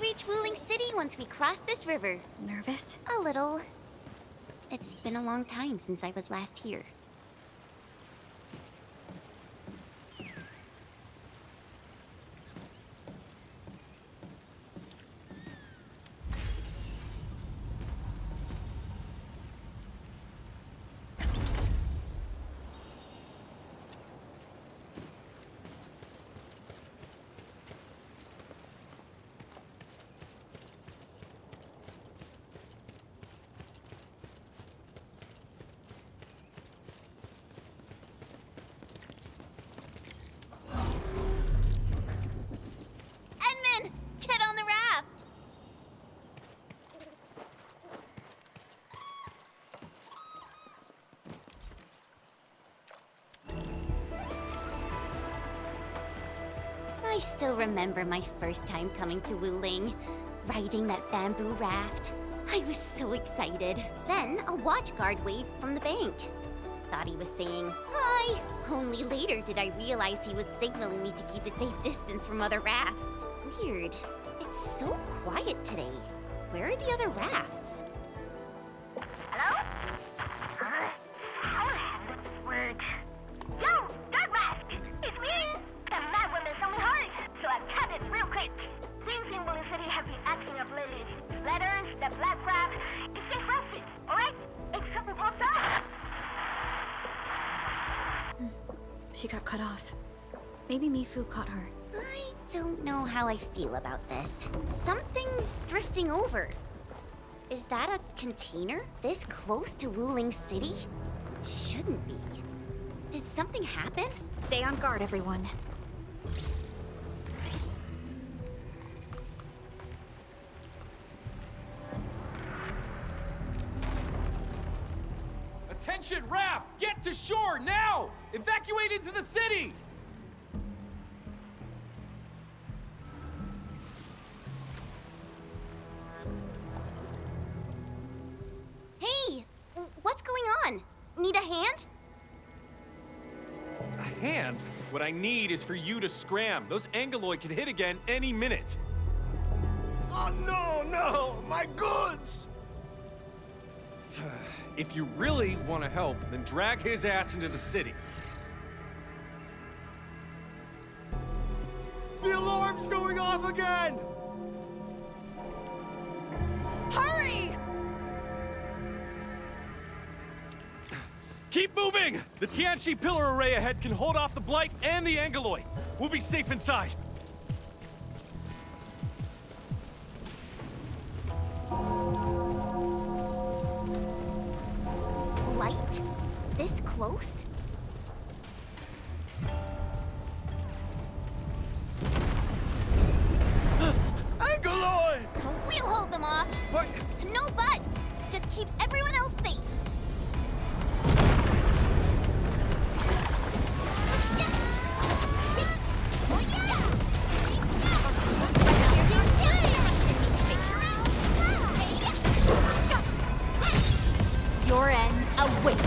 reach Wuling City once we cross this river. Nervous? A little. It's been a long time since I was last here. Get on the raft! I still remember my first time coming to Wuling, riding that bamboo raft. I was so excited. Then a watch guard waved from the bank. Thought he was saying, "Hi!" Only later did I realize he was signaling me to keep a safe distance from other rafts. Weird. It's so quiet today. Where are the other rafts? Hello? How does this work? Yo, Dark Mask! It's me! The mad woman's on me hard, so I cut it real quick. Things in Wuling City have been acting up lately. Splatters, the black crab, it's safe resting, alright? If trouble pops up. She got cut off. Maybe Mifu caught her. I don't know how I feel about this. Something's drifting over. Is that a container? This close to Wuling City? Shouldn't be. Did something happen? Stay on guard, everyone. Attention, raft! Get to shore now! Evacuate into the city! Hey! What's going on? Need a hand? A hand? What I need is for you to scram. Those Angeloid can hit again any minute. Oh, no! My goods! If you really want to help, then drag his ass into the city. The alarm's going off again! Hurry! Keep moving! The Tianchi pillar array ahead can hold off the Blight and the Angeloid. We'll be safe inside. Light? This close? Angeloid! We'll hold them off. What? No buts. Just keep everyone else safe. Your end awaits.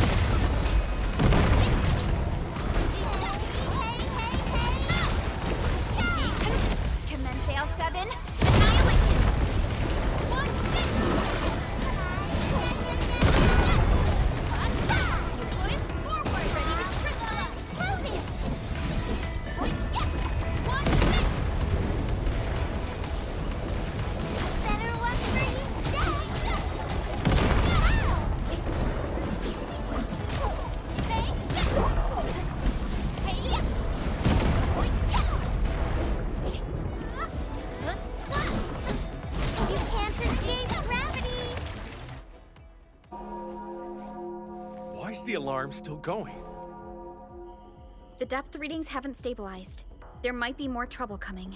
Commence L7. Annihilation. Why is the alarm still going? The depth readings haven't stabilized. There might be more trouble coming.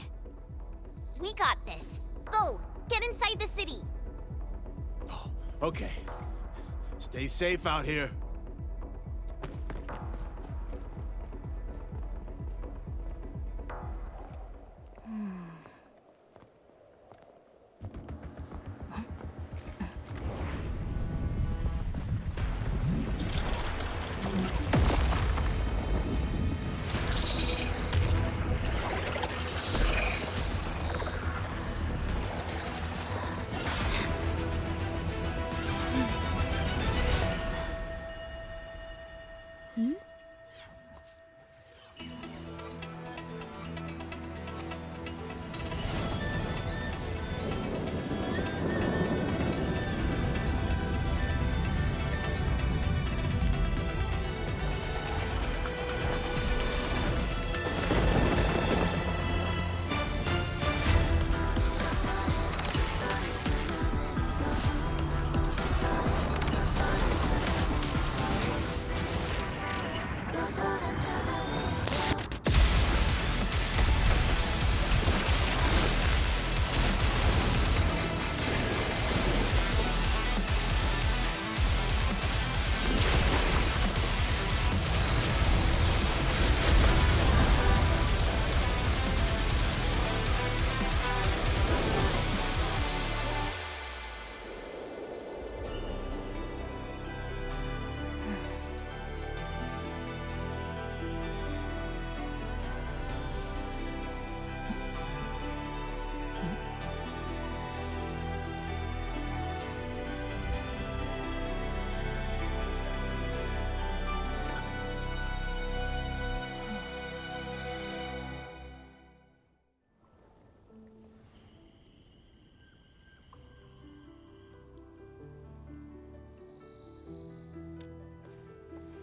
We got this. Go! Get inside the city! Okay. Stay safe out here.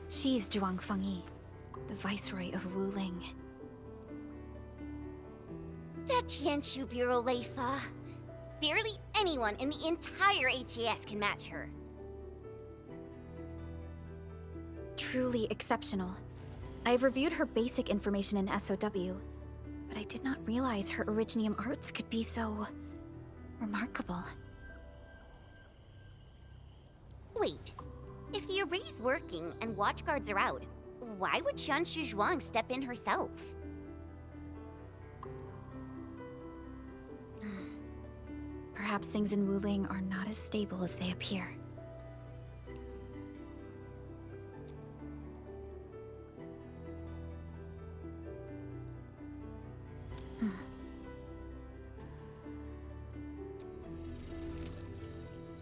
She's Zhuang Fengyi, the Viceroy of Wuling. That Tianshu Bureau Leifa. Barely anyone in the entire HAS can match her. Truly exceptional. I've reviewed her basic information in SOW, but I did not realize her Originium arts could be so... remarkable. Wait, if the array's working and watchguards are out, why would Tianshu Zhuang step in herself? Perhaps things in Wuling are not as stable as they appear.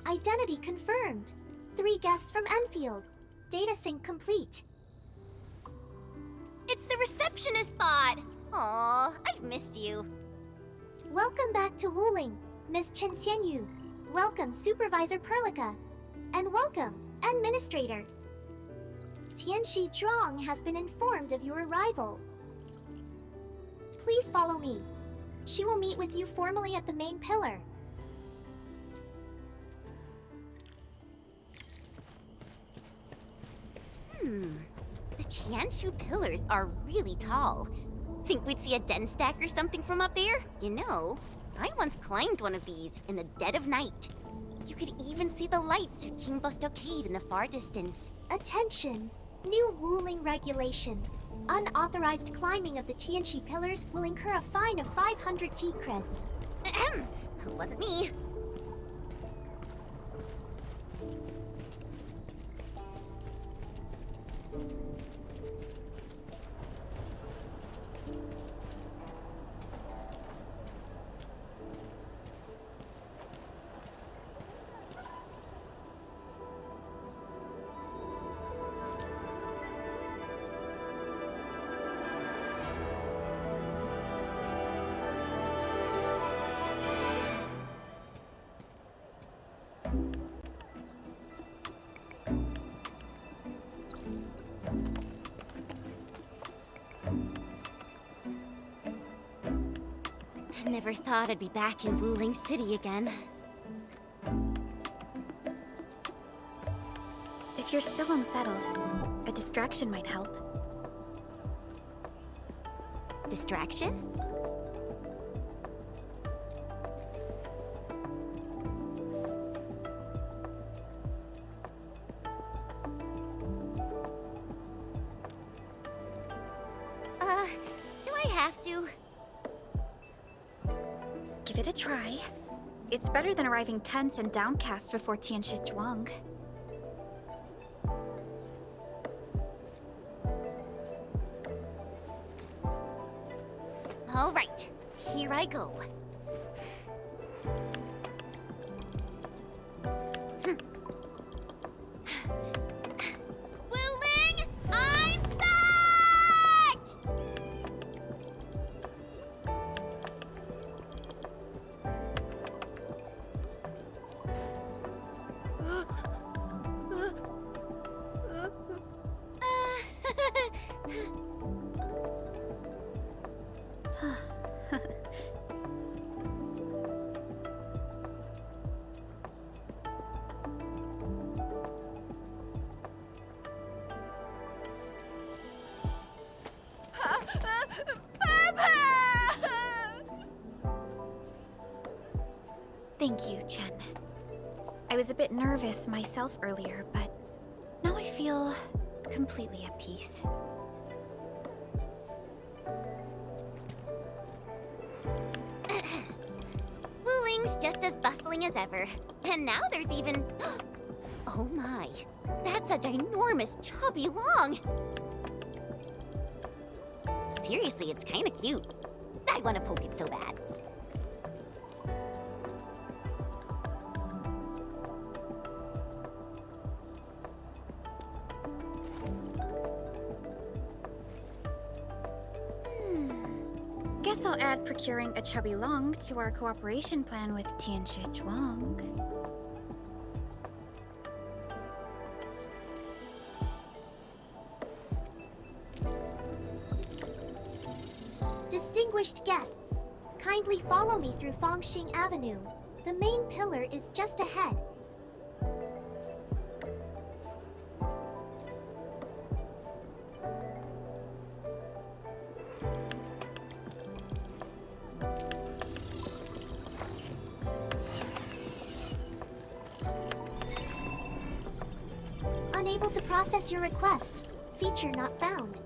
Identity confirmed. 3 guests from Enfield. Data sync complete. It's the receptionist bot! Aw, I've missed you. Welcome back to Wuling, Miss Chen Xianyu. Welcome, Supervisor Perlica. And welcome, Administrator. Tianxi Zhuang has been informed of your arrival. Please follow me. She will meet with you formally at the main pillar. The Tianshu pillars are really tall. Think we'd see a den stack or something from up there? You know, I once climbed one of these in the dead of night. You could even see the lights of Qingbo Stockade in the far distance. Attention! New Wuling regulation. Unauthorized climbing of the Tianxi pillars will incur a fine of 500 T-creds. Ahem. Wasn't me. Never thought I'd be back in Wuling City again. If you're still unsettled, a distraction might help. Distraction? Do I have to? Give it a try. It's better than arriving tense and downcast before Tianxi Zhuang. All right, here I go. Wuling, I'm back! Thank you, Chen. I was a bit nervous myself earlier, but now I feel completely at peace. Wuling's just as bustling as ever. And now there's even... Oh my, that's a ginormous chubby long! Seriously, it's kinda cute. I wanna poke it so bad. Guess I'll add procuring a chubby long to our cooperation plan with Tianxi Zhuang. Distinguished guests, kindly follow me through Fangxing Avenue. The main pillar is just ahead. Unable to process your request. Feature not found.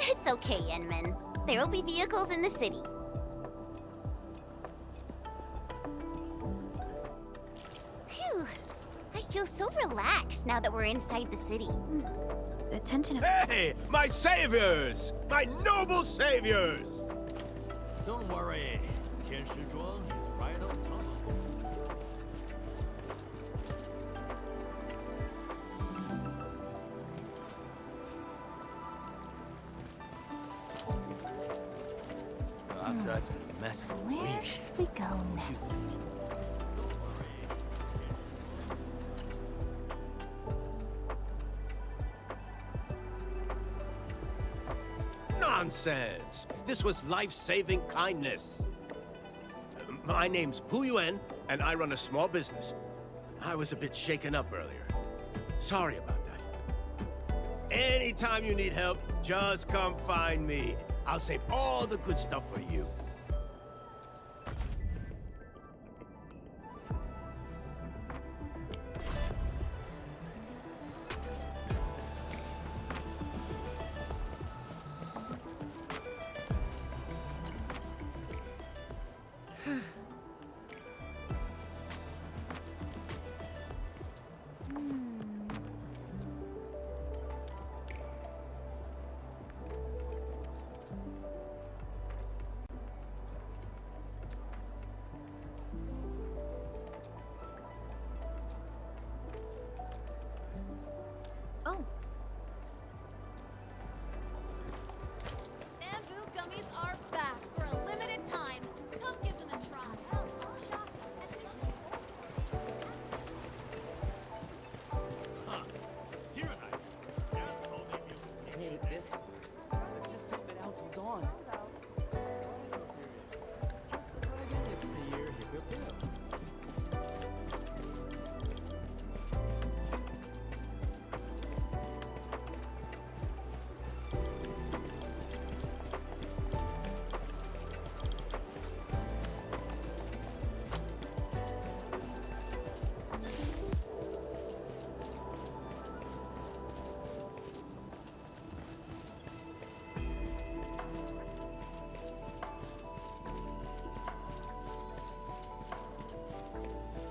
It's okay, Enman. There will be vehicles in the city. Phew. I feel so relaxed now that we're inside the city. The tension of... Hey, my saviors! My noble saviors! Don't worry. Tian Shizhuang is right on top of it. The outside's been a mess for Where weeks. should we go next? Nonsense! This was life-saving kindness. My name's Pu Yuan, and I run a small business. I was a bit shaken up earlier. Sorry about that. Anytime you need help, just come find me. I'll save all the good stuff for you. Oh, Bamboo gummies are back for a limited time. Come give them a try. Huh. Zero night. Just holding you. Made it this far. Let's just tough it out till dawn. Why so serious? Just go try again next year if you fail.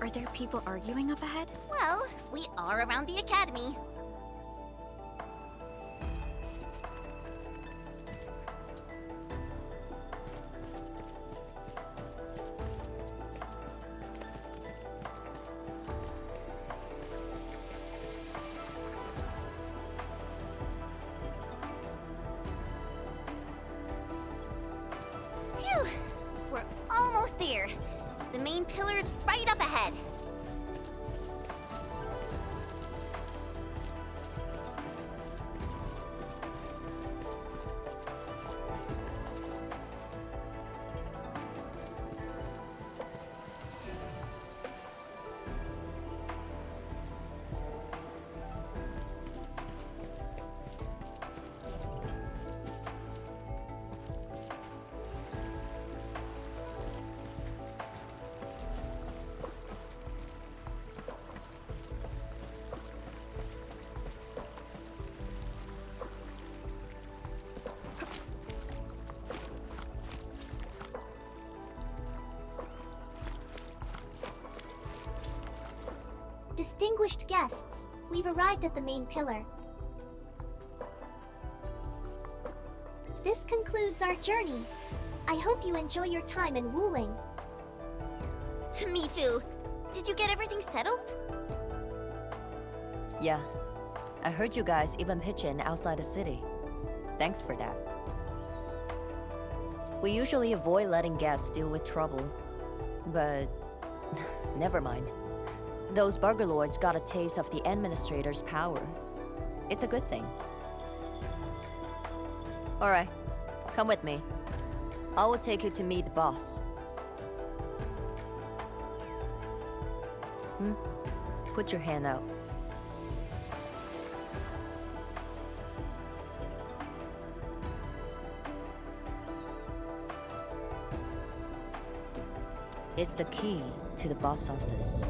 are there people arguing up ahead? Well, we are around the academy. Phew! We're almost there. The main pillar's right up ahead. Distinguished guests, we've arrived at the main pillar. This concludes our journey. I hope you enjoy your time in Wuling. Mifu, did you get everything settled? Yeah. I heard you guys even pitch in outside the city. Thanks for that. We usually avoid letting guests deal with trouble, but never mind. Those burglars got a taste of the administrator's power. It's a good thing. Alright, come with me. I will take you to meet the boss. Put your hand out. It's the key to the boss office.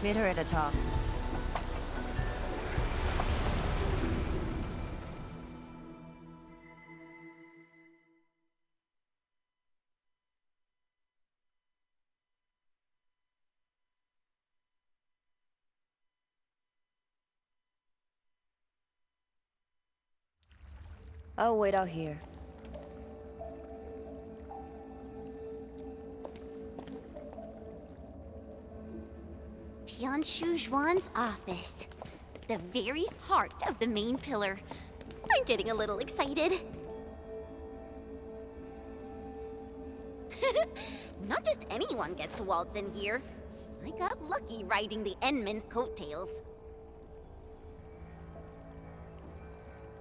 Meet her at the top. I'll wait out here. Tianshu Zhuan's office. The very heart of the main pillar. I'm getting a little excited. Not just anyone gets to waltz in here. I got lucky riding the Endman's coattails.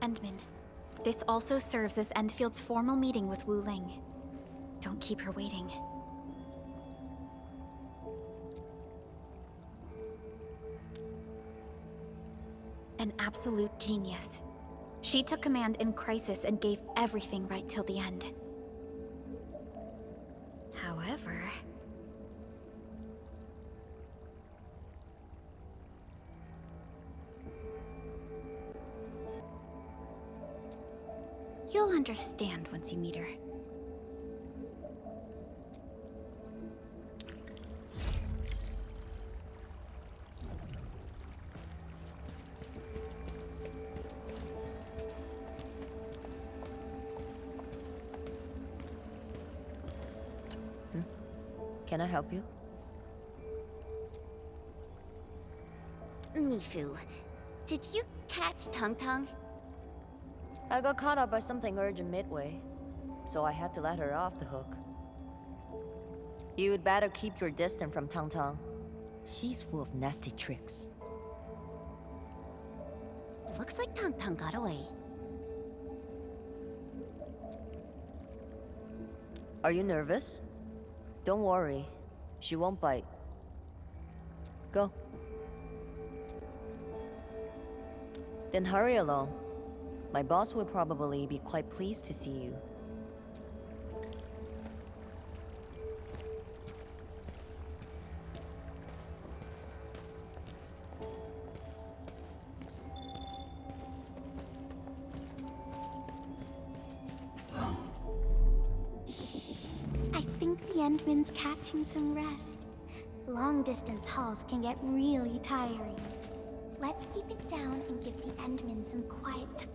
Endman, this also serves as Endfield's formal meeting with Wu Ling. Don't keep her waiting. An absolute genius. She took command in crisis and gave everything right till the end. However... you'll understand once you meet her. Can I help you? Mifu, did you catch Tung Tung? I got caught up by something urgent midway, so I had to let her off the hook. You'd better keep your distance from Tung Tung. She's full of nasty tricks. Looks like Tung Tung got away. Are you nervous? Don't worry, she won't bite. Go. Then hurry along. My boss will probably be quite pleased to see you. I think the Endman's catching some rest. Long-distance hauls can get really tiring. Let's keep it down and give the Endman some quiet time.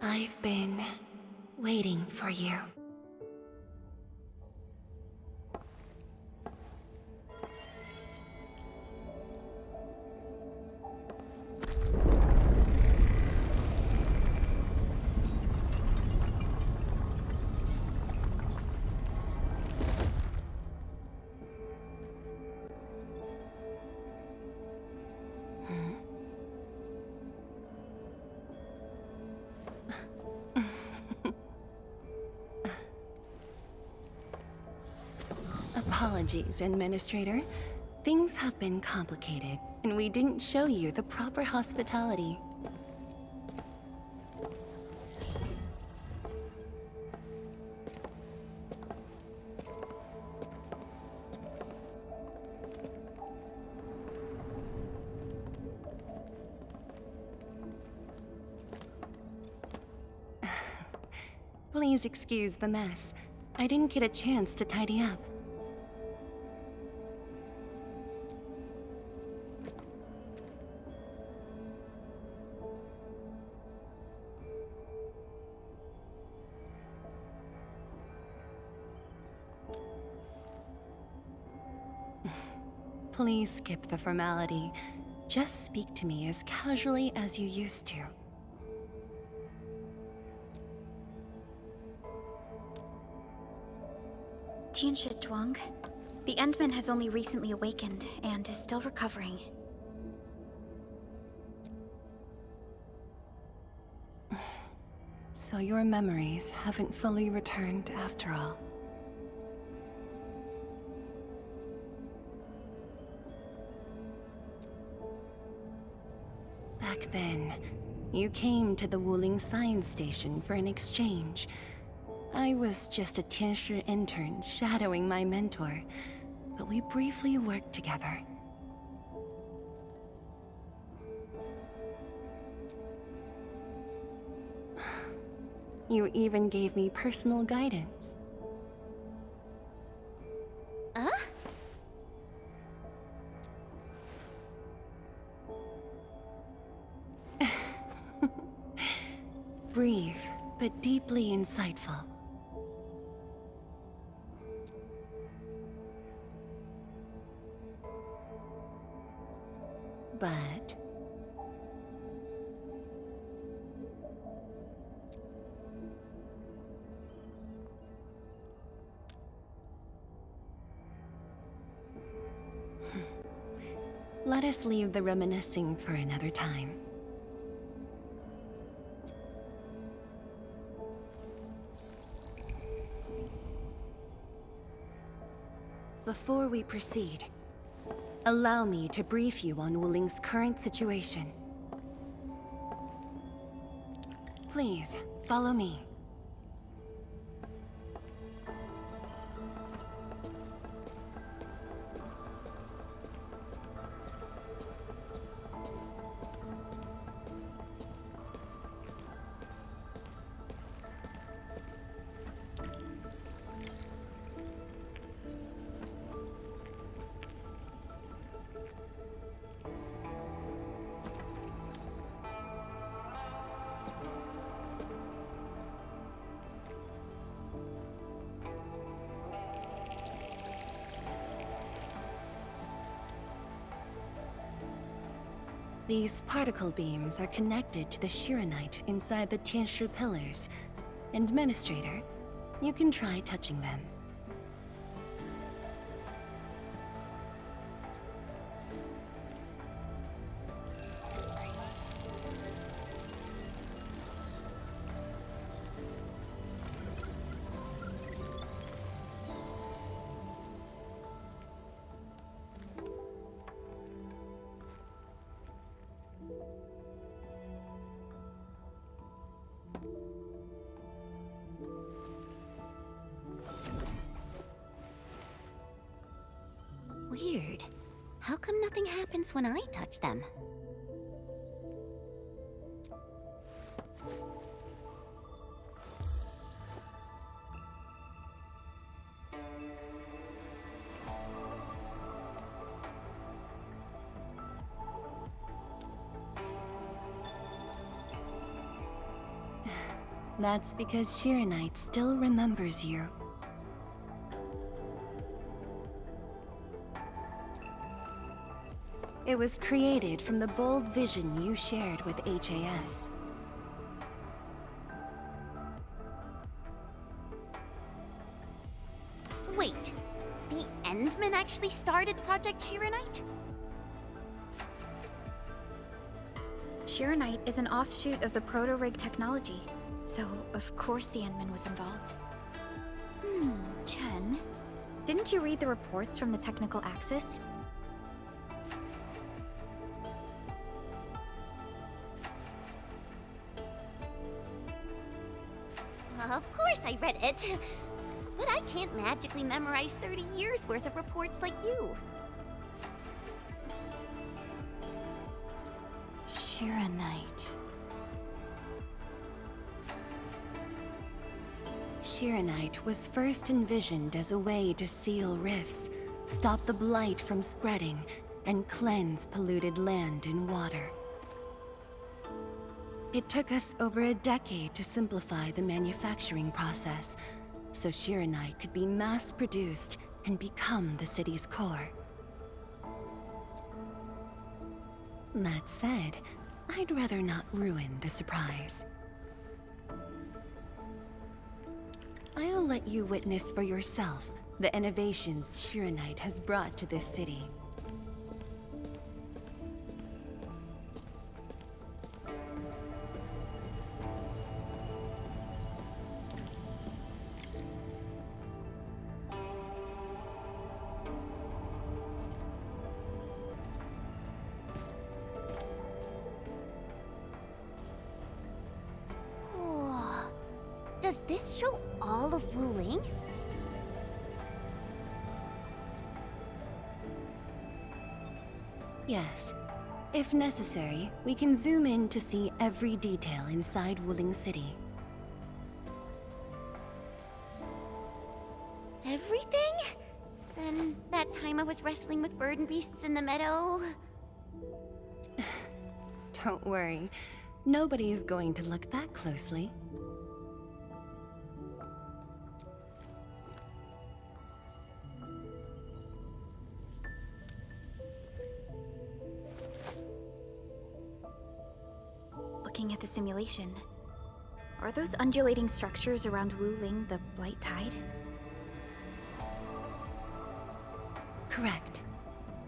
I've been waiting for you. Apologies, Administrator. Things have been complicated, and we didn't show you the proper hospitality. Please excuse the mess. I didn't get a chance to tidy up. Please skip the formality. Just speak to me as casually as you used to. Tianshi Zhuang, the Endman has only recently awakened and is still recovering. So your memories haven't fully returned after all. Back then, you came to the Wuling Science Station for an exchange. I was just a Tianshi intern shadowing my mentor, but we briefly worked together. You even gave me personal guidance. Brief, but deeply insightful. But let us leave the reminiscing for another time. Before we proceed, allow me to brief you on Wuling's current situation. Please, follow me. These particle beams are connected to the Shiranite inside the Tianshi pillars. Administrator, you can try touching them. Weird. How come nothing happens when I touch them? That's because Shirenite still remembers you. It was created from the bold vision you shared with HAS. Wait, the Endmen actually started Project Shirenite? Shirenite is an offshoot of the proto-rig technology, so of course the Endman was involved. Chen, didn't you read the reports from the technical axis? Of course I read it. But I can't magically memorize 30 years worth of reports like you. Shirenite. Shirenite was first envisioned as a way to seal rifts, stop the blight from spreading, and cleanse polluted land and water. It took us over a decade to simplify the manufacturing process, so Shirenite could be mass-produced and become the city's core. That said, I'd rather not ruin the surprise. I'll let you witness for yourself the innovations Shirenite has brought to this city. Does this show all of Wuling? Yes. If necessary, we can zoom in to see every detail inside Wuling City. Everything? Then that time I was wrestling with bird and beasts in the meadow? Don't worry. Nobody's going to look that closely. Looking at the simulation, are those undulating structures around Wuling the Blight Tide? Correct.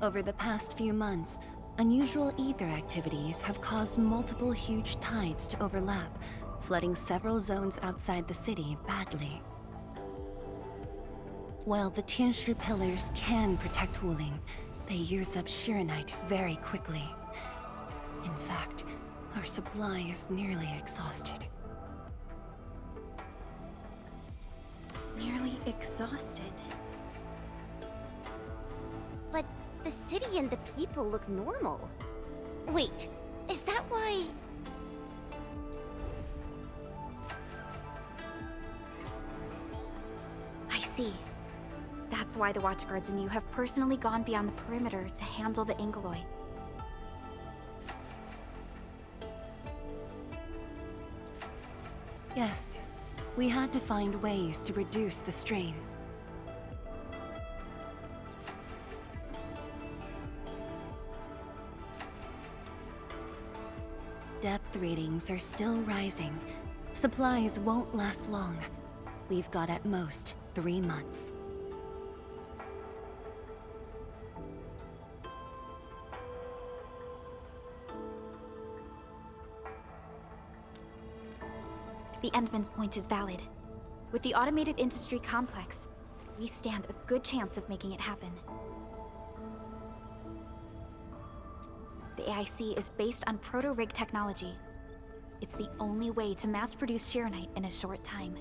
Over the past few months, unusual ether activities have caused multiple huge tides to overlap, flooding several zones outside the city badly. While the Tianshi pillars can protect Wuling, they use up Shirenite very quickly. In fact, our supply is nearly exhausted. Nearly exhausted. But the city and the people look normal. Wait, is that why... I see. That's why the Watchguards and you have personally gone beyond the perimeter to handle the Angeloi. Yes, we had to find ways to reduce the strain. Depth readings are still rising. Supplies won't last long. We've got at most 3 months. The Endman's point is valid. With the automated industry complex, we stand a good chance of making it happen. The AIC is based on proto-rig technology. It's the only way to mass-produce Shirenite in a short time.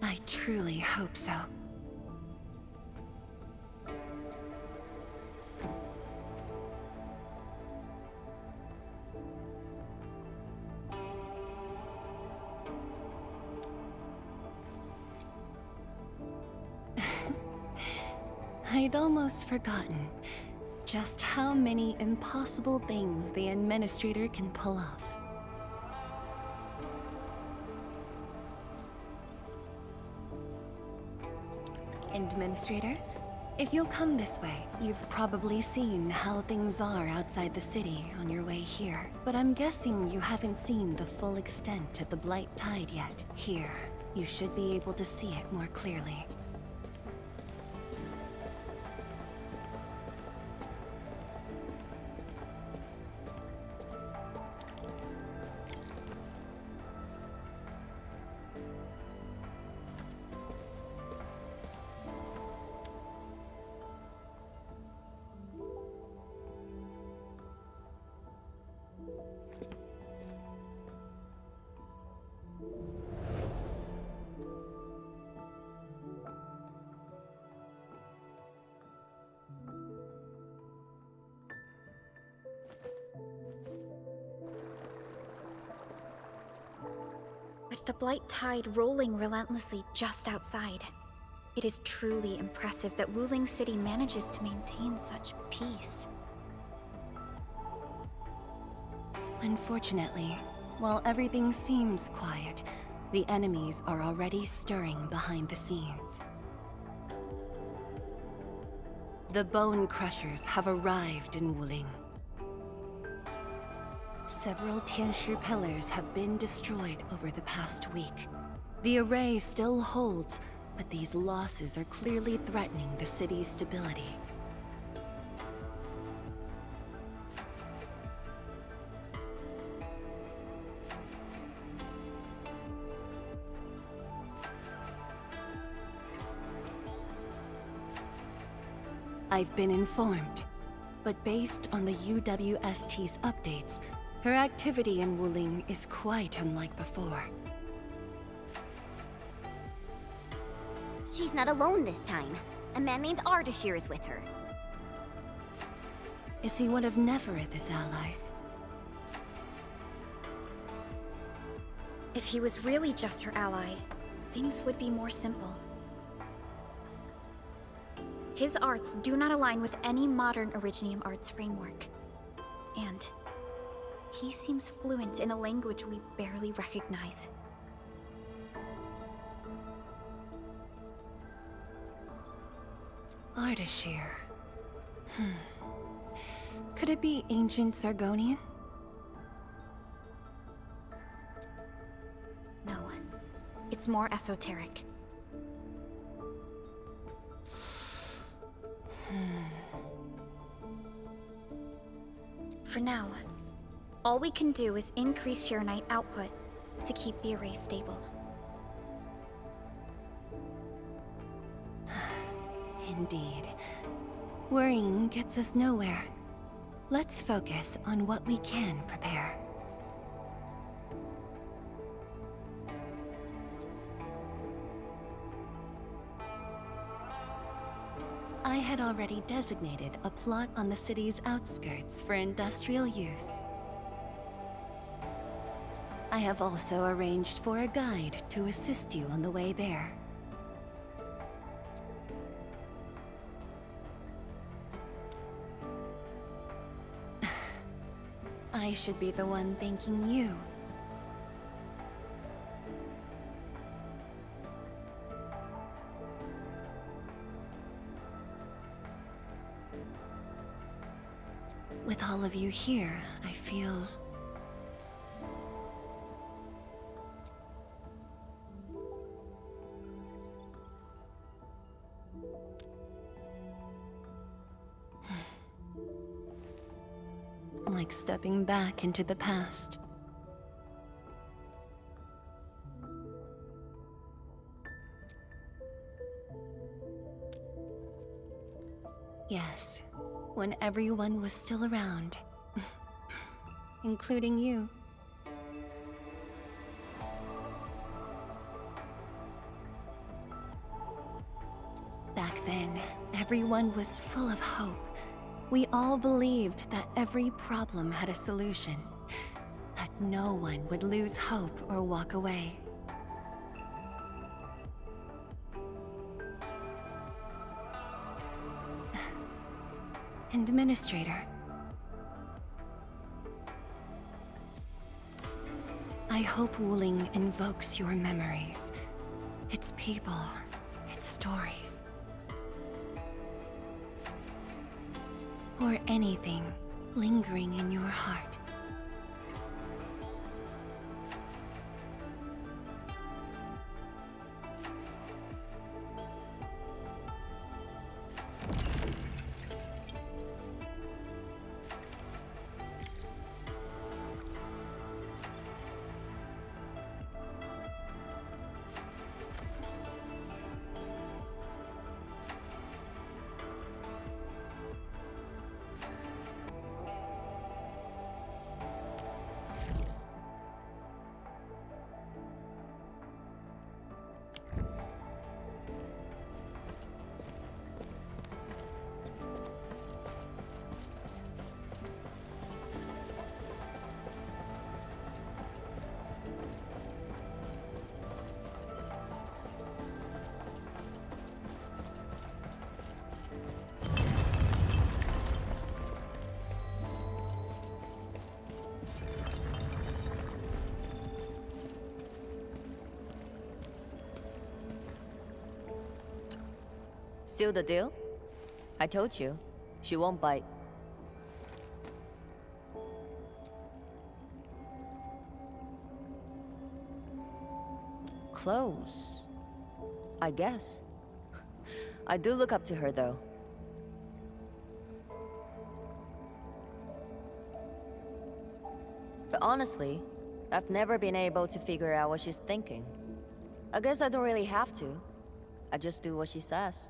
I truly hope so. I'd almost forgotten. just how many impossible things the Administrator can pull off. Administrator, if you'll come this way, you've probably seen how things are outside the city on your way here. But I'm guessing you haven't seen the full extent of the Blight Tide yet. Here, you should be able to see it more clearly. With the Blight Tide rolling relentlessly just outside, it is truly impressive that Wuling City manages to maintain such peace. Unfortunately, while everything seems quiet, the enemies are already stirring behind the scenes. The Bone Crushers have arrived in Wuling. Several Tianshi pillars have been destroyed over the past week. The array still holds, but these losses are clearly threatening the city's stability. I've been informed, but based on the UWST's updates, her activity in Wuling is quite unlike before. She's not alone this time. A man named Ardashir is with her. Is he one of Neferith's allies? If he was really just her ally, things would be more simple. His arts do not align with any modern Originium arts framework. And he seems fluent in a language we barely recognize. Ardashir. Could it be ancient Sargonian? No. It's more esoteric. For now, all we can do is increase Sharonite output to keep the array stable. Indeed. Worrying gets us nowhere. Let's focus on what we can prepare. I had already designated a plot on the city's outskirts for industrial use. I have also arranged for a guide to assist you on the way there. I should be the one thanking you. With all of you here, I feel... like stepping back into the past. Yes, when everyone was still around, including you. Back then, everyone was full of hope. We all believed that every problem had a solution, that no one would lose hope or walk away. Administrator. I hope Ulin invokes your memories. Its people, its stories. Or anything lingering in your heart. Seal the deal? I told you, she won't bite. Close, I guess. I do look up to her, though. But honestly, I've never been able to figure out what she's thinking. I guess I don't really have to. I just do what she says.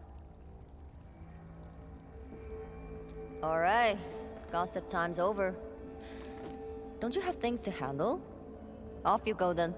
Alright, gossip time's over. Don't you have things to handle? Off you go then.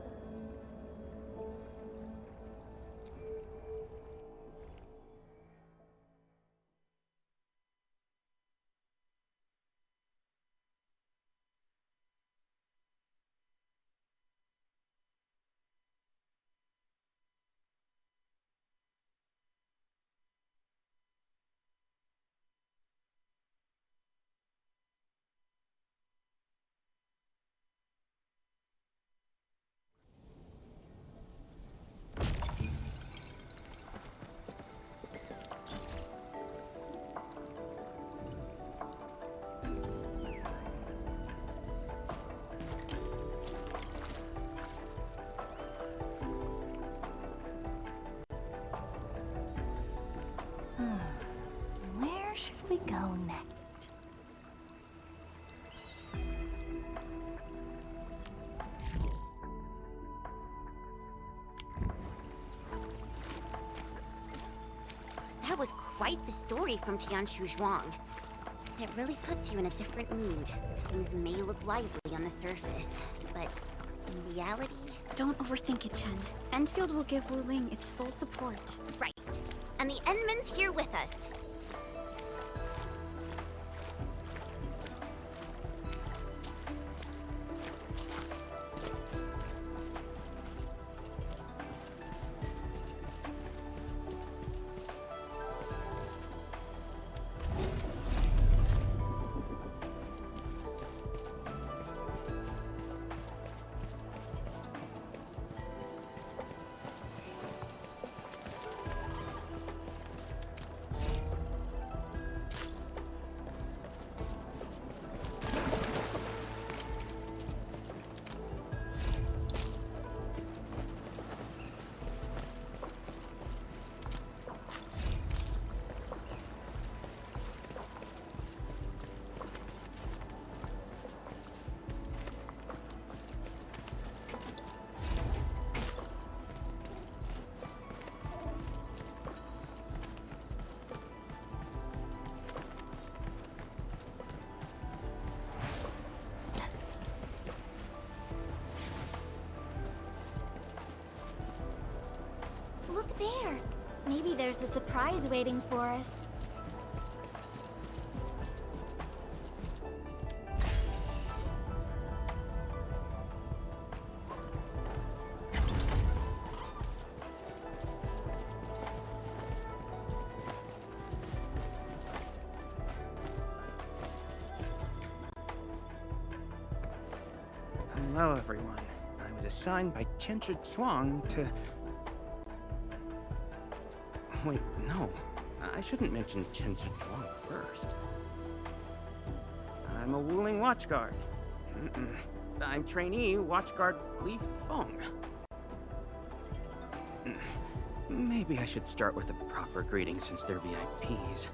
Where should we go next? That was quite the story from Tianshu Zhuang. It really puts you in a different mood. Things may look lively on the surface, but in reality... Don't overthink it, Chen. Endfield will give Wu Ling its full support. Right. And the Endman's here with us. Look there! Maybe there's a surprise waiting for us. Hello, everyone. I was assigned by Tianchi Zhuang to... Wait, no. I shouldn't mention Tianchi Zhuang first. I'm a Wuling Watchguard. I'm trainee Watchguard Li Feng. Maybe I should start with a proper greeting since they're VIPs.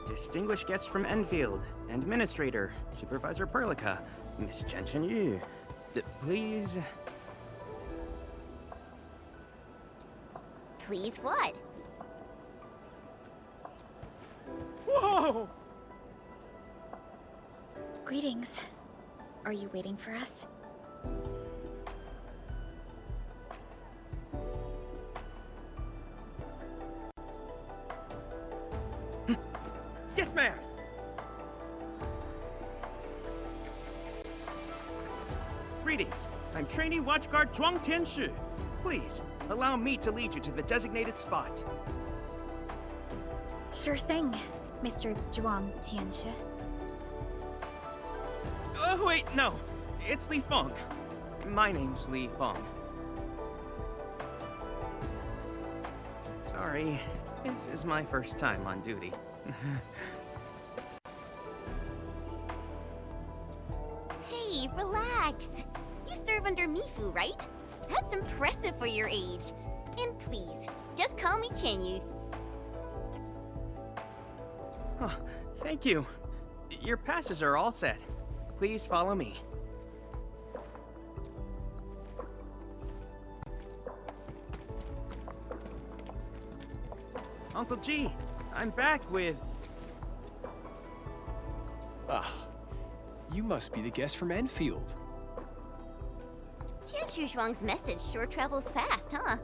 Distinguished guests from Enfield, Administrator, Supervisor Perlica, Miss Chen Yu. Please... Please what? Whoa! Greetings. Are you waiting for us? Yes, ma'am! Greetings. I'm trainee Watchguard Zhuang Tianshi. Please, allow me to lead you to the designated spot. Sure thing, Mr. Zhuang Tianshi. Oh, wait, no. It's Li Feng. My name's Li Feng. Sorry, this is my first time on duty. Hey, relax. You serve under Mifu, right? That's impressive for your age. And please, just call me Chenyu. Oh, thank you. Your passes are all set. Please follow me. Uncle G, I'm back with... Ah, you must be the guest from Enfield. Tianshu Zhuang's message sure travels fast, huh?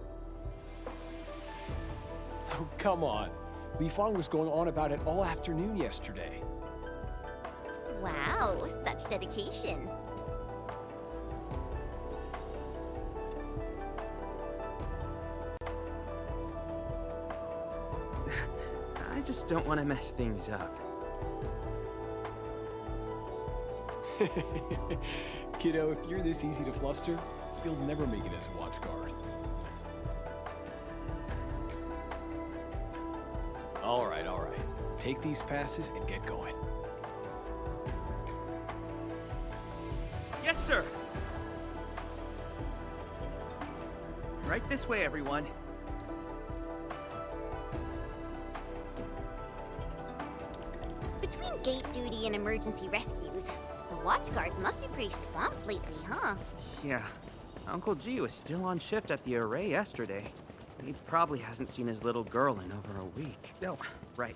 Oh, come on. Li Feng was going on about it all afternoon yesterday. Wow, such dedication. I just don't want to mess things up. Kiddo, if you're this easy to fluster, you'll never make it as a watch guard. All right. Take these passes and get going. Yes, sir! Right this way, everyone. Between gate duty and emergency rescues, the watch guards must be pretty swamped lately, huh? Yeah. Uncle G was still on shift at the array yesterday. He probably hasn't seen his little girl in over a week. Oh, right.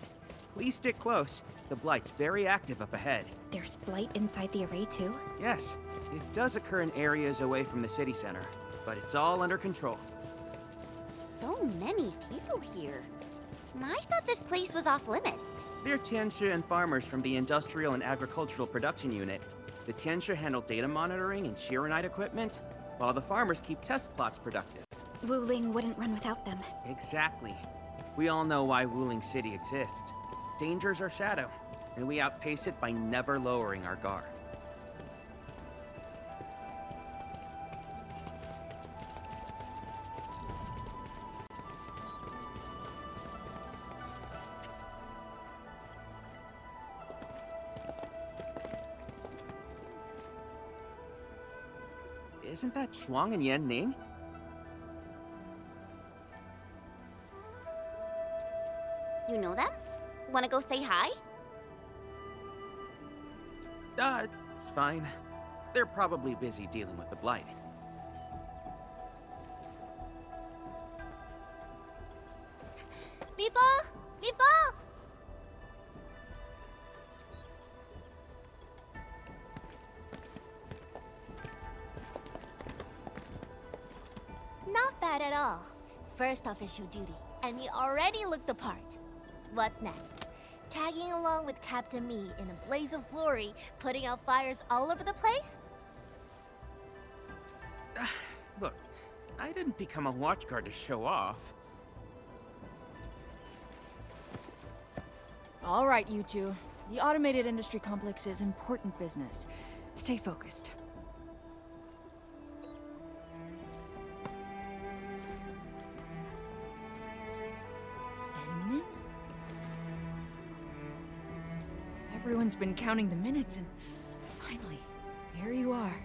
Please stick close. The Blight's very active up ahead. There's blight inside the array too? Yes. It does occur in areas away from the city center, but it's all under control. So many people here. I thought this place was off limits. They're Tianshi and farmers from the Industrial and Agricultural Production Unit. The Tianshi handle data monitoring and Shiranite equipment, while the farmers keep test plots productive. Wuling wouldn't run without them. Exactly. We all know why Wuling City exists. Danger's our shadow, and we outpace it by never lowering our guard. Isn't that Shuang and Yan Ning? You know them? Wanna go say hi? It's fine. They're probably busy dealing with the Blight. Lifa! Lifa! Not bad at all. First official duty, and we already look the part. What's next? Tagging along with Captain Me in a blaze of glory, putting out fires all over the place? Look, I didn't become a watchguard to show off. All right, you two. The automated industry complex is important business. Stay focused. Enmin? Everyone's been counting the minutes, and finally, here you are.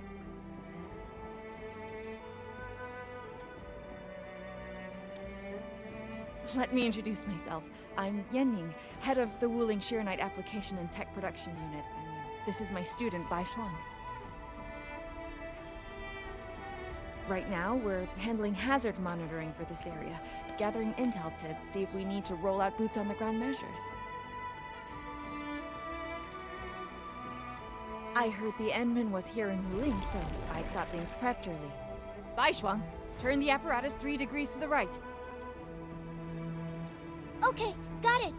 Let me introduce myself. I'm Yenning, head of the Wuling Shiranite Application and Tech Production Unit, and this is my student, Bai Shuang. Right now, we're handling hazard monitoring for this area, gathering intel to see if we need to roll out boots-on-the-ground measures. I heard the Enmin was here in Wuling, so I got things prepped early. Bai Shuang, turn the apparatus 3 degrees to the right. Okay, got it.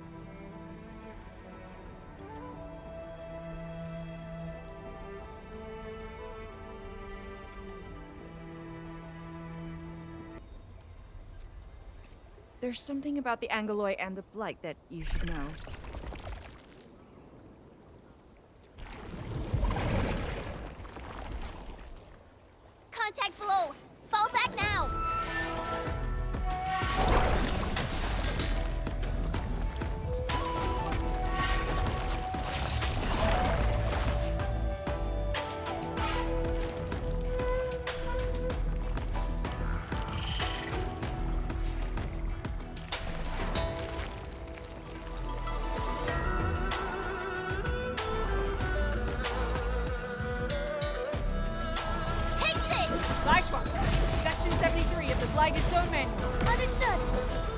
There's something about the Angoloi and the Blight that you should know. Contact below! Fall back now! Section 73 of the Blighted Zone Manual. Understood.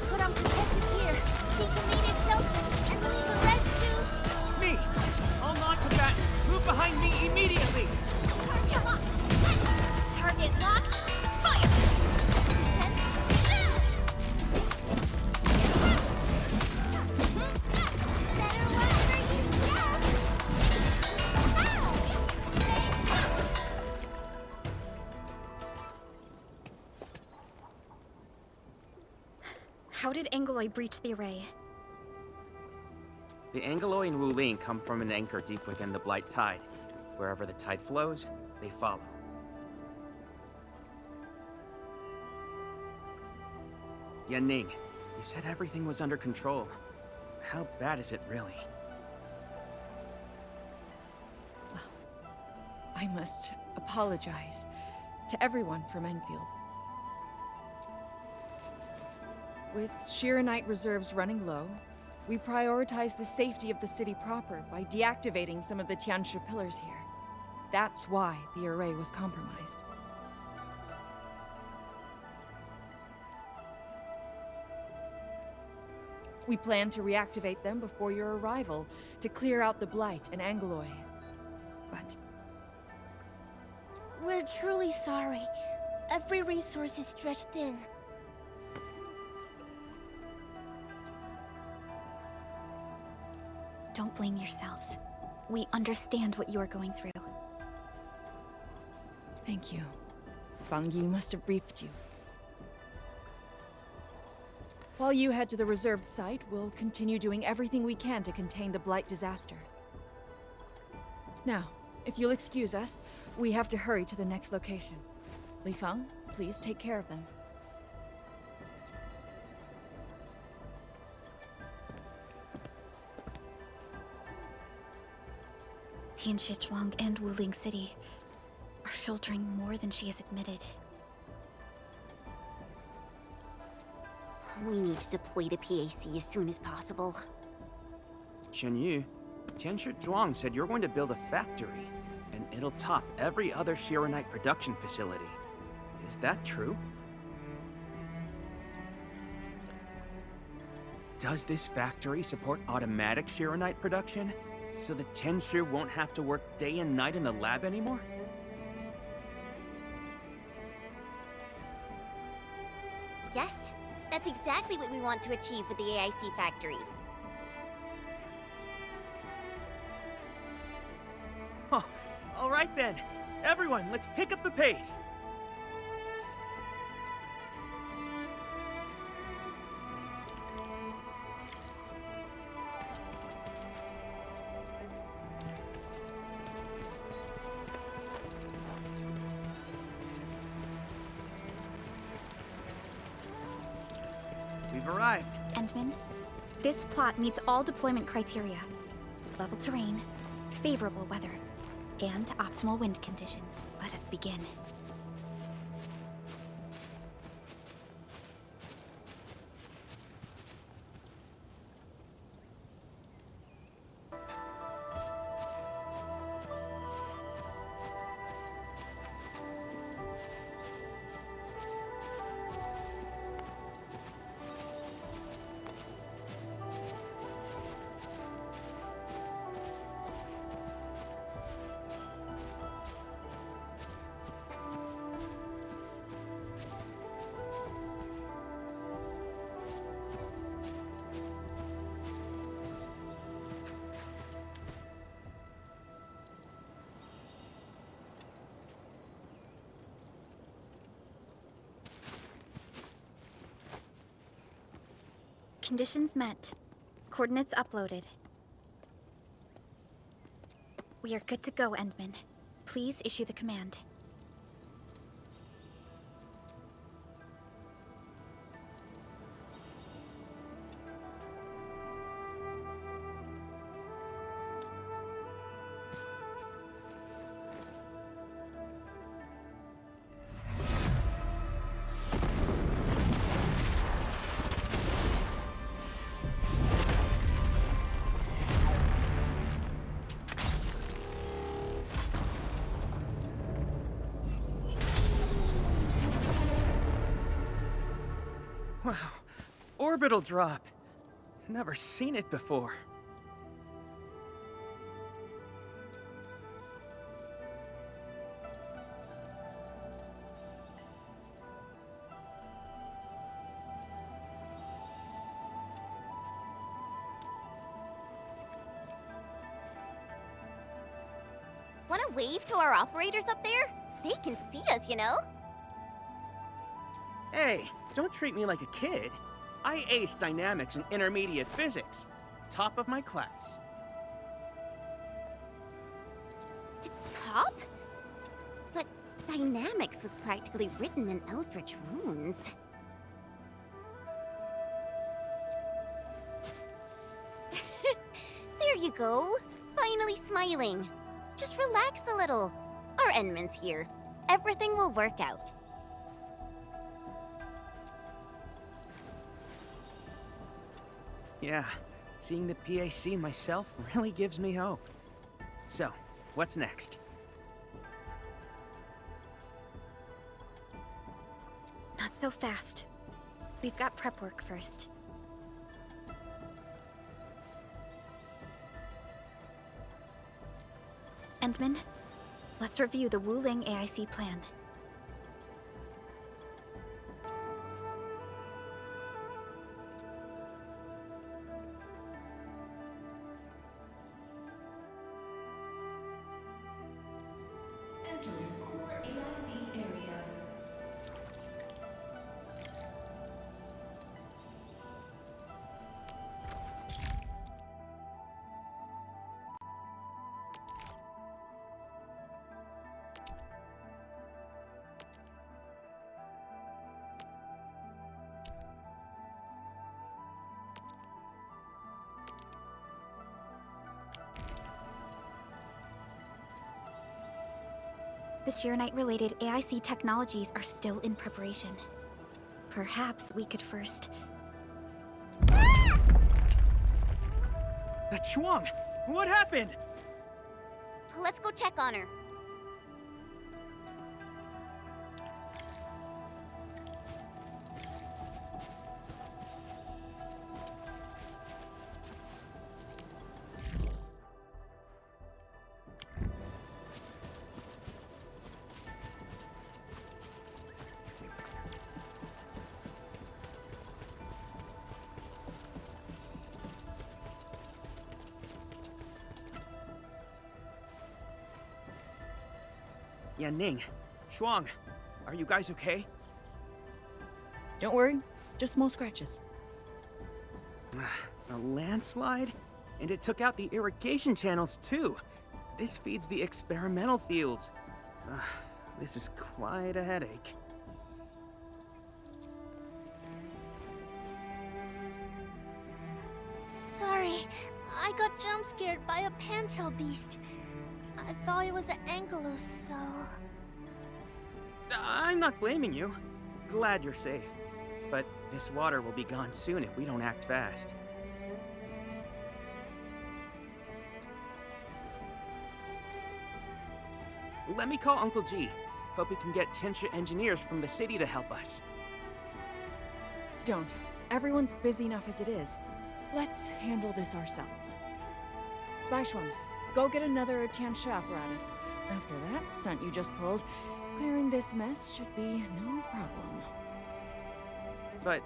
Put on protective gear, seek immediate shelter, and leave the rest to... Me! All non-combatants, move behind me immediately! Target locked! Target locked! Fire! How did Angoloi breach the array? The Angoloi and Wuling come from an anchor deep within the Blight Tide. Wherever the tide flows, they follow. Yanning, you said everything was under control. How bad is it really? I must apologize to everyone from Enfield. With Shiranite reserves running low, we prioritize the safety of the city proper by deactivating some of the Tianshu pillars here. That's why the array was compromised. We plan to reactivate them before your arrival to clear out the Blight and Angoloi. But We're truly sorry. Every resource is stretched thin. Don't blame yourselves. We understand what you are going through. thank you. Bang Yi must have briefed you. While you head to the reserved site, we'll continue doing everything we can to contain the Blight disaster. Now, if you'll excuse us, we have to hurry to the next location. Li Feng, please take care of them. Tianshi Zhuang and Wuling City are sheltering more than she has admitted. We need to deploy the PAC as soon as possible. Chen Yu, Tianshi Zhuang said you're going to build a factory, and it'll top every other Shiranite production facility. Is that true? Does this factory support automatic Shiranite production? So the Tianshu won't have to work day and night in the lab anymore? Yes, that's exactly what we want to achieve with the AIC factory. Huh. All right then. Everyone, let's pick up the pace. arrived. Endman, this plot meets all deployment criteria. Level terrain, favorable weather, and optimal wind conditions. Let us begin. Conditions met. Coordinates uploaded. We are good to go, Endman. Please issue the command. Wow, orbital drop. Never seen it before. Want to wave to our operators up there? They can see us, you know? Hey, don't treat me like a kid. I aced dynamics and intermediate physics. Top of my class. Top? But dynamics was practically written in Eldritch runes. There you go. Finally smiling. Just relax a little. Our Endman's here. Everything will work out. Yeah, seeing the PAC myself really gives me hope. So, what's next? Not so fast. We've got prep work first. Endman, let's review the Wuling AIC plan. Entering core AIC area. The Shirenite-related AIC technologies are still in preparation. Perhaps we could first... That Shuang! What happened? Let's go check on her. Ning, Shuang, are you guys okay? Don't worry, just small scratches. A landslide? And it took out the irrigation channels too. This feeds the experimental fields. This is quite a headache. by a pantail beast. I thought it was an angelos, so... I'm not blaming you. Glad you're safe. But this water will be gone soon if we don't act fast. Let me call Uncle G. Hope we can get Tinsha engineers from the city to help us. Don't. Everyone's busy enough as it is. Let's handle this ourselves. Baishuang, go get another Tiansha apparatus. After that stunt you just pulled, clearing this mess should be no problem. But,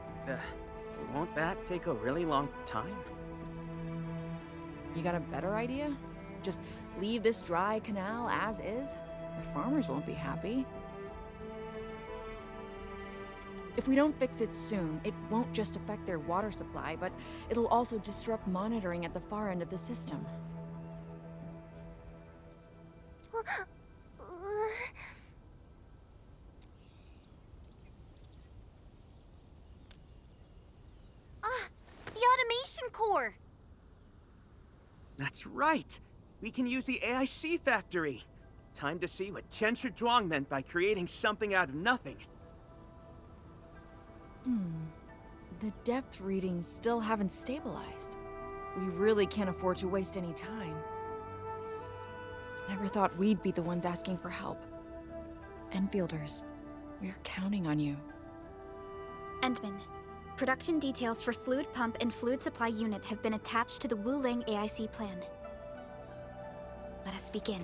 won't that take a really long time? You got a better idea? Just leave this dry canal as is? The farmers won't be happy. If we don't fix it soon, it won't just affect their water supply, but it'll also disrupt monitoring at the far end of the system. The automation core! That's right! We can use the AIC factory! Time to see what Tiansha Zhuang meant by creating something out of nothing. The depth readings still haven't stabilized. We really can't afford to waste any time. Never thought we'd be the ones asking for help. Enfielders, we're counting on you. Endman, production details for fluid pump and fluid supply unit have been attached to the Wuling AIC plan. Let us begin.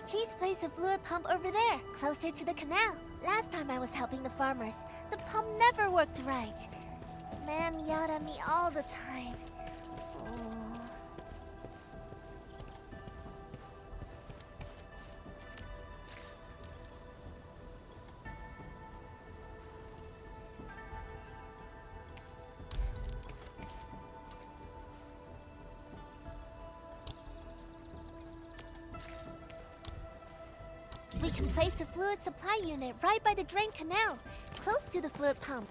Please place a fluid pump over there, closer to the canal. Last time I was helping the farmers, the pump never worked right. Ma'am yelled at me all the time. Oh. We can place a fluid supply unit right by the drain canal, close to the fluid pump.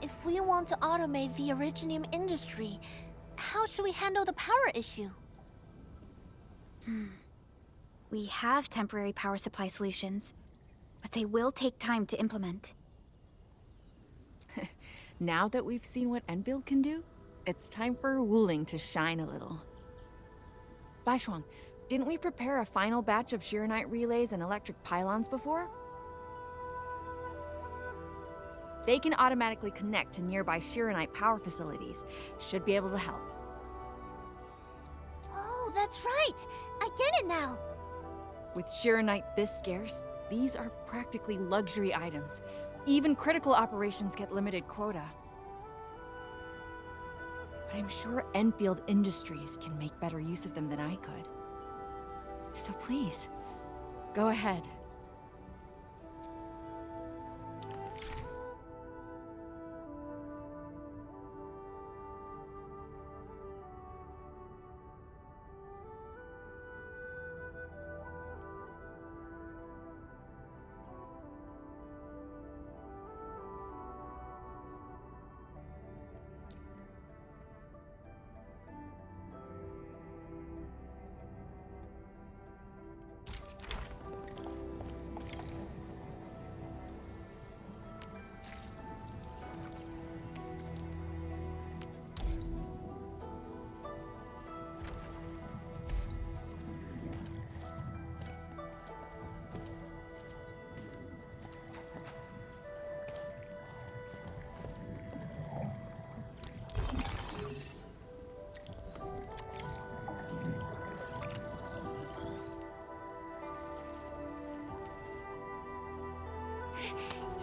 If we want to automate the Originium industry, how should we handle the power issue? We have temporary power supply solutions, but they will take time to implement. Now that we've seen what Enfield can do, it's time for Wuling to shine a little. Baishuang, didn't we prepare a final batch of Shiranite relays and electric pylons before? They can automatically connect to nearby Shiranite power facilities. Should be able to help. Oh, that's right! I get it now! With Shirenite this scarce, these are practically luxury items. Even critical operations get limited quota. But I'm sure Enfield Industries can make better use of them than I could. So please, go ahead.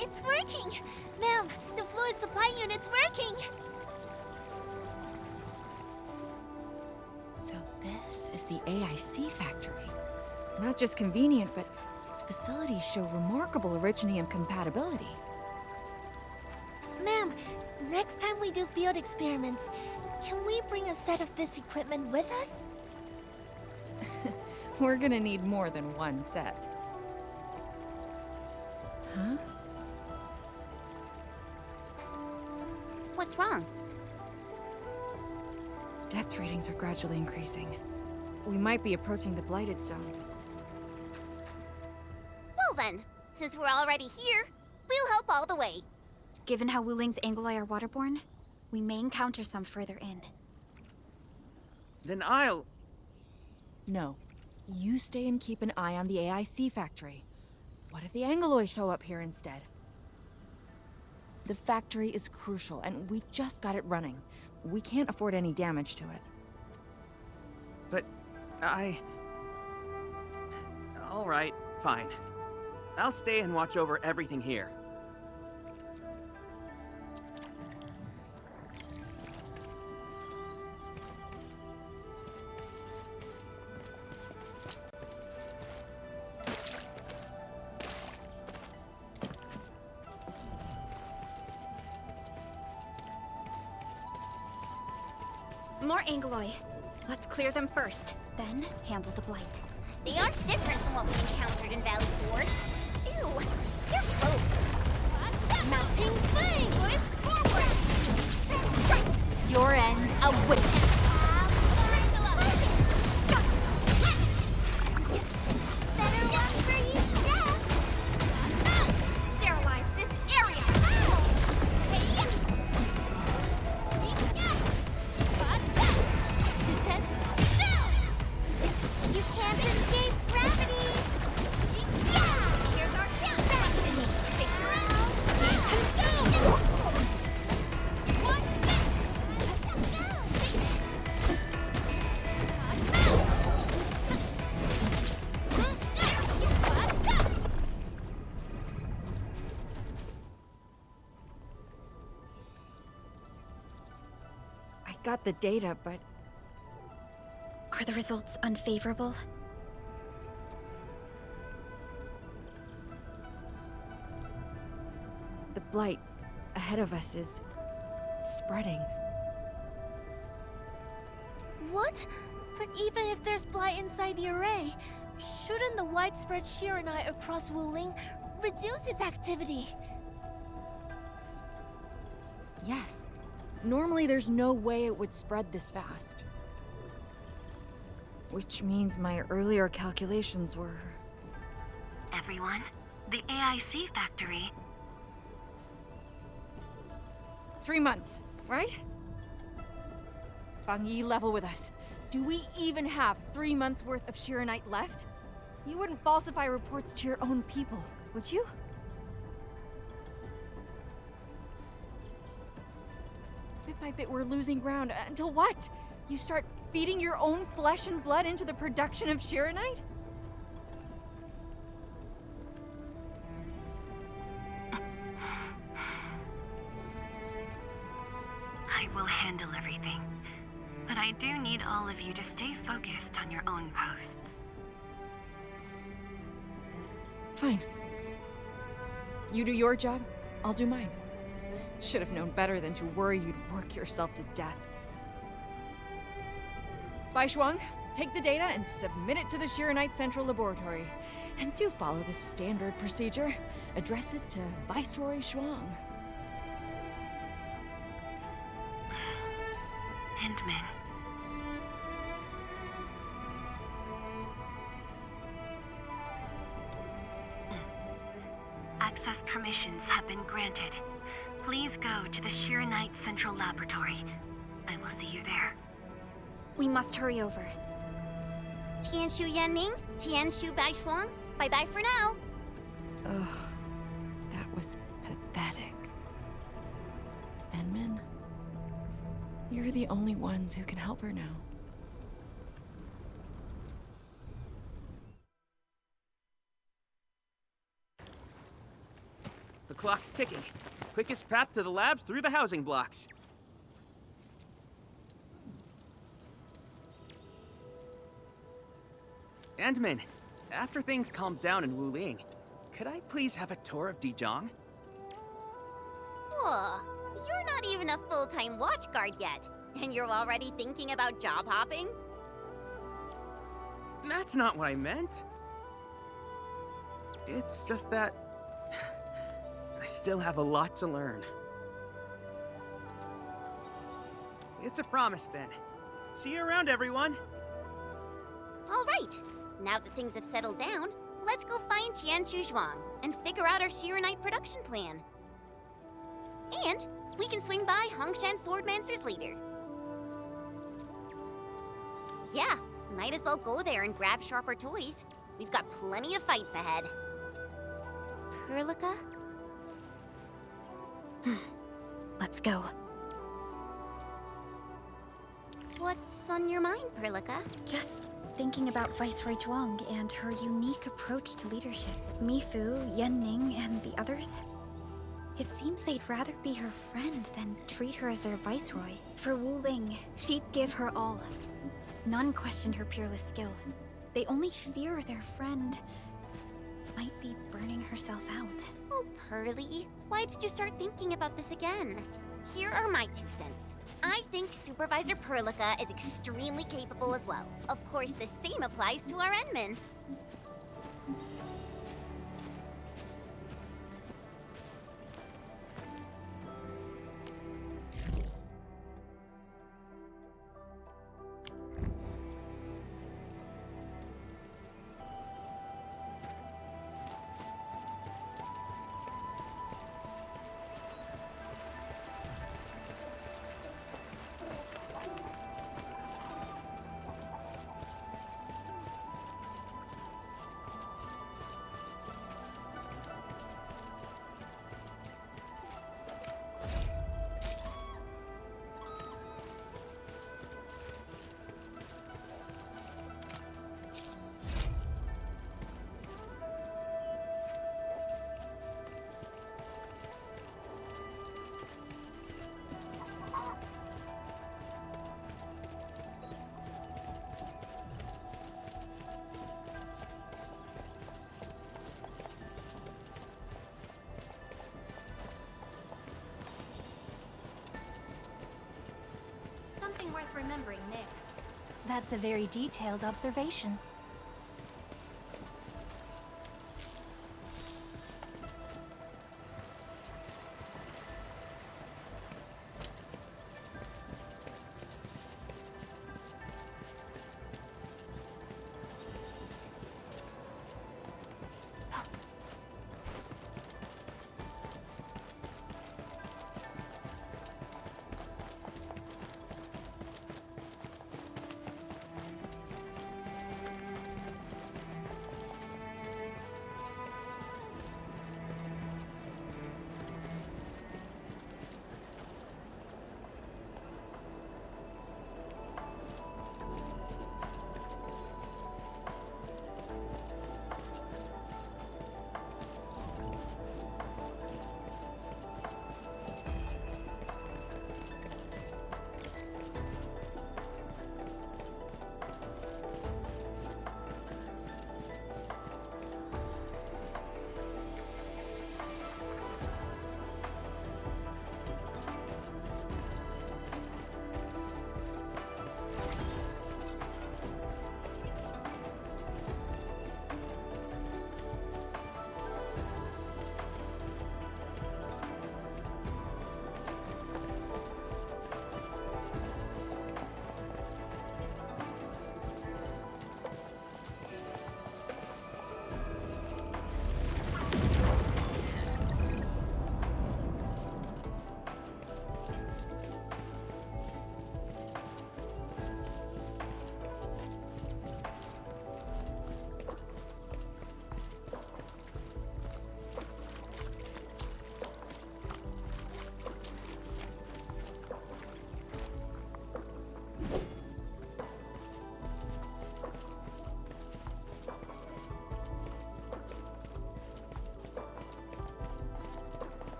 It's working! Ma'am, the fluid supply unit's working! So this is the AIC factory. Not just convenient, but its facilities show remarkable Originium compatibility. Ma'am, next time we do field experiments, can we bring a set of this equipment with us? We're gonna need more than one set. Huh? What's wrong? Depth readings are gradually increasing. We might be approaching the blighted zone. Well then, since we're already here, we'll help all the way. Given how Wuling's Angoloi are waterborne, we may encounter some further in. Then I'll... No. You stay and keep an eye on the AIC factory. What if the Angoloi show up here instead? The factory is crucial, and we just got it running. We can't afford any damage to it. But all right, fine. I'll stay and watch over everything here. More Angoloi. Let's clear them first, then handle the blight. They are different from what we encountered in Valley Ford. Ew, they're gross. Mounting flame! Forward! Your end awaits. Better watch where you step! Sterilize this area! You can't escape gravity! Here's our chance! Picture it! Consume! One I got the data, but... Are the results unfavorable? The blight ahead of us is... spreading. What? But even if there's blight inside the array, shouldn't the widespread Shirenite across Wuling reduce its activity? Yes. Normally there's no way it would spread this fast. Which means my earlier calculations were... Everyone, the AIC factory... 3 months, right? Bang Yi, level with us. Do we even have 3 months worth of Shirenite left? You wouldn't falsify reports to your own people, would you? Bit by bit, we're losing ground. Until what? You start feeding your own flesh and blood into the production of Shirenite? handle everything. But I do need all of you to stay focused on your own posts. Fine. You do your job, I'll do mine. Should have known better than to worry you'd work yourself to death. Bai Shuang, take the data and submit it to the Shiranite Central Laboratory. And do follow the standard procedure. Address it to Viceroy Shuang. Endman. Access permissions have been granted. Please go to the Shiranite Central Laboratory. I will see you there. We must hurry over. Tianshu Yanning, Tianshu Bai Shuang, bye-bye for now. Ugh, that was pathetic. Enman, you're the only ones who can help her now. The clock's ticking. Quickest path to the labs through the housing blocks. Endman, after things calm down in Wuling, could I please have a tour of Dijiang? Whoa, you're not even a full-time watch guard yet, and you're already thinking about job hopping? That's not what I meant. It's just that I still have a lot to learn. It's a promise then. See you around, everyone. All right. Now that things have settled down, let's go find Tianshu Zhuang and figure out our Shiranite production plan. And we can swing by Hongshan Swordmancer's later. Yeah, might as well go there and grab sharper toys. We've got plenty of fights ahead. Perlica? Let's go. What's on your mind, Perlica? Just thinking about Viceroy Zhuang and her unique approach to leadership. Mifu, Yanning, and the others. It seems they'd rather be her friend than treat her as their viceroy. For Wuling, she'd give her all. None questioned her peerless skill. They only fear their friend might be burning herself out. Oh, Pearly, why did you start thinking about this again? Here are my 2 cents. I think Supervisor Perlica is extremely capable as well. Of course, the same applies to our Enman. Something worth remembering there. That's a very detailed observation.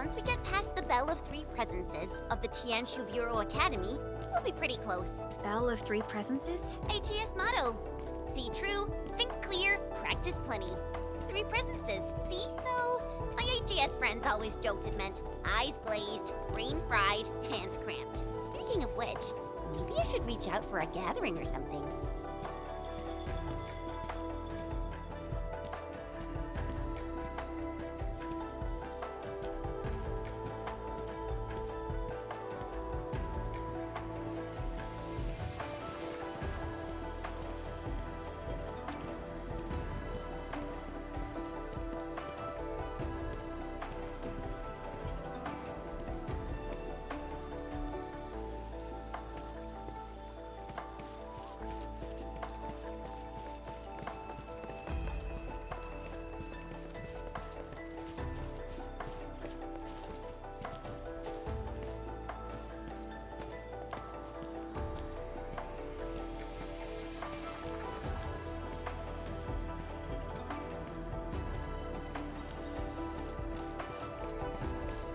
once we get past the Bell of Three Presences of the Tianshu Bureau Academy, we'll be pretty close. Bell of Three Presences? HES motto. See true, think clear, practice plenty. Three presences, see? Though, my HES friends always joked it meant eyes glazed, brain fried, hands cramped. Speaking of which, maybe I should reach out for a gathering or something.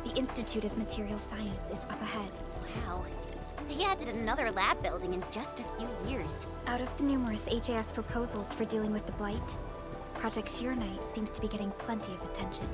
The Institute of Material Science is up ahead. Wow. They added another lab building in just a few years. Out of the numerous HAS proposals for dealing with the Blight, Project Sheer-Knight seems to be getting plenty of attention.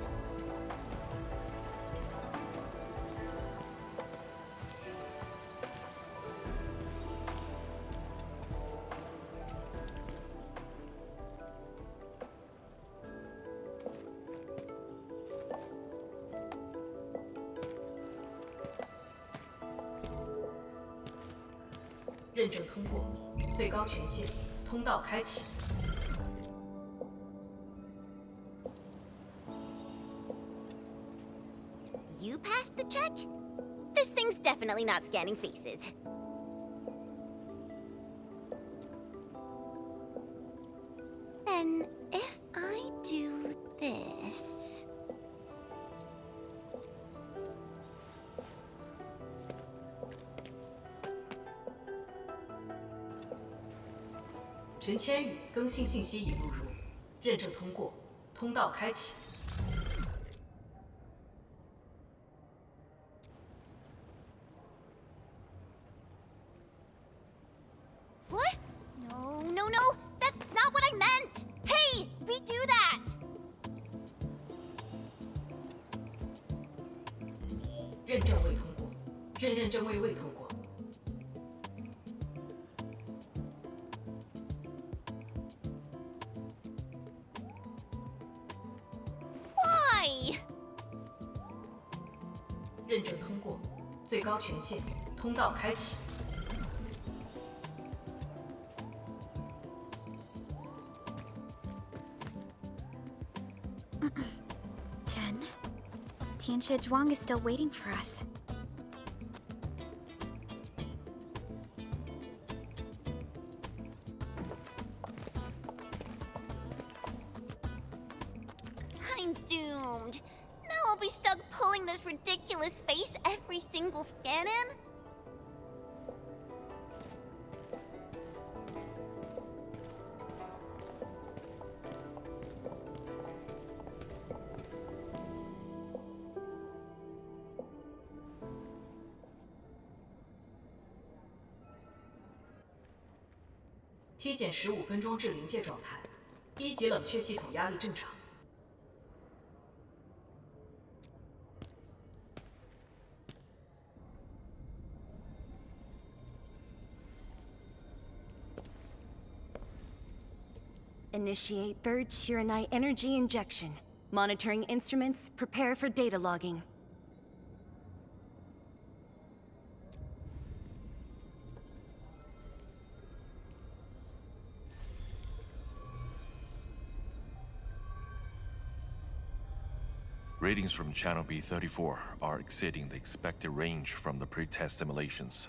You passed the check? This thing's definitely not scanning faces. Then, if I do this... 陈千羽更新信息已录入，认证通过，通道开启。 What? No, no, no! That's not what I meant! Hey! Redo that! 认证未通过，认证未通过。 Why? 认证通过，最高权限，通道开启。 Chen, Tianshi Zhuang is still waiting for us. I'm doomed. Now I'll be stuck pulling this ridiculous face every single scan-in? “体检15分钟至临界状态，1级冷却系统压力正常。” Initiate third Sheer-Knight energy injection. Monitoring instruments, prepare for data logging. Readings from Channel B34 are exceeding the expected range from the pre-test simulations.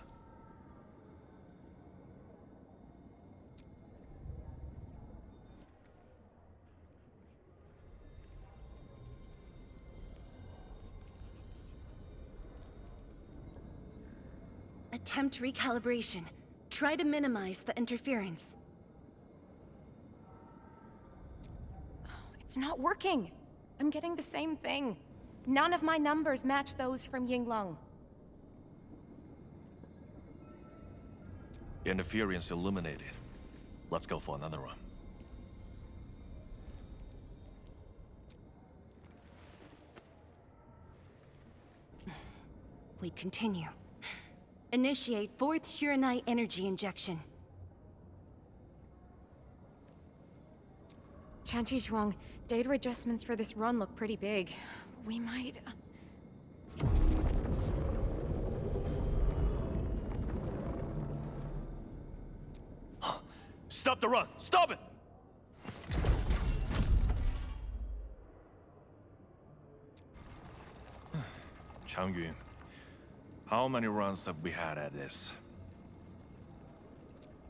Attempt recalibration. Try to minimize the interference. It's not working. I'm getting the same thing. None of my numbers match those from Yinglong. Interference eliminated. Let's go for another run. We continue. Initiate 4th Shiranite energy injection. Chanchi Zhuang, data adjustments for this run look pretty big. We might... Stop the run! Stop it! Changyun, how many runs have we had at this?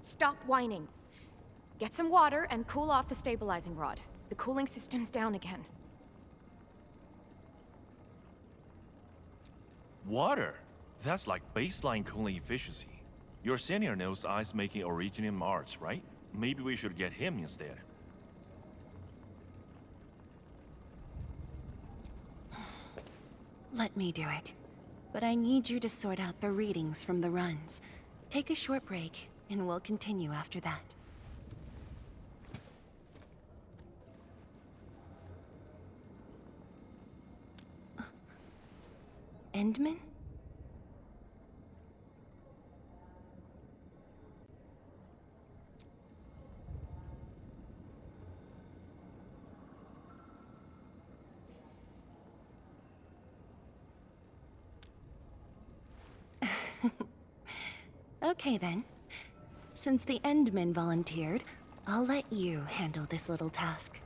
Stop whining. Get some water and cool off the stabilizing rod. The cooling system's down again. Water? That's like baseline cooling efficiency. Your senior knows ice-making originated in Mars, right? Maybe we should get him instead. Let me do it. But I need you to sort out the readings from the runs. Take a short break, and we'll continue after that. Endman? Okay then. Since the Endman volunteered, I'll let you handle this little task.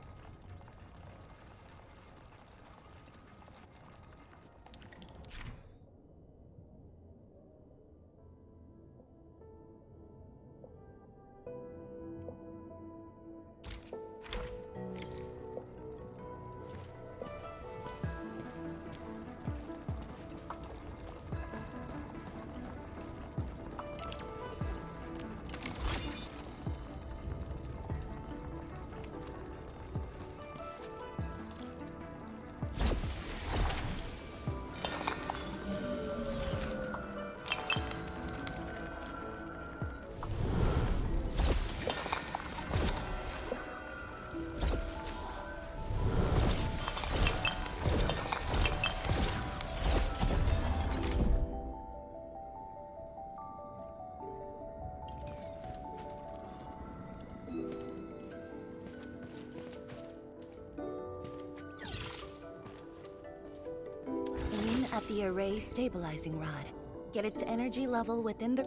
Aim at the array stabilizing rod. Get its energy level within the...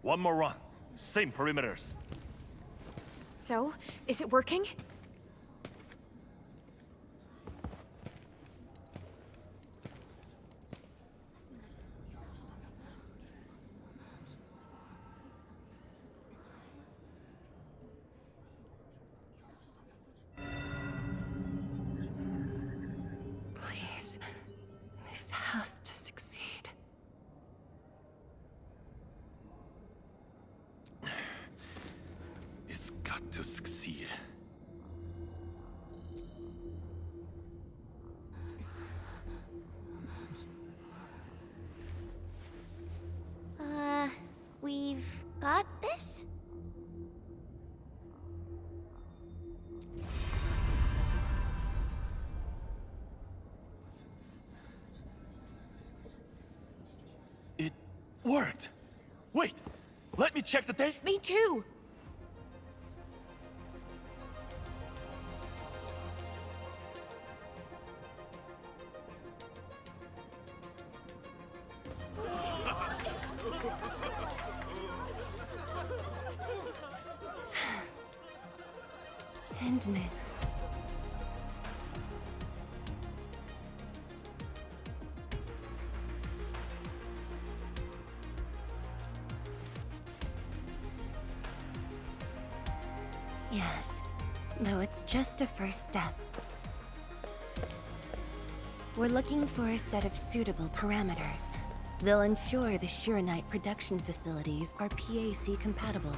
One more run. Same perimeters. So, is it working? Please. This has to succeed. It's got to succeed. We've got this? It worked! Wait! Let me check the date! Me too! Endman. Yes, though it's just a first step. We're looking for a set of suitable parameters. They'll ensure the Shiranite production facilities are PAC compatible.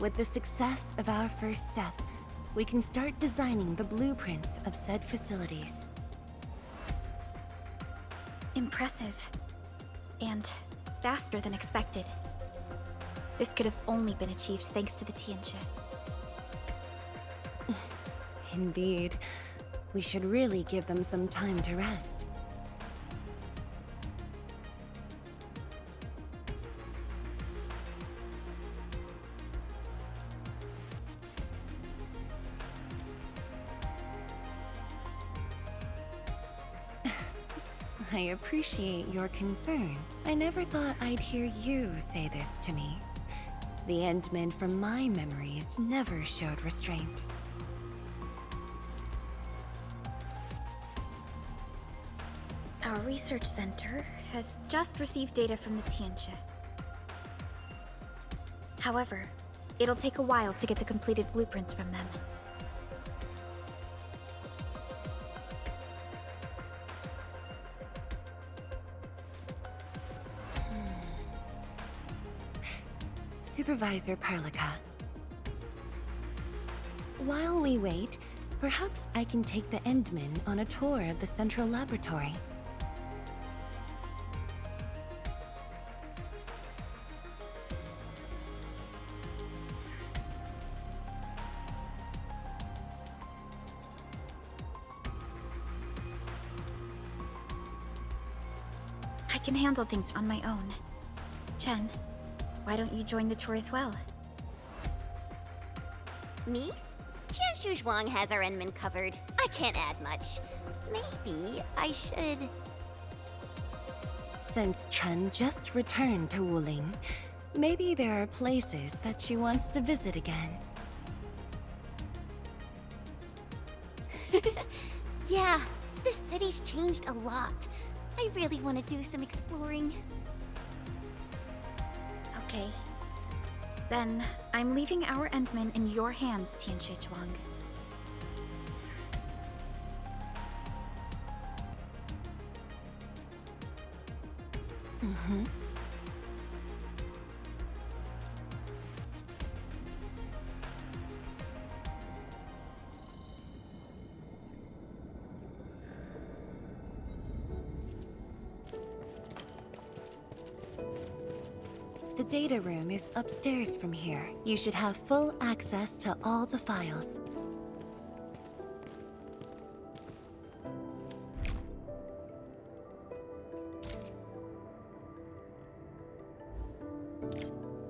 With the success of our first step, we can start designing the blueprints of said facilities. Impressive. And faster than expected. This could have only been achieved thanks to the Tianxia. Indeed. We should really give them some time to rest. I appreciate your concern. I never thought I'd hear you say this to me. The Endmen from my memories never showed restraint. Our research center has just received data from the Tianxia. However, it'll take a while to get the completed blueprints from them. Supervisor Parlica. While we wait, perhaps I can take the Endmen on a tour of the central laboratory. I can handle things on my own. Chen, why don't you join the tour as well? Me? Qianshu Zhuang has our Endman covered. I can't add much. Maybe I should... Since Chen just returned to Wuling, maybe there are places that she wants to visit again. Yeah, this city's changed a lot. I really want to do some exploring. Okay. Then, I'm leaving our Endmen in your hands, Tianxia Zhuang. Mm-hmm. The data room is upstairs from here. You should have full access to all the files.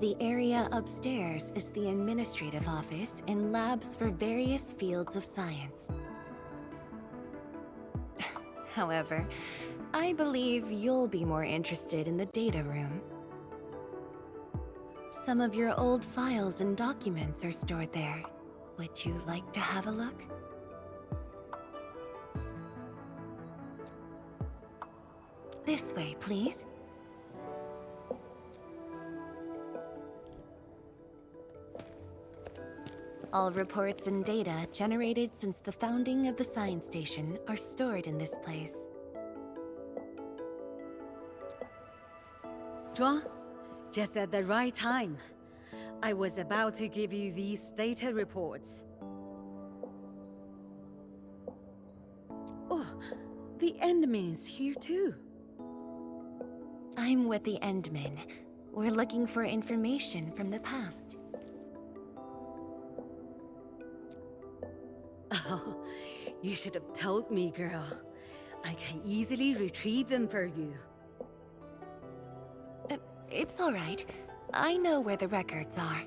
The area upstairs is the administrative office and labs for various fields of science. However, I believe you'll be more interested in the data room. Some of your old files and documents are stored there. Would you like to have a look? This way, please. All reports and data generated since the founding of the science station are stored in this place. Zhuang, just at the right time. I was about to give you these data reports. Oh, the Endman's here too. I'm with the Endmen. We're looking for information from the past. Oh, you should have told me, girl. I can easily retrieve them for you. It's all right. I know where the records are.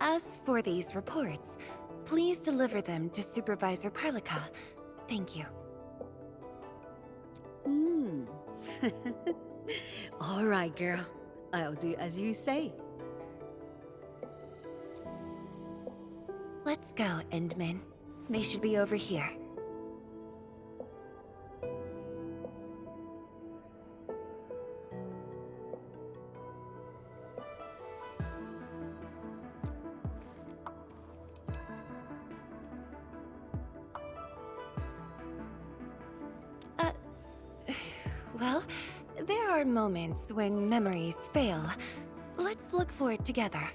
As for these reports, please deliver them to Supervisor Parlica. Thank you. All right, girl. I'll do as you say. Let's go, Endmen. They should be over here. Well, there are moments when memories fail. Let's look for it together.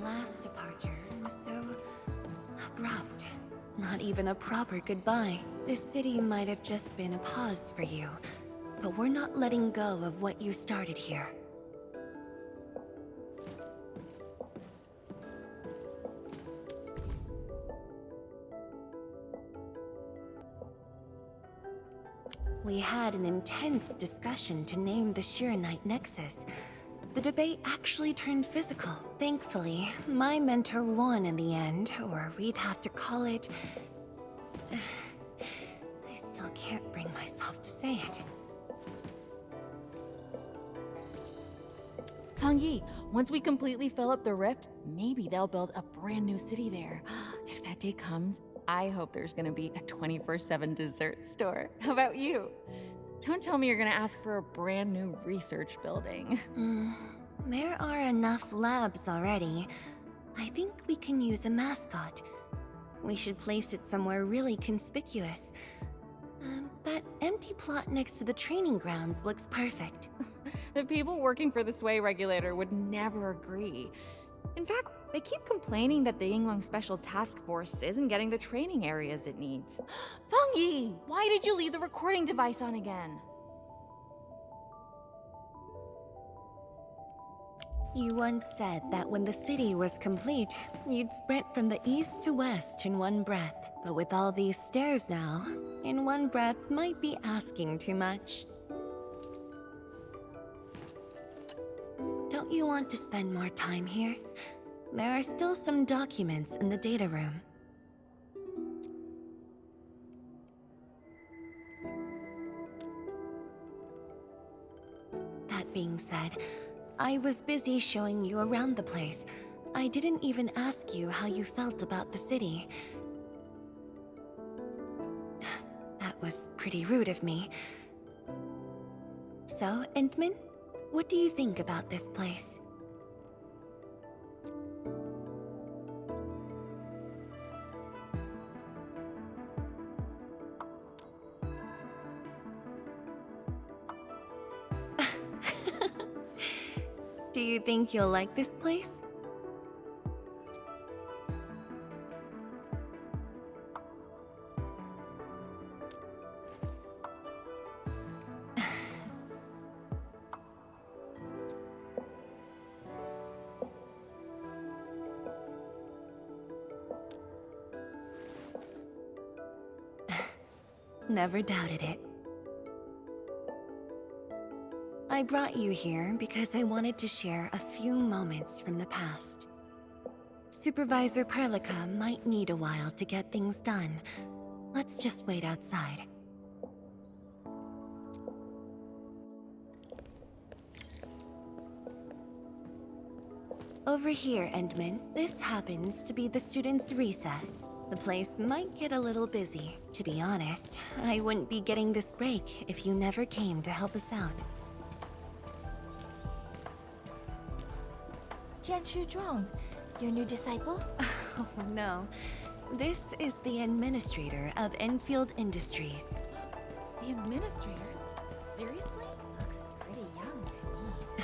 last departure was so abrupt. Not even a proper goodbye. This city might have just been a pause for you, but we're not letting go of what you started here. We had an intense discussion to name the Shiranite Nexus. The debate actually turned physical. Thankfully, my mentor won in the end, or we'd have to call it... I still can't bring myself to say it. Fang Yi, once we completely fill up the rift, maybe they'll build a brand new city there. If that day comes, I hope there's gonna be a 24/7 dessert store. How about you? Don't tell me you're gonna ask for a brand new research building. There are enough labs already. I think we can use a mascot. We should place it somewhere really conspicuous. That empty plot next to the training grounds looks perfect. The people working for the Sway Regulator would never agree. In fact, they keep complaining that the Yinglong Special Task Force isn't getting the training areas it needs. Fang Yi, why did you leave the recording device on again? You once said that when the city was complete, you'd sprint from the east to west in one breath. But with all these stairs now, in one breath might be asking too much. Don't you want to spend more time here? There are still some documents in the data room. That being said, I was busy showing you around the place. I didn't even ask you how you felt about the city. That was pretty rude of me. So, Entman, what do you think about this place? Do you think you'll like this place? Never doubted it. I brought you here because I wanted to share a few moments from the past. Supervisor Perlica might need a while to get things done. Let's just wait outside. Over here, Endman. This happens to be the students' recess. The place might get a little busy. To be honest, I wouldn't be getting this break if you never came to help us out. Tianshu Zhuang, your new disciple? Oh no. This is the administrator of Enfield Industries. The administrator? Seriously? Looks pretty young to me.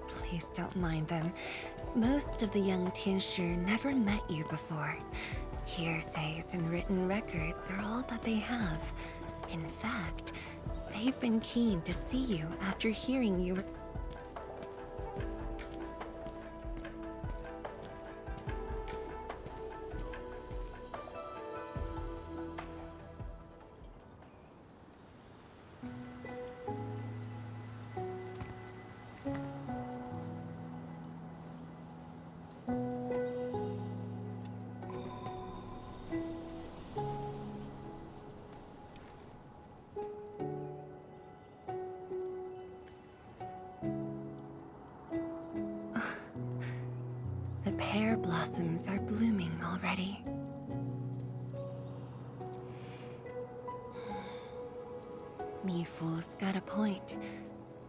Please don't mind them. Most of the young Tianshi never met you before. Hearsays and written records are all that they have. In fact, they've been keen to see you after hearing you. The pear blossoms are blooming already. Mifu's got a point.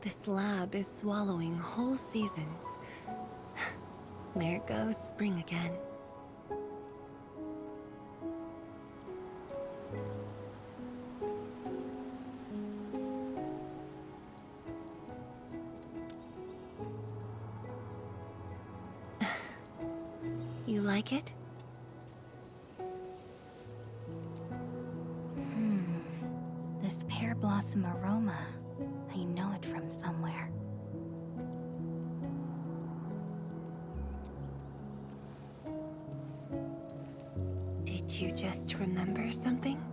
This lab is swallowing whole seasons. There goes spring again. You like it? This pear blossom aroma. I know it from somewhere. Did you just remember something?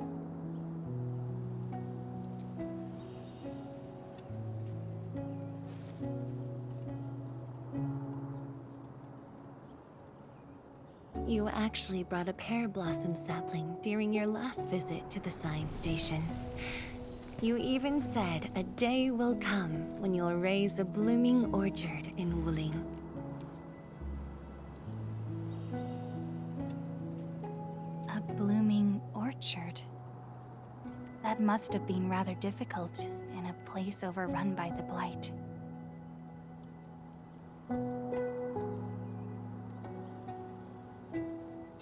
You actually brought a pear blossom sapling during your last visit to the science station. You even said a day will come when you'll raise a blooming orchard in Ulin. A blooming orchard. That must have been rather difficult in a place overrun by the Blight.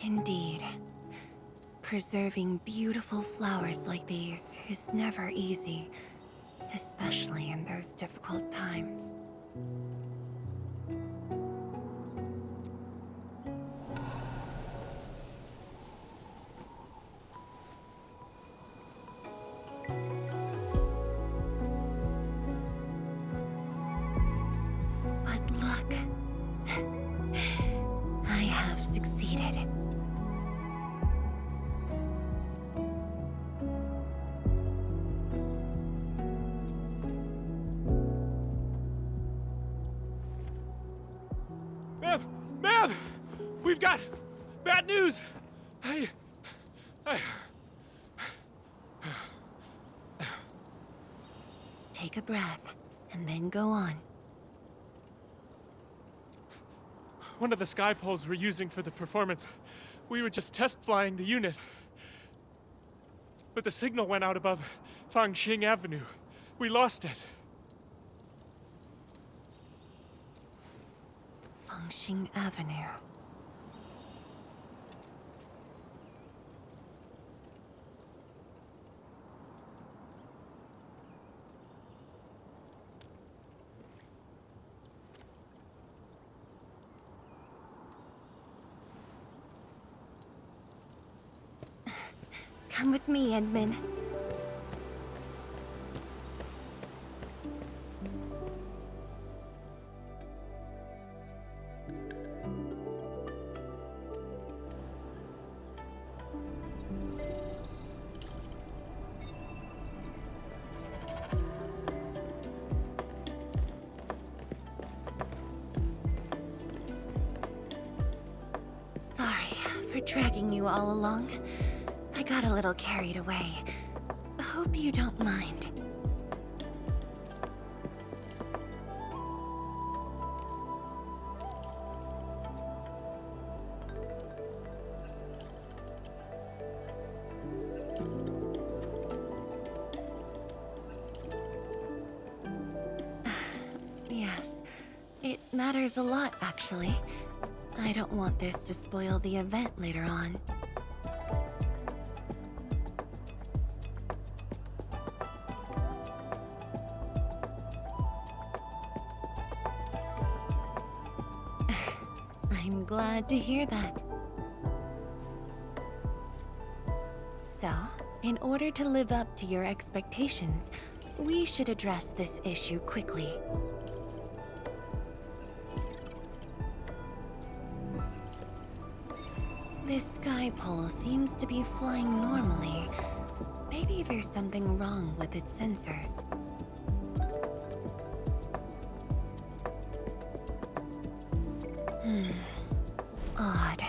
Indeed. Preserving beautiful flowers like these is never easy, especially in those difficult times. But look, I have succeeded. Ma'am! We've got bad news! Take a breath, and then go on. One of the sky poles we're using for the performance, we were just test flying the unit. But the signal went out above Fangxing Avenue. We lost it. Fangxing Avenue. Come with me, Edmund. Sorry for dragging you all along. I got a little carried away. Hope you don't mind. Yes, it matters a lot, actually. I don't want this to spoil the event later on. I'm glad to hear that. So, in order to live up to your expectations, we should address this issue quickly. This sky pole seems to be flying normally. Maybe there's something wrong with its sensors. Odd.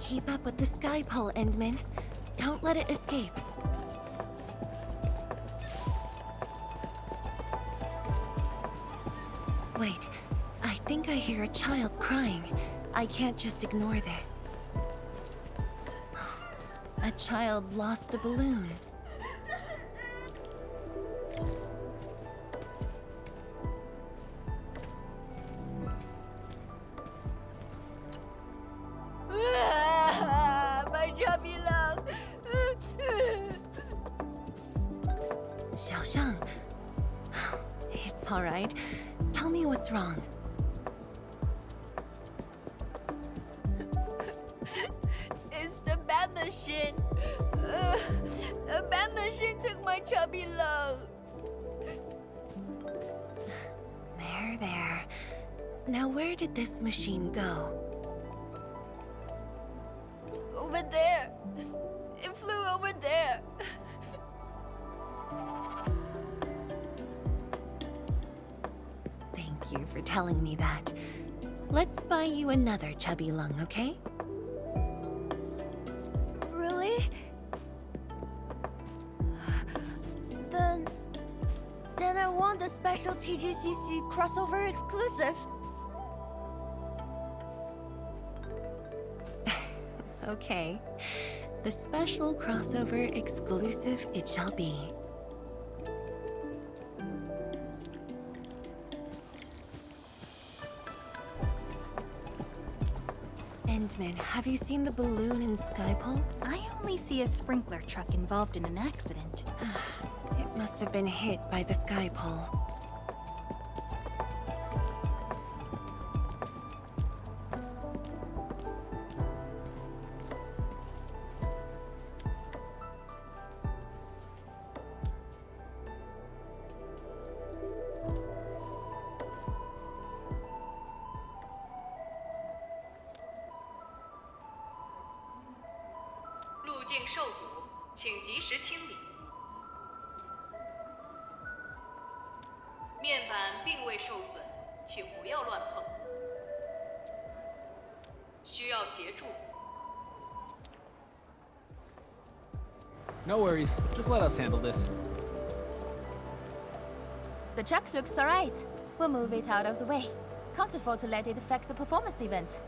Keep up with the sky pole, Endman. Don't let it escape. Wait, I think I hear a child crying. I can't just ignore this. A child lost a balloon. My chubby love. Xiaoxiang. It's all right. Tell me what's wrong. It's the bad machine. A bad machine took my chubby love. There. Now where did this machine go? Over there. It flew over there. Thank you for telling me that. Let's buy you another chubby lung, okay? Really? Then I want the special TGCC crossover exclusive. Okay. The special crossover exclusive it shall be. Endman, have you seen the balloon in Skypole? I only see a sprinkler truck involved in an accident. It must have been hit by the Skypole. No worries. Just let us handle this. The truck looks alright. We'll move it out of the way. Can't afford to let it affect the performance event.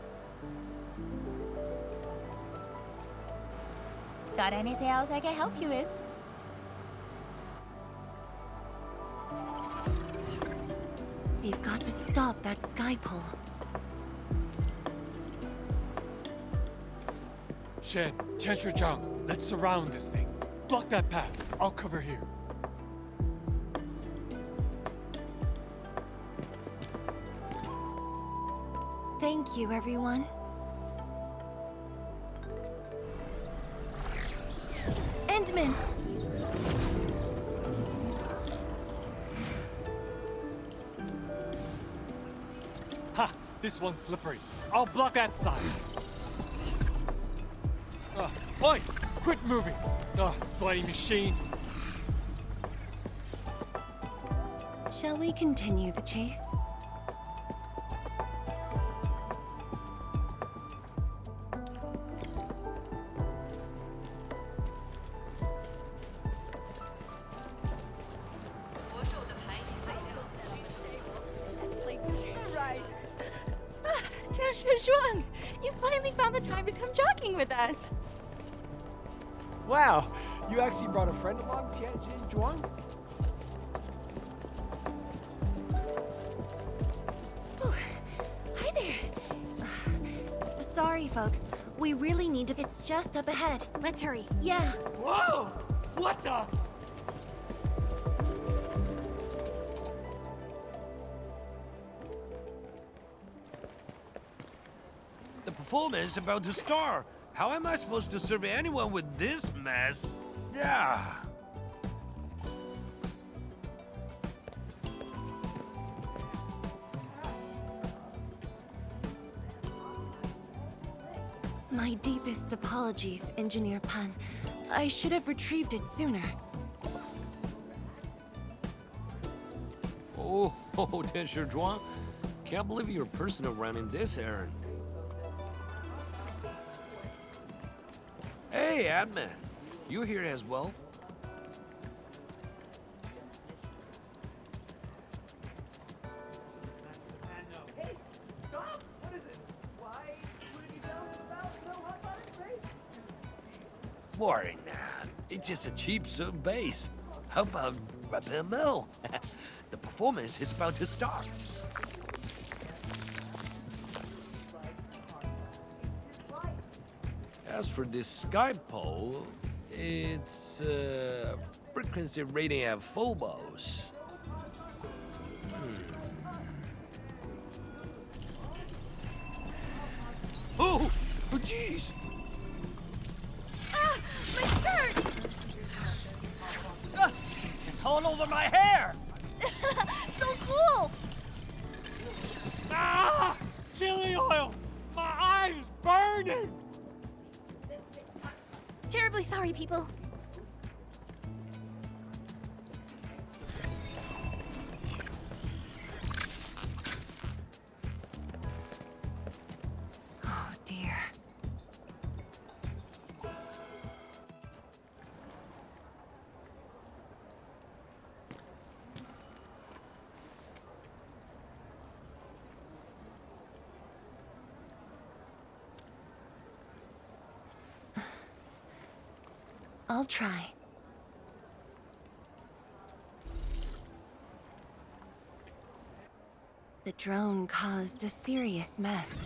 Got anything else I can help you with? We've got to stop that Skypole. Shen, Tianshi, let's surround this thing. Block that path. I'll cover here. Thank you, everyone. Endman! Ha! This one's slippery. I'll block that side. Oi! Quit moving! Bloody machine! Shall we continue the chase? Tianshi, you finally found the time to come jogging with us. Wow, you actually brought a friend along, Tianjin Zhuang? Oh, hi there. Sorry, folks. We really need to. It's just up ahead. Let's hurry. Yeah. Whoa! What the? The performance is about to start. How am I supposed to serve anyone with this mess? Yeah. My deepest apologies, Engineer Pan. I should have retrieved it sooner. Oh, Tianshi Zhuang. Can't believe you're personal running this errand. Hey, Admin. You here as well? Hey, stop! What is it? Why would you tell me about no hot water space? Boring, nah. It's just a cheap soup base. How about rubber mill? The performance is about to start. As for this sky pole, it's frequency rating at phobos. Oh, jeez! Ah, my shirt! It's all over my hair! So cool! Ah! Chili oil! My eyes burning! Terribly sorry, people. Oh dear. I'll try. The drone caused a serious mess.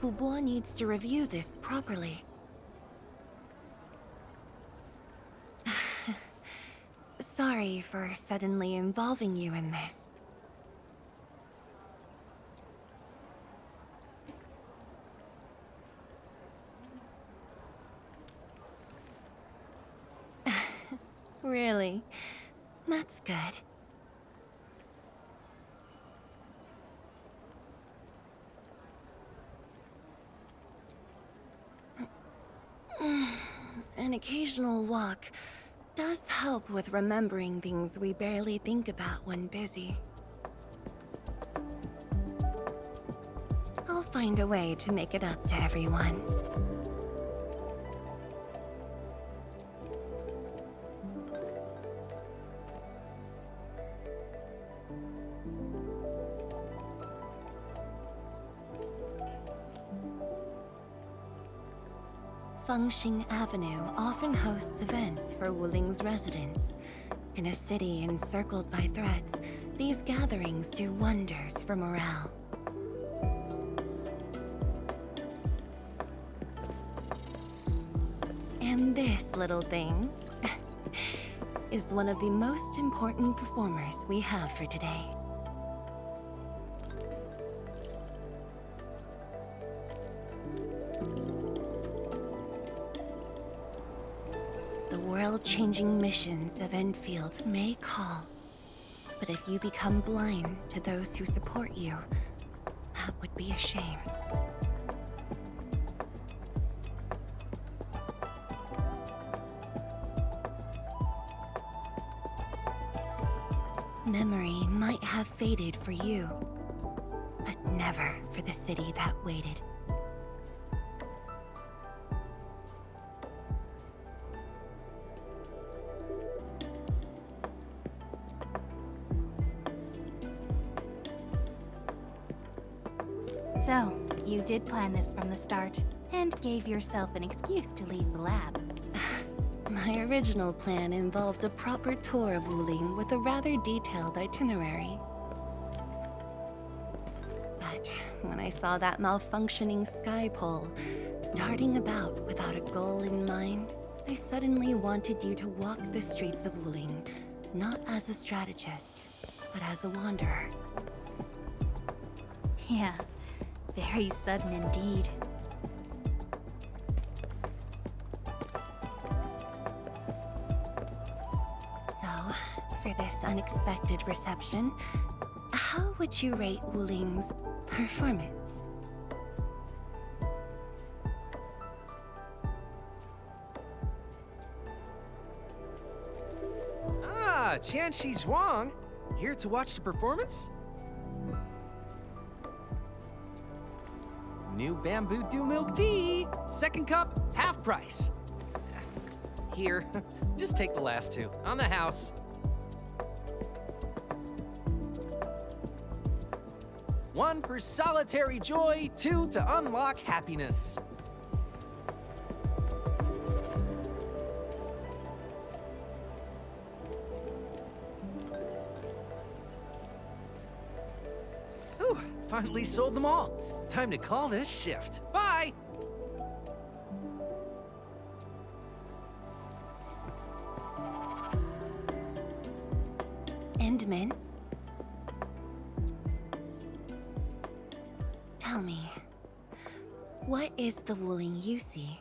Fubo needs to review this properly. Sorry for suddenly involving you in this. Really? That's good. An occasional walk does help with remembering things we barely think about when busy. I'll find a way to make it up to everyone. Fengxing Avenue often hosts events for Wuling's residents. In a city encircled by threats, these gatherings do wonders for morale. And this little thing is one of the most important performers we have for today. World-changing missions of Endfield may call, but if you become blind to those who support you, that would be a shame. Memory might have faded for you, but never for the city that waited. So, you did plan this from the start, and gave yourself an excuse to leave the lab. My original plan involved a proper tour of Ulin with a rather detailed itinerary. But when I saw that malfunctioning sky pole, darting about without a goal in mind, I suddenly wanted you to walk the streets of Ulin, not as a strategist, but as a wanderer. Yeah. Very sudden indeed. So, for this unexpected reception, how would you rate Wuling's performance? Ah, Qianxi Zhuang! Here to watch the performance? New bamboo dew milk tea! Second cup, half price. Here, just take the last two. On the house. One for solitary joy, two to unlock happiness. finally sold them all. Time to call this shift. Bye! Endman? Tell me, what is the Wuling you see?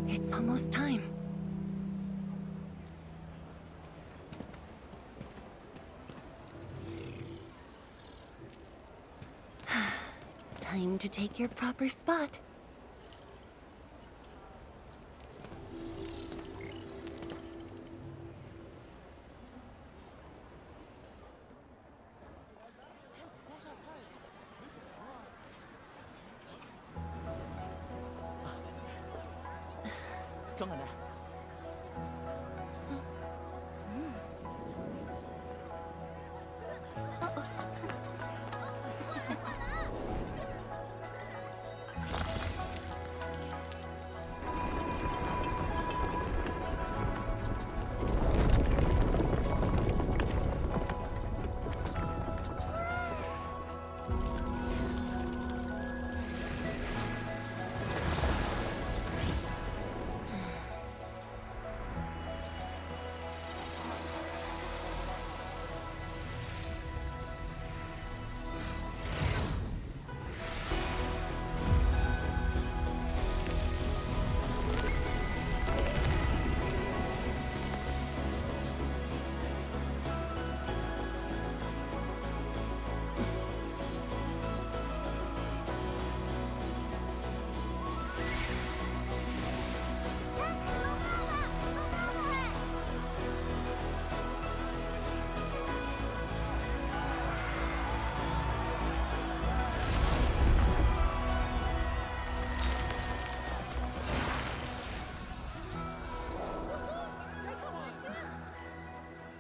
It's almost time. Time to take your proper spot.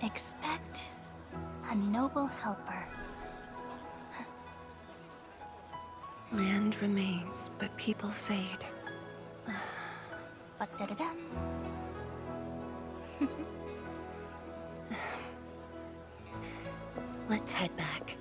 Expect a noble helper. Land remains, but people fade. But da-da-dum. Let's head back.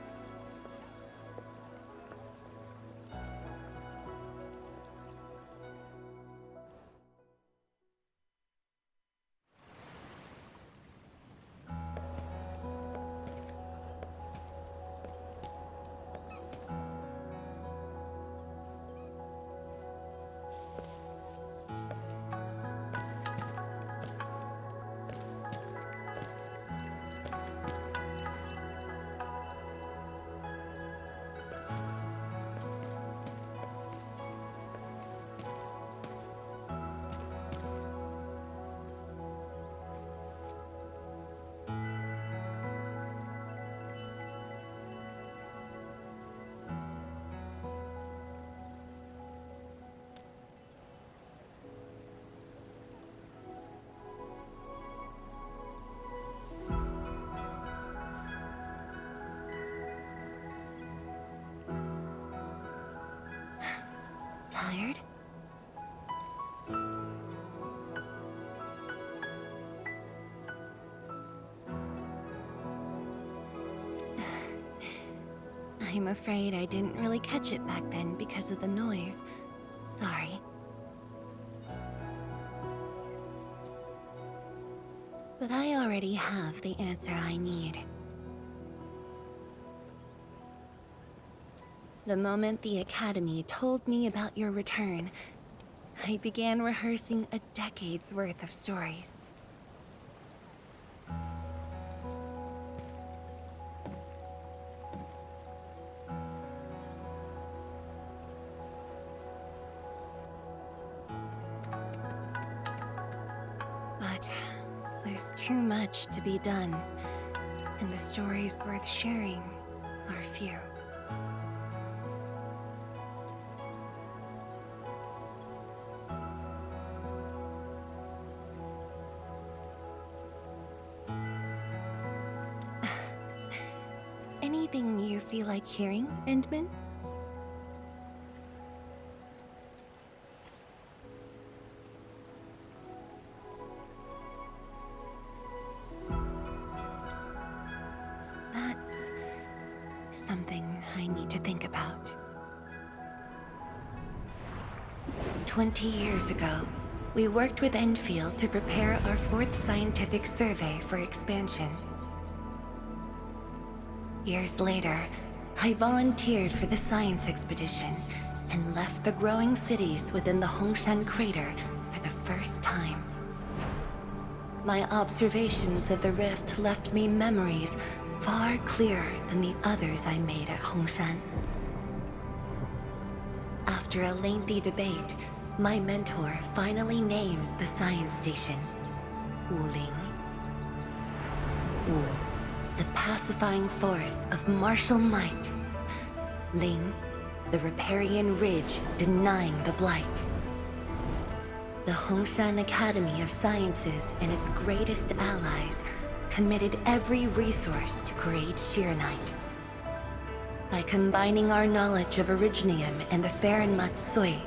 Tired? I'm afraid I didn't really catch it back then because of the noise. Sorry. But I already have the answer I need. The moment the Academy told me about your return, I began rehearsing a decade's worth of stories. But there's too much to be done, and the stories worth sharing are few. Anything you feel like hearing, Endman? That's something I need to think about. 20 years ago, we worked with Endfield to prepare our 4th scientific survey for expansion. Years later, I volunteered for the science expedition and left the growing cities within the Hongshan crater for the first time. My observations of the rift left me memories far clearer than the others I made at Hongshan. After a lengthy debate, my mentor finally named the science station Ulin. Wu, the pacifying force of martial might. Ling, the riparian ridge denying the blight. The Hongshan Academy of Sciences and its greatest allies committed every resource to create Shiranite. By combining our knowledge of Originium and the Farron Matsui,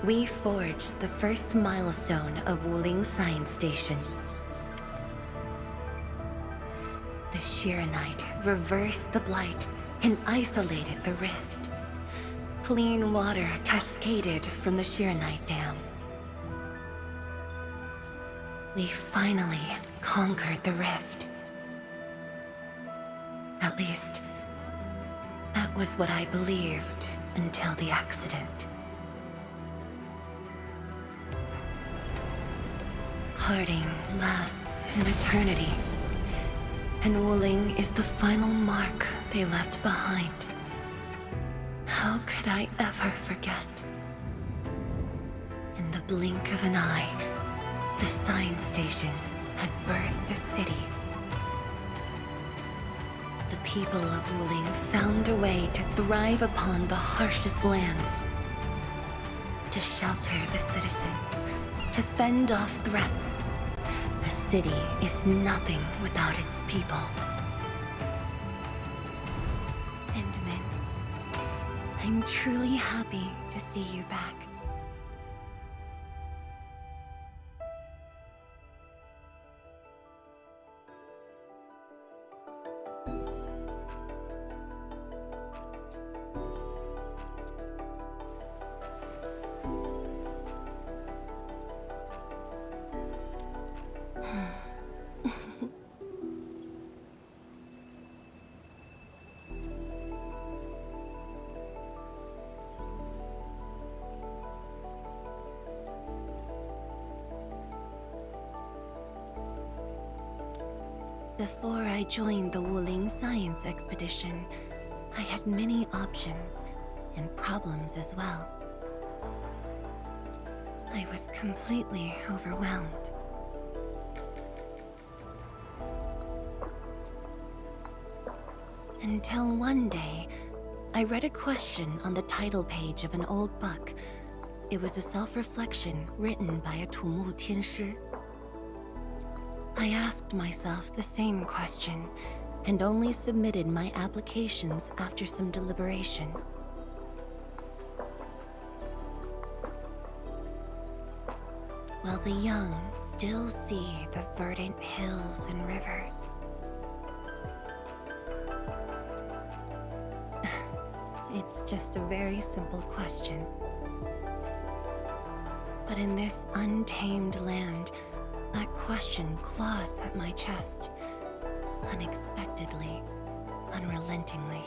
we forged the first milestone of Wuling Science Station. The Shiranite reversed the blight and isolated the rift. Clean water cascaded from the Shiranite Dam. We finally conquered the rift. At least, that was what I believed until the accident. Parting lasts an eternity, and Wuling is the final mark they left behind. How could I ever forget? In the blink of an eye, the science station had birthed a city. The people of Wuling found a way to thrive upon the harshest lands, to shelter the citizens, to fend off threats. A city is nothing without its people. Endman, I'm truly happy to see you back. Before I joined the Wuling Science Expedition, I had many options and problems as well. I was completely overwhelmed. Until one day, I read a question on the title page of an old book. It was a self-reflection written by a Tumu Tianshi. I asked myself the same question, and only submitted my applications after some deliberation. While the young still see the verdant hills and rivers, it's just a very simple question. But in this untamed land, that question claws at my chest, unexpectedly, unrelentingly.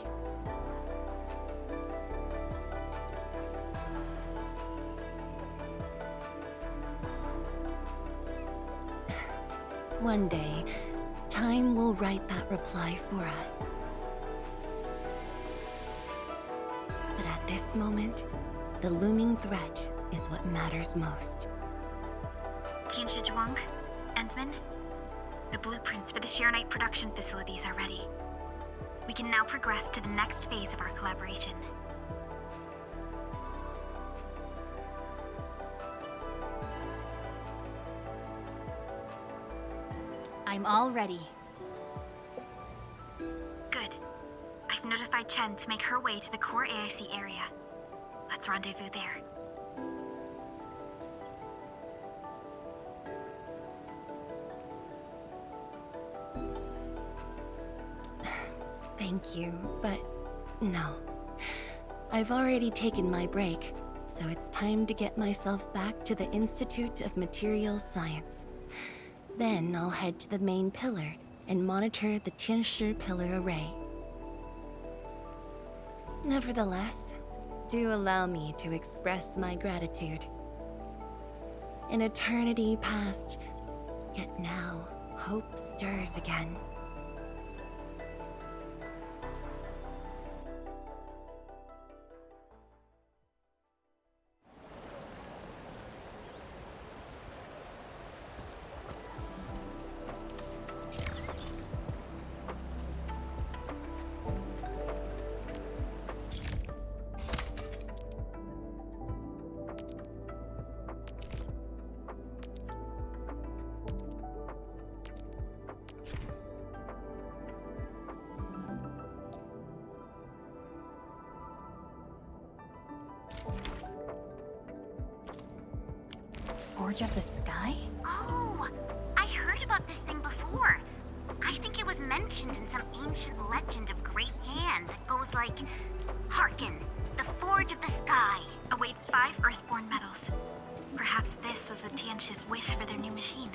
One day, time will write that reply for us. But at this moment, the looming threat is what matters most. Tianshi Zhuang, Endman, the blueprints for the Shiranite production facilities are ready. We can now progress to the next phase of our collaboration. I'm all ready. Good. Chen to make her way to the core AIC area. Let's rendezvous there. Thank you, but no. I've already taken my break, so it's time to get myself back to the Institute of Materials Science. Then I'll head to the main pillar and monitor the Tianshi Pillar Array. Nevertheless, do allow me to express my gratitude. An eternity passed, yet now hope stirs again. Forge of the Sky? Oh, I heard about this thing before. I think it was mentioned in some ancient legend of Great Yan that goes like, "Hearken, the Forge of the Sky Awaits 5 Earthborn metals. Perhaps this was the Tianshi's wish for their new machine.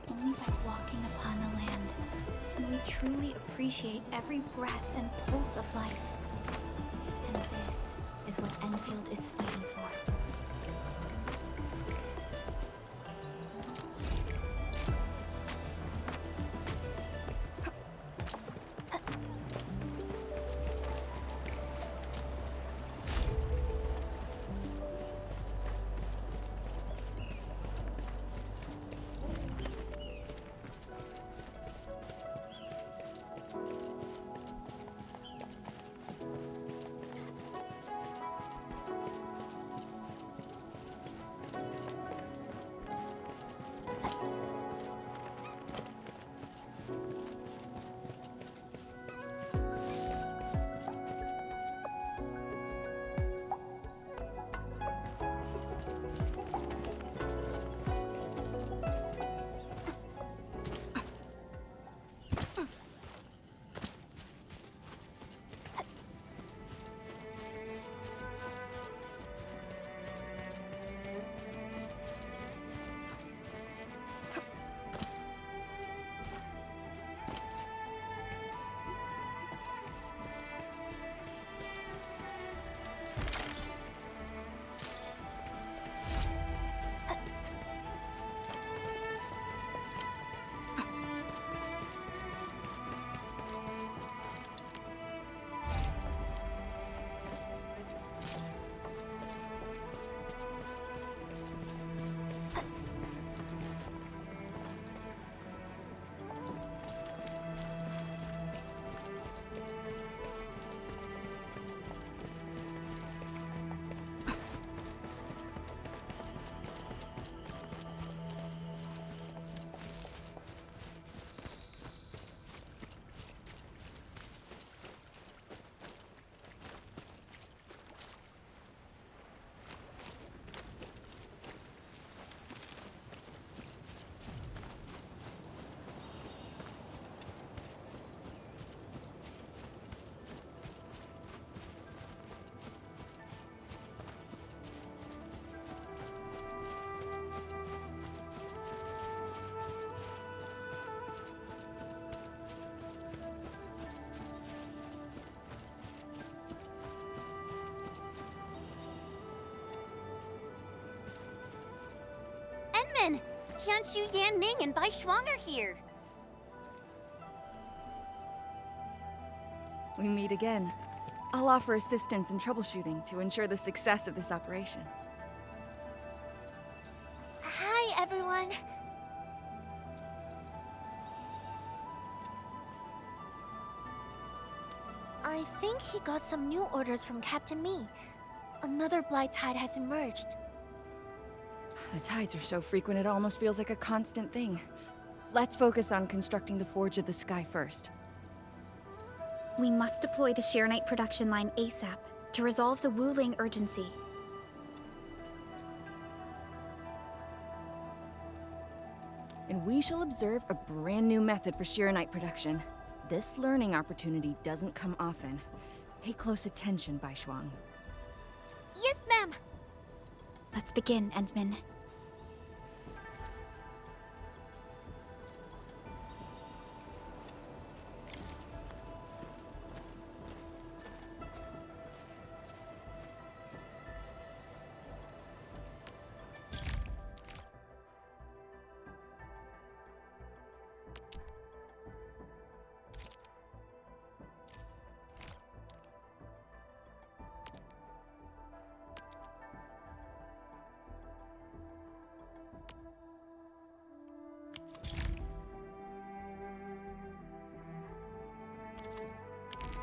Only by walking upon the land can we truly appreciate every breath and pulse of life. And this is what Enfield is fighting for. Enman! Tianshu, Yan Ning, and Bai Shuang are here. We meet again. I'll offer assistance in troubleshooting to ensure the success of this operation. Hi, everyone. I think he got some new orders from Captain Me. Another blight tide has emerged. The tides are so frequent it almost feels like a constant thing. Let's focus on constructing the Forge of the Sky first. We must deploy the Shirenite production line ASAP to resolve the Wuling urgency. And we shall observe a brand new method for Shirenite production. This learning opportunity doesn't come often. Pay close attention, Bai Shuang. Yes, ma'am! Let's begin, Endman.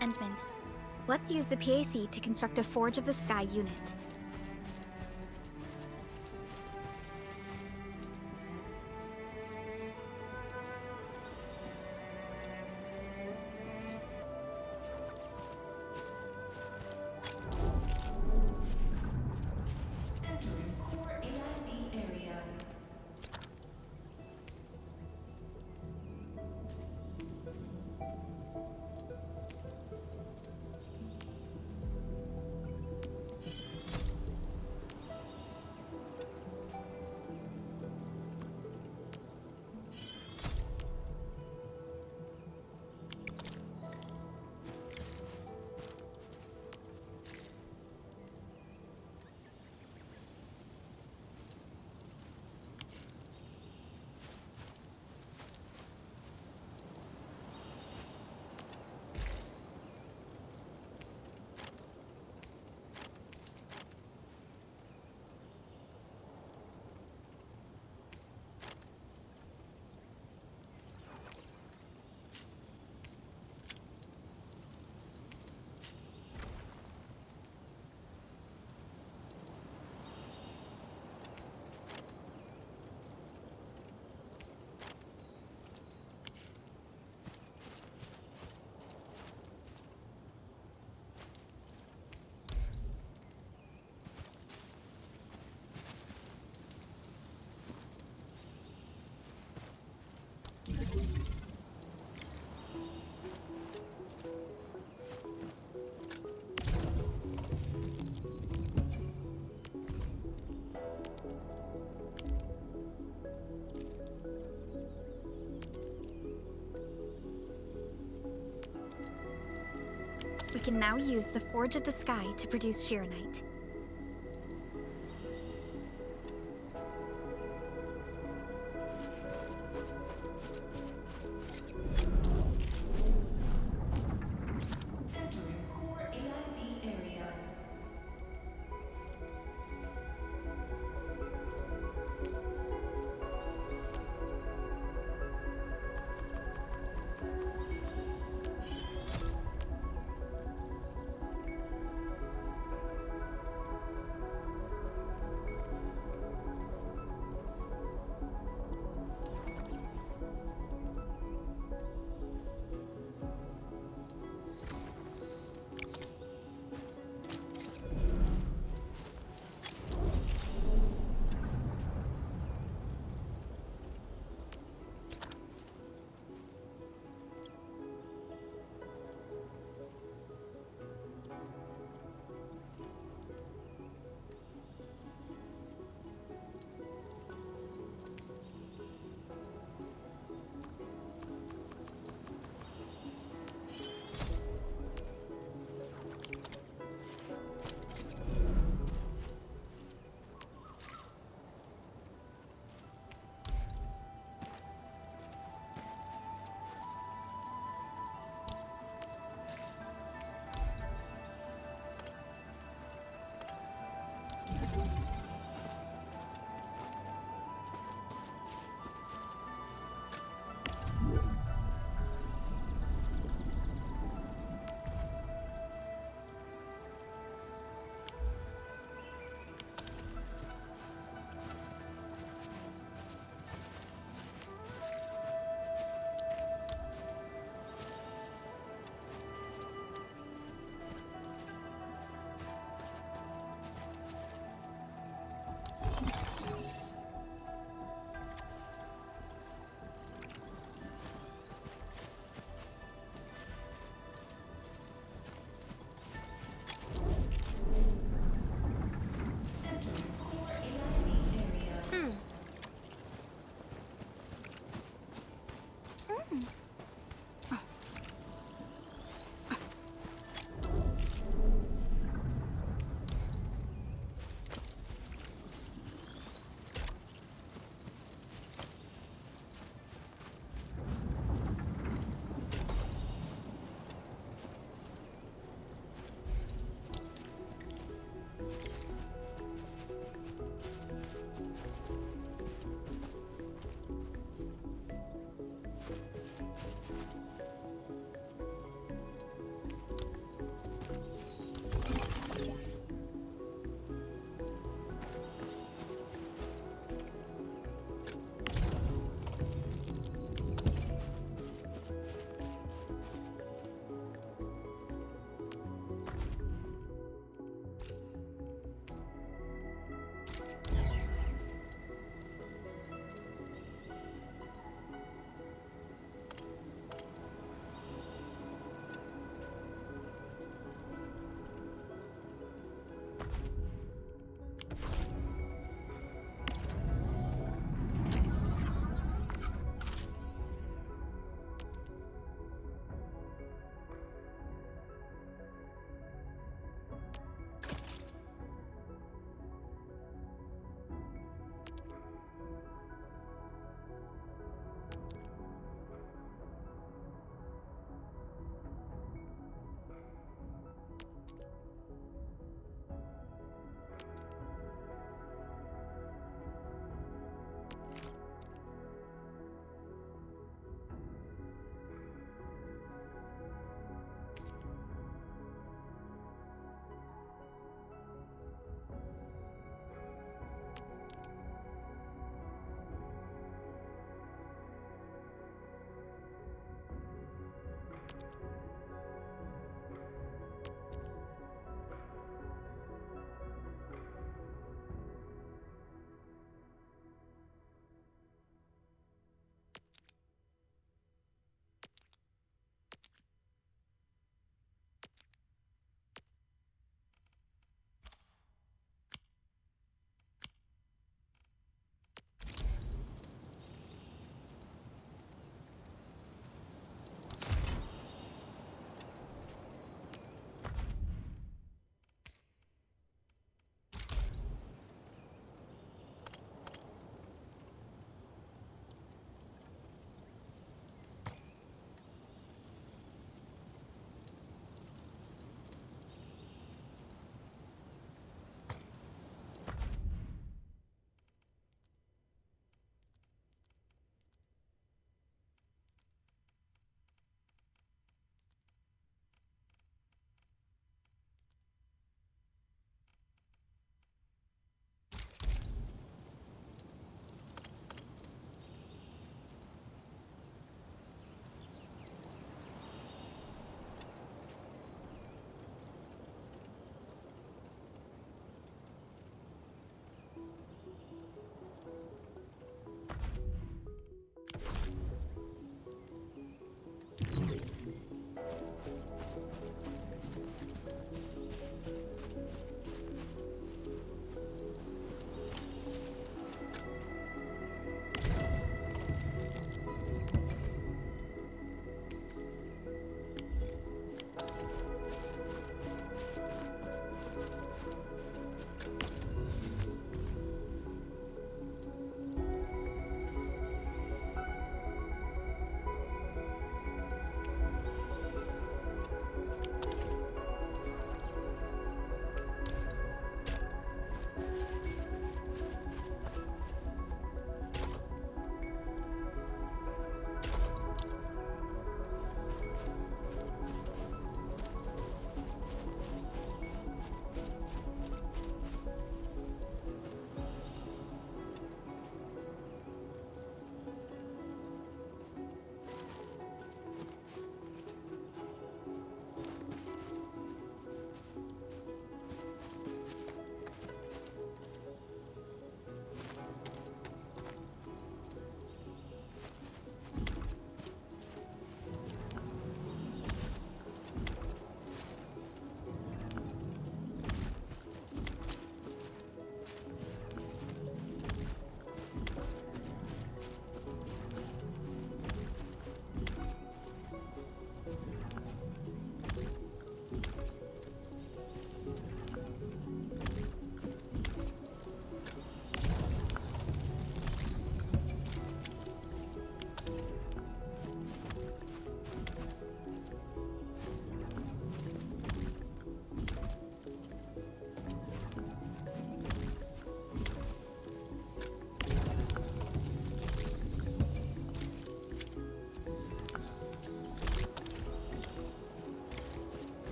Endman, let's use the PAC to construct a Forge of the Sky unit. We can now use the Forge of the Sky to produce Shirenite.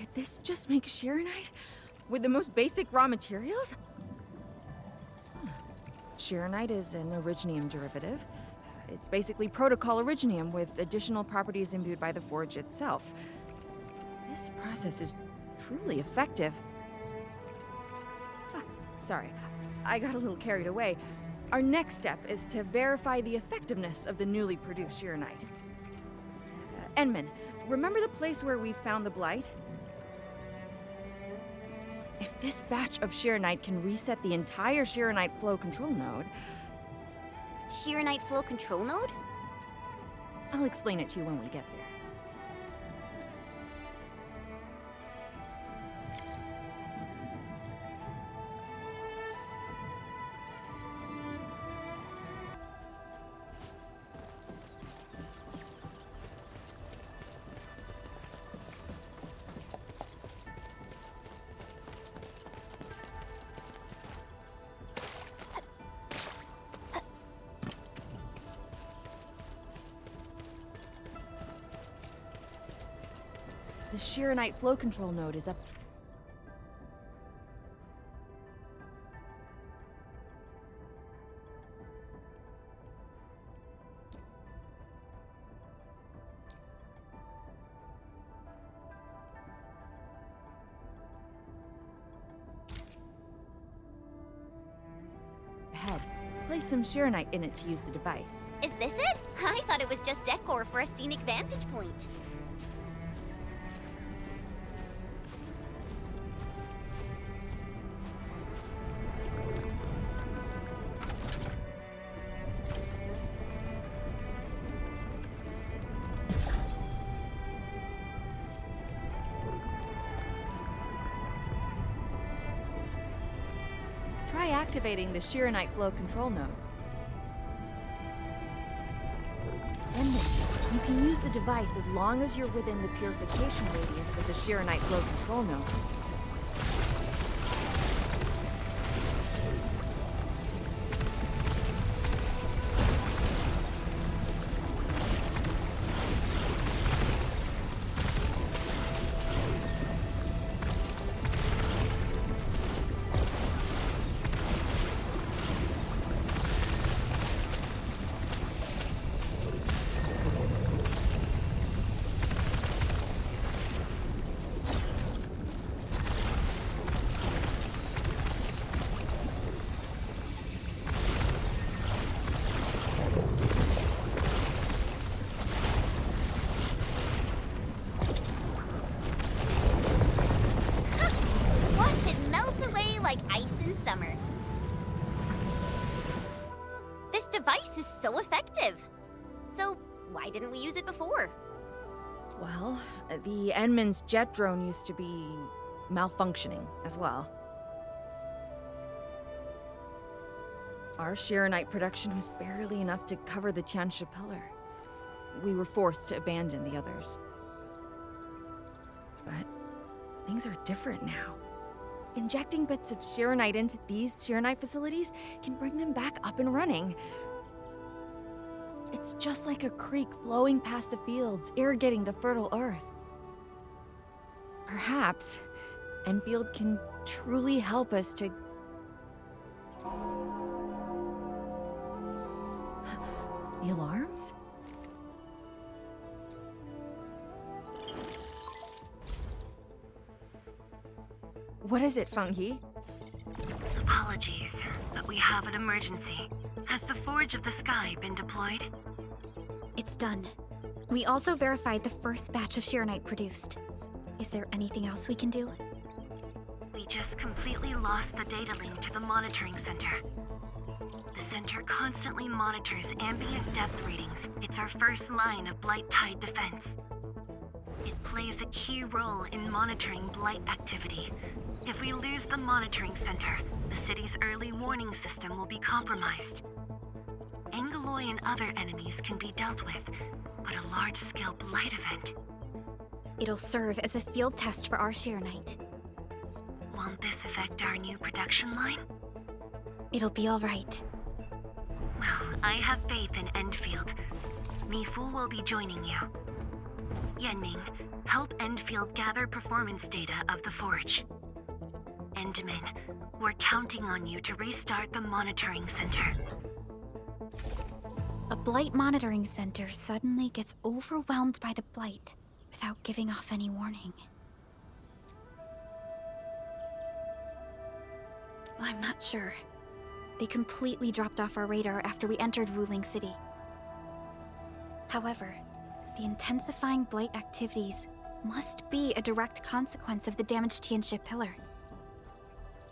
Did this just make Sheeranite? With the most basic raw materials? Sheeranite is an originium derivative. It's basically protocol originium with additional properties imbued by the forge itself. This process is truly effective. Sorry, I got a little carried away. Our next step is to verify the effectiveness of the newly produced Sheeranite. Enman, remember the place where we found the blight? If this batch of Sheeranite can reset the entire Sheeranite flow control node... Sheeranite flow control node? I'll explain it to you when we get there. The Sheeranite flow control node is up. Ahead. Place some Sheeranite in it to use the device. Is this it? I thought it was just decor for a scenic vantage point. Try activating the Sheeranite flow control node. Then you can use the device as long as you're within the purification radius of the Sheeranite flow control node. This is so effective. So, why didn't we use it before? Well, the Enman's jet drone used to be malfunctioning as well. Our Sheeranite production was barely enough to cover the Tianshi pillar. We were forced to abandon the others. But things are different now. Injecting bits of Sheeranite into these Sheeranite facilities can bring them back up and running. It's just like a creek flowing past the fields, irrigating the fertile earth. Perhaps Enfield can truly help us to... The alarms? What is it, Fangyi? Apologies, but we have an emergency. Has the Forge of the Sky been deployed? It's done. We also verified the first batch of Sheeranite produced. Is there anything else we can do? We just completely lost the data link to the monitoring center. The center constantly monitors ambient depth readings. It's our first line of Blight Tide defense. It plays a key role in monitoring Blight activity. If we lose the monitoring center, the city's early warning system will be compromised. Angaloy and other enemies can be dealt with, but a large-scale Blight event... It'll serve as a field test for our Sheeranite. Won't this affect our new production line? It'll be all right. Well, I have faith in Endfield. Mifu will be joining you. Yenning, Help Endfield gather performance data of the Forge. Endman, we're counting on you to restart the monitoring center. A Blight monitoring center suddenly gets overwhelmed by the Blight without giving off any warning. I'm not sure. They completely dropped off our radar after we entered Wuling City. However, the intensifying Blight activities must be a direct consequence of the damaged Tianxia pillar.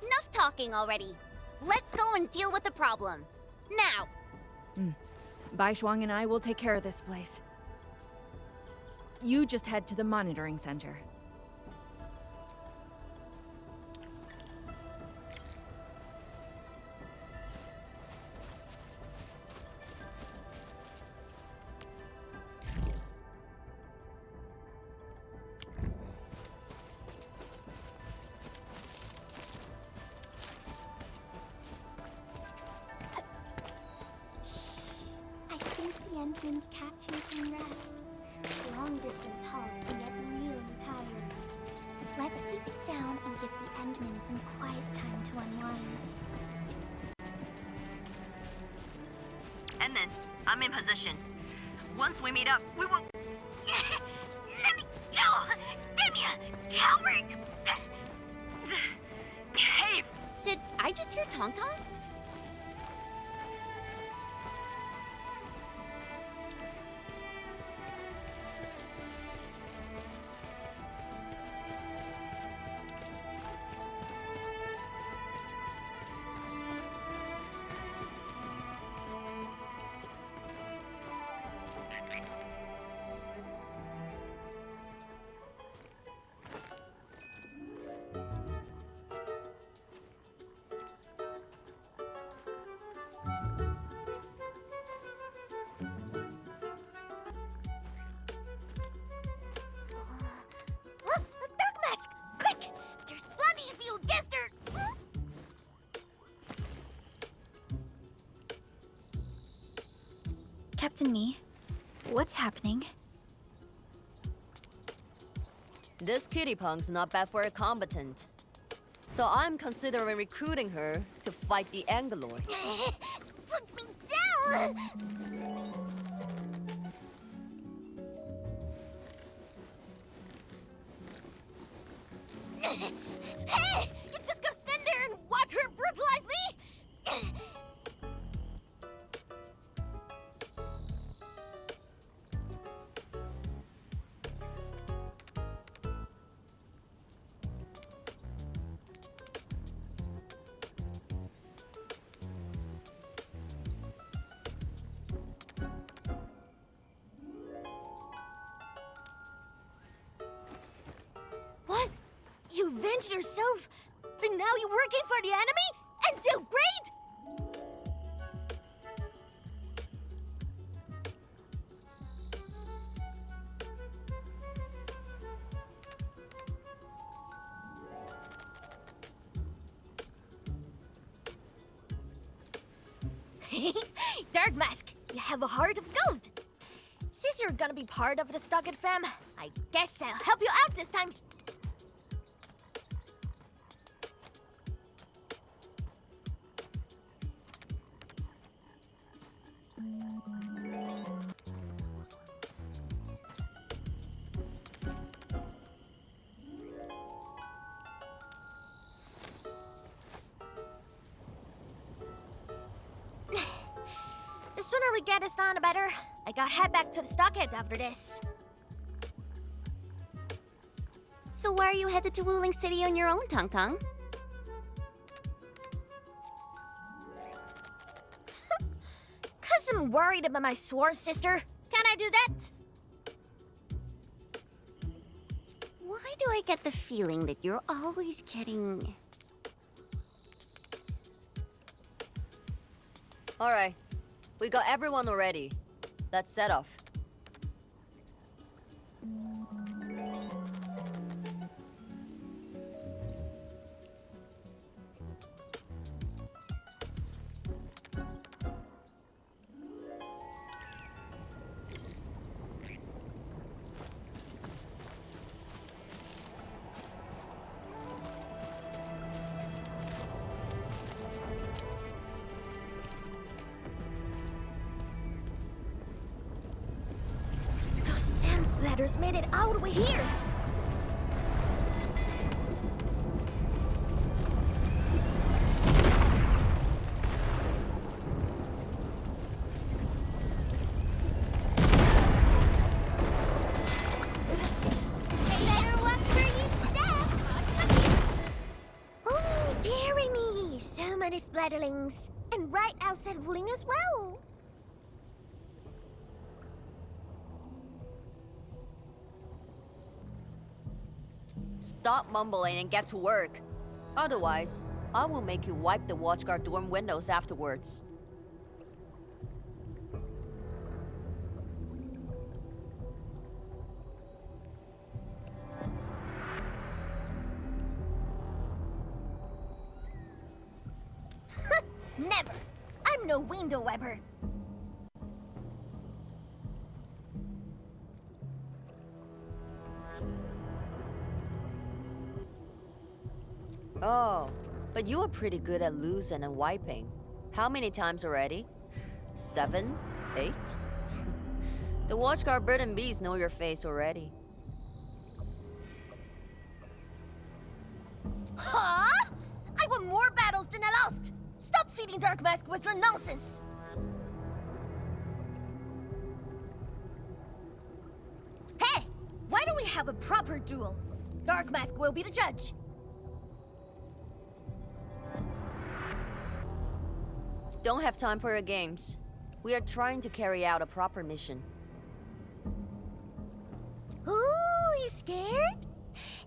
Enough talking already. Let's go and deal with the problem. Now! Bai Shuang and I will take care of this place. You just head to the monitoring center. I think the Endman's catching some rest. Long-distance hauls can get really tired. Let's keep it down and give the Endman some quiet time to unwind. Endman, I'm in position. Once we meet up, we will... Let me go! Damn you, coward! Behave! Did I just hear Tong Tong? Dark Mask! Quick! There's bloody field Gester! Captain Me, what's happening? This kitty punk's not bad for a combatant. So I'm considering recruiting her to fight the Angelord. Put me down! Hey! You just gonna stand there and watch her brutalize me? What? You avenged yourself, but now you're working for the enemy? And do great? Dark Mask, you have a heart of gold. Since you're gonna be part of the Stockade fam, I guess I'll help you out this time. The sooner we get this done, the better. I gotta head back to the Stockade after this. So why are you headed to Wuling City on your own, Tong Tong? Cause I'm worried about my sworn sister. Can I do that? Why do I get the feeling that you're always getting... Alright, we got everyone already. Let's set off. splatters made it all the way here. Better watch where you step. Oh, dearie me. So many splatterlings. And right outside Ulin as well. Stop mumbling and get to work. Otherwise, I will make you wipe the watchguard dorm windows afterwards. Never. I'm no window wiper. Oh, but you are pretty good at losing and wiping. How many times already? 7? 8? The watchguard bird and bees know your face already. Huh? I won more battles than I lost. Stop feeding Dark Mask with your nonsense. Hey, why don't we have a proper duel? Dark Mask will be the judge. Don't have time for your games. We are trying to carry out a proper mission. Ooh, you scared?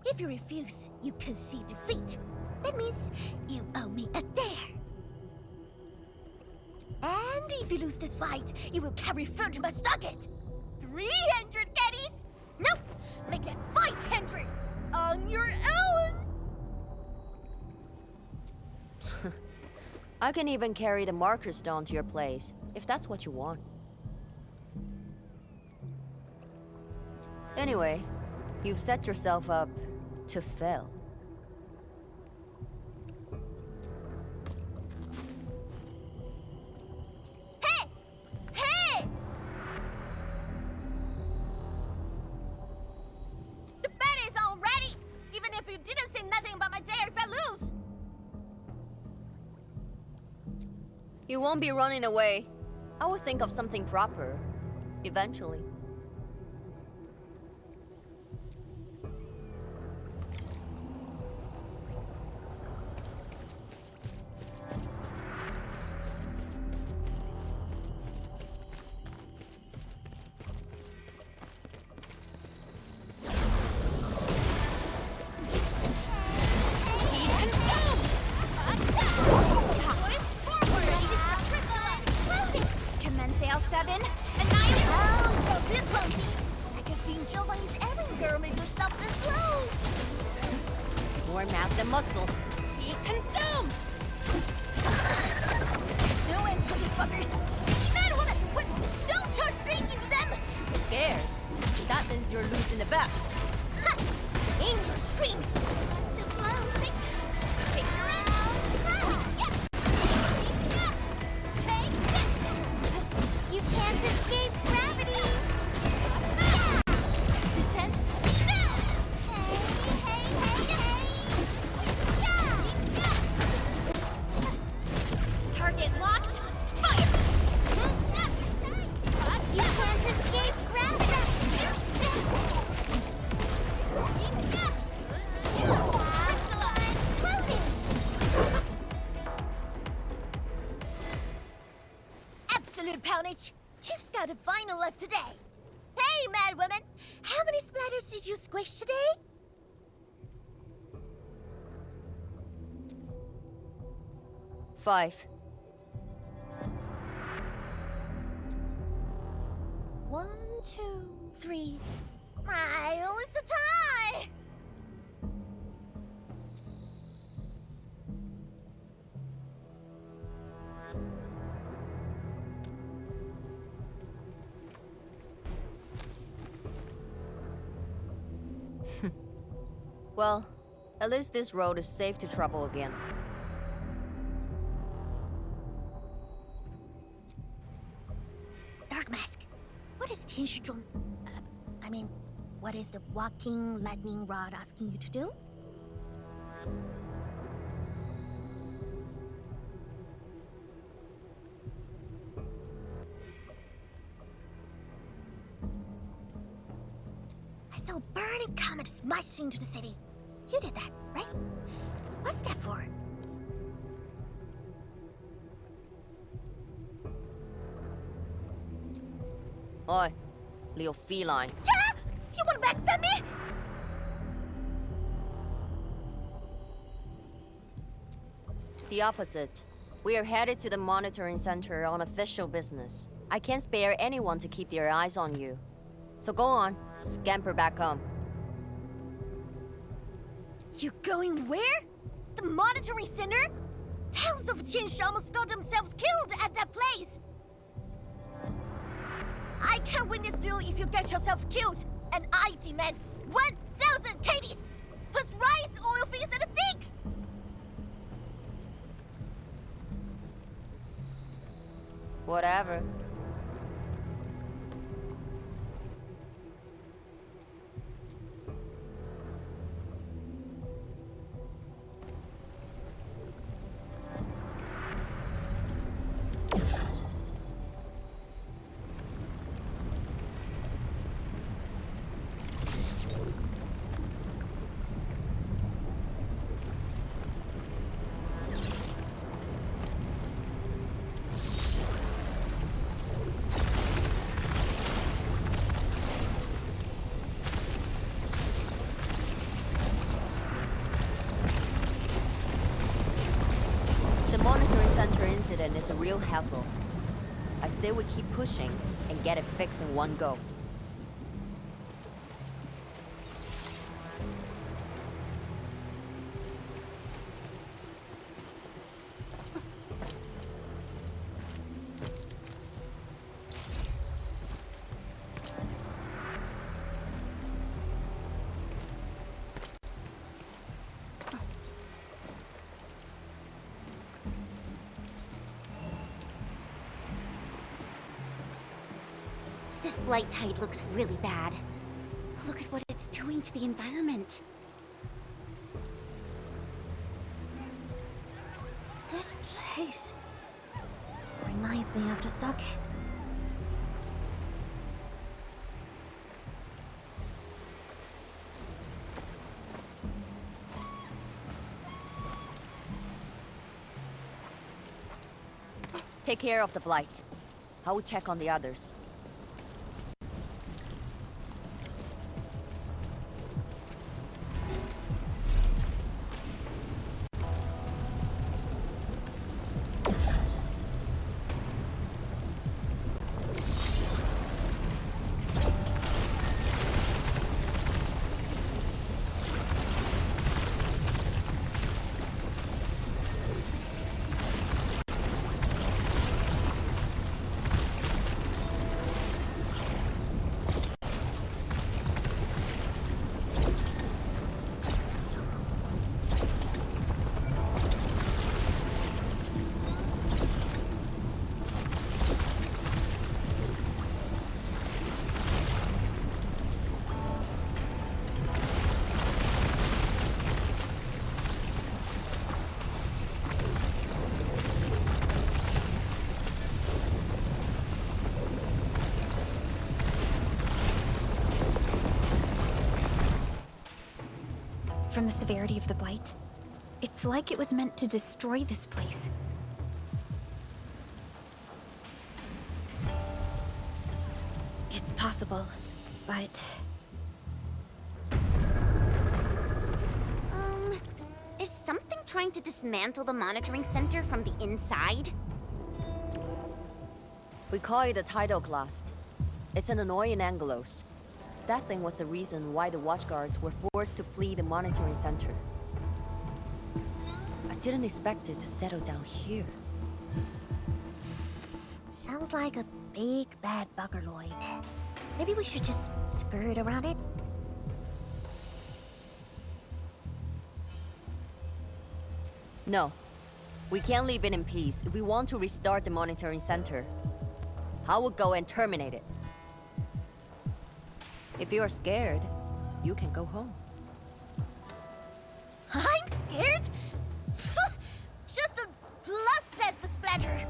If you refuse, you concede defeat. That means you owe me a dare. And if you lose this fight, you will carry food to my stocket. 300 caddies? Nope, make it 500 on your own. I can even carry the marker stone to your place, if that's what you want. Anyway, you've set yourself up to fail. Hey! Hey! The bet is all ready, even if you didn't say nothing about my dare if I lose. You won't be running away. I will think of something proper. Eventually. Commence L7, annihilate. Oh, don't be clumsy. I guess being Giovanni's errand girl made you self-disclose. More math than muscle. Be consumed! No end to these fuckers. Man, woman, what? Don't start speaking to them! Scared? That means you're losing the bet. Ha! In your dreams! Take your Take this! You can't escape gravity. Descend. Target locked. Fire! You can't escape gravity. Absolute poundage. Chief's got a final left today. Hey, mad woman! How many splatters did you squish today? Five. 1, 2, 3. Oh, it's a tie! Well, at least this road is safe to travel again. Dark Mask, what is 天使中? What is the walking lightning rod asking you to do? I saw a burning comet smash into the city. You did that, right? What's that for? Oi, Leo Feline. Yeah! You wanna backstab me? The opposite. We are headed to the monitoring center on official business. I can't spare anyone to keep their eyes on you. So go on, scamper back home. You going where? The monitoring center? Towns of Tianshi almost got themselves killed at that place! I can't win this duel if you get yourself killed, and I demand 1,000 Katie's! Plus rice, oil fees, and steaks! Whatever. Incident is a real hassle. I say we keep pushing and get it fixed in one go. This blight tide looks really bad. Look at what it's doing to the environment. This place reminds me of the stockade. Take care of the blight. I will check on the others. From the severity of the blight, it's like it was meant to destroy this place. It's possible, but... Is something trying to dismantle the monitoring center from the inside? We call it a tidal blast. It's an annoying Angelos. That thing was the reason why the watchguards were forced to flee the monitoring center. I didn't expect it to settle down here. Sounds like a big bad buggerloid. Maybe we should just skirt around it? No. We can't leave it in peace if we want to restart the monitoring center. I will go and terminate it. If you're scared, you can go home. I'm scared? Just a plus, says the splatter.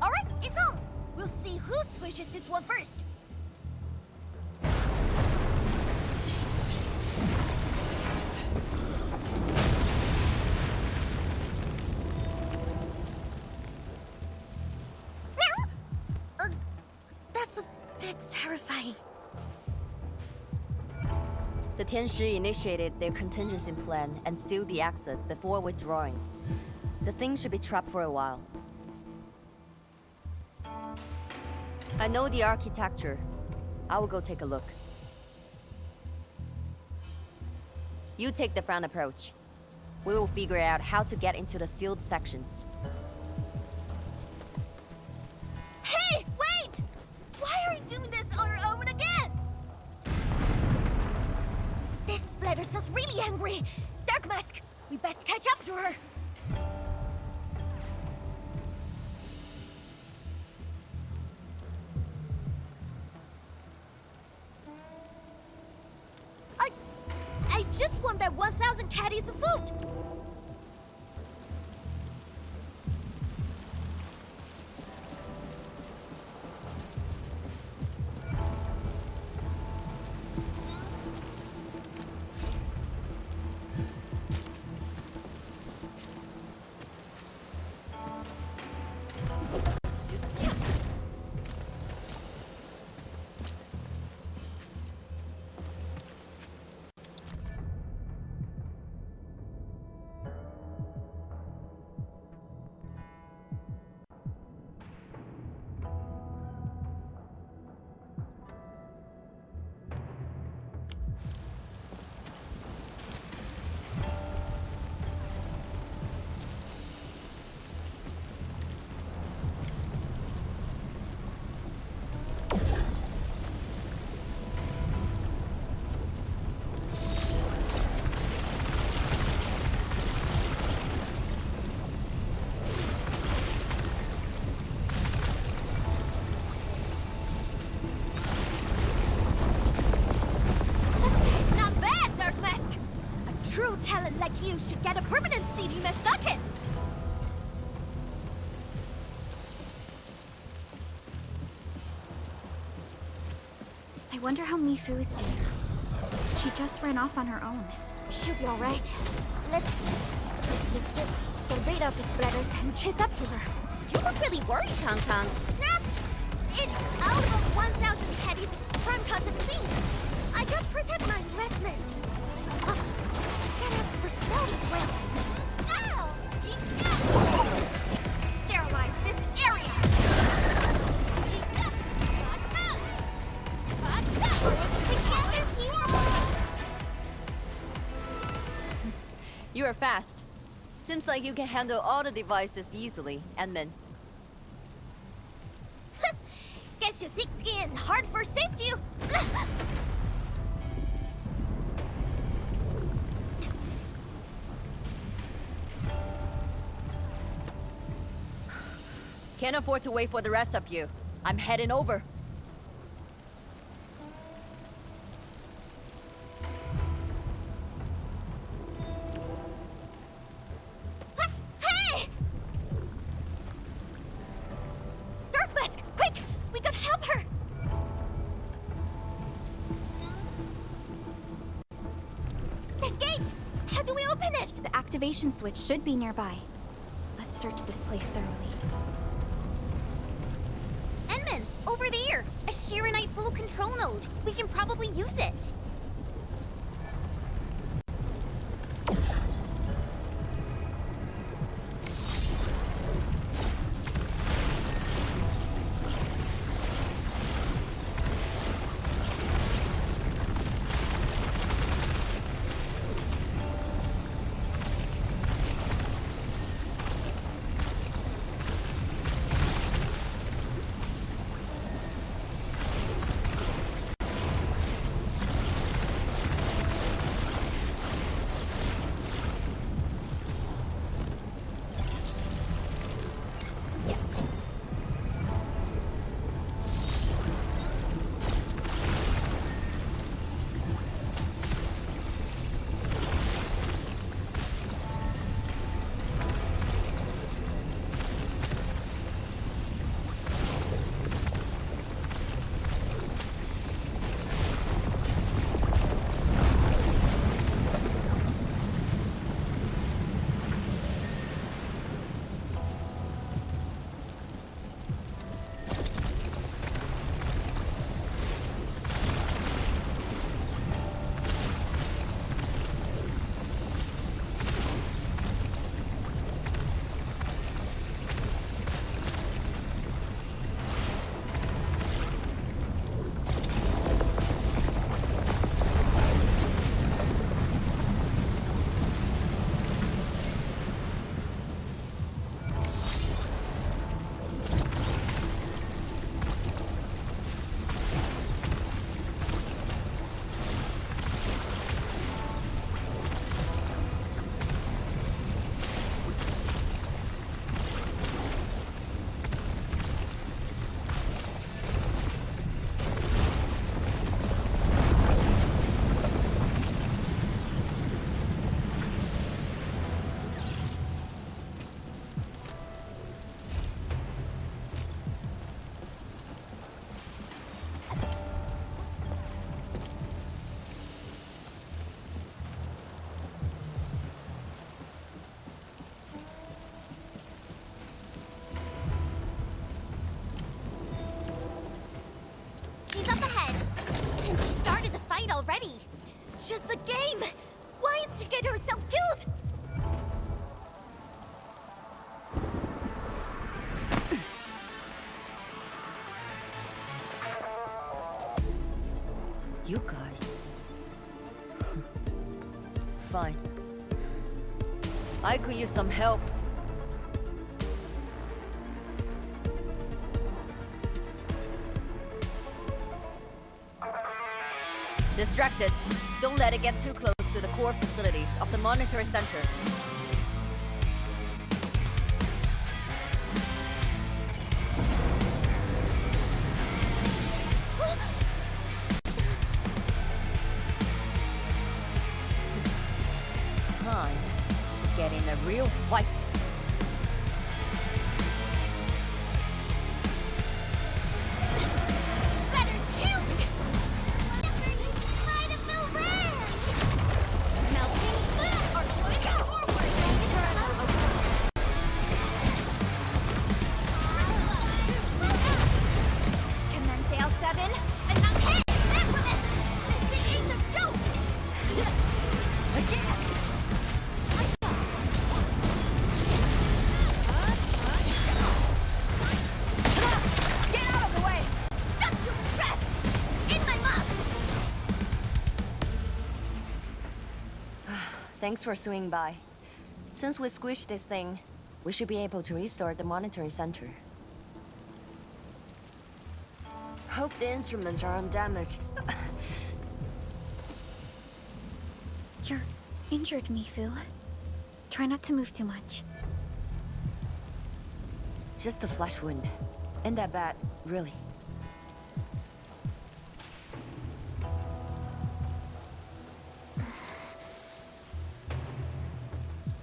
Alright, it's on. We'll see who squishes this one first. That's a bit terrifying. The Tianshi initiated their contingency plan and sealed the exit before withdrawing. The thing should be trapped for a while. I know the architecture. I will go take a look. You take the front approach. We will figure out how to get into the sealed sections. Hey, wait! Why are you doing this on your own again? This splatters us really angry. Dark Mask, we best catch up to her. I just want that 1,000 caddies of food. True talent like you should get a permanent seat in my bucket! I wonder how Mifu is doing. She just ran off on her own. She'll be alright. Let's just get rid of the splatters and chase up to her. You look really worried, Tong Tong. Nah, it's out of 1,000 caddies prime concept things. I gotta protect my investment. Gotta ask for salt as well. Ow! Sterilize this area! You are fast. Seems like you can handle all the devices easily, Edmund. Guess you thick skin and hard for safety. Can't afford to wait for the rest of you. I'm heading over. Hey! Dark Mask, quick! We gotta help her! The gate! How do we open it? The activation switch should be nearby. Let's search this place thoroughly. Enman, over there! A Shiranite flow control node. We can probably use it. game! Why did she get herself killed? You guys. Fine. I could use some help. Distracted. Don't let it get too close to the core facilities of the monitoring center. Time to get in a real fight. Thanks for swinging by. Since we squished this thing, we should be able to restore the monitoring center. Hope the instruments are undamaged. You're injured, Mifu. Try not to move too much. Just a flesh wound. Ain't that bad, really.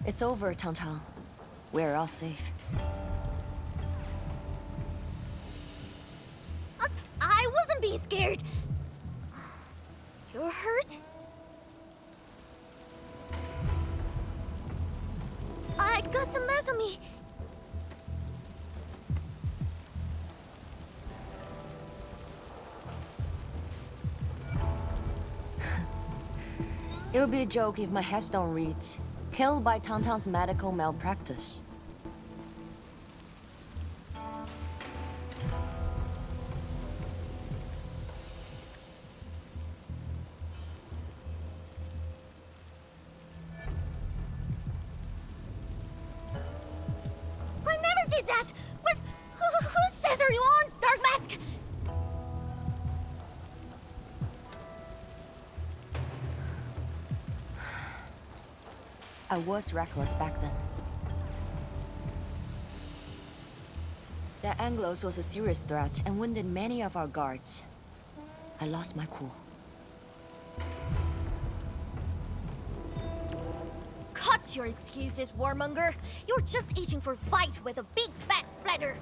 It's over, Tang. We're all safe. I wasn't being scared. You're hurt? I got some mess on me. It would be a joke if my headstone reads, "Killed by Tang's medical malpractice." I never did that! What? Who says are you on, Dark Mask? I was reckless back then. The Anglos was a serious threat and wounded many of our guards. I lost my cool. Cut your excuses, warmonger. You're just itching for a fight with a big fat splatter.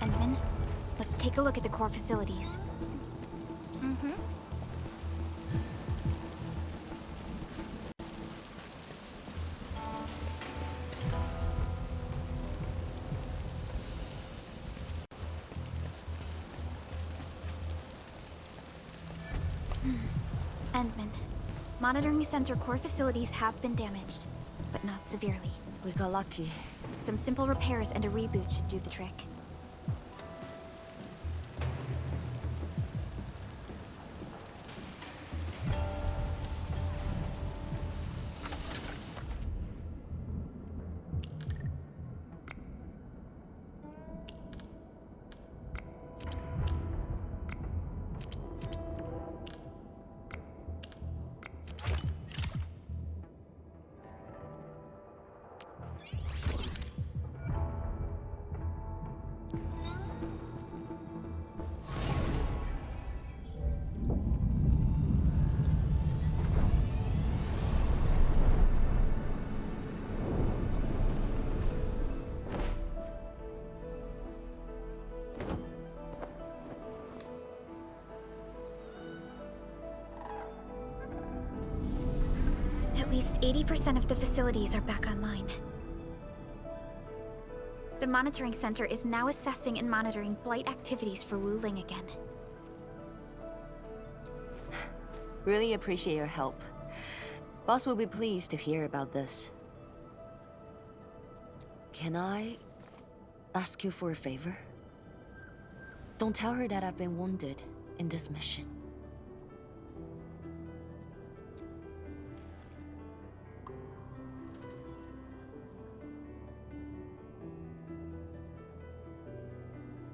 Endman, let's take a look at the core facilities. Mm-hmm. Endman, monitoring center core facilities have been damaged, but not severely. We got lucky. Some simple repairs and a reboot should do the trick. At least 80% of the facilities are back online. The monitoring center is now assessing and monitoring blight activities for Wuling again. Really appreciate your help. Boss will be pleased to hear about this. Can I ask you for a favor? Don't tell her that I've been wounded in this mission.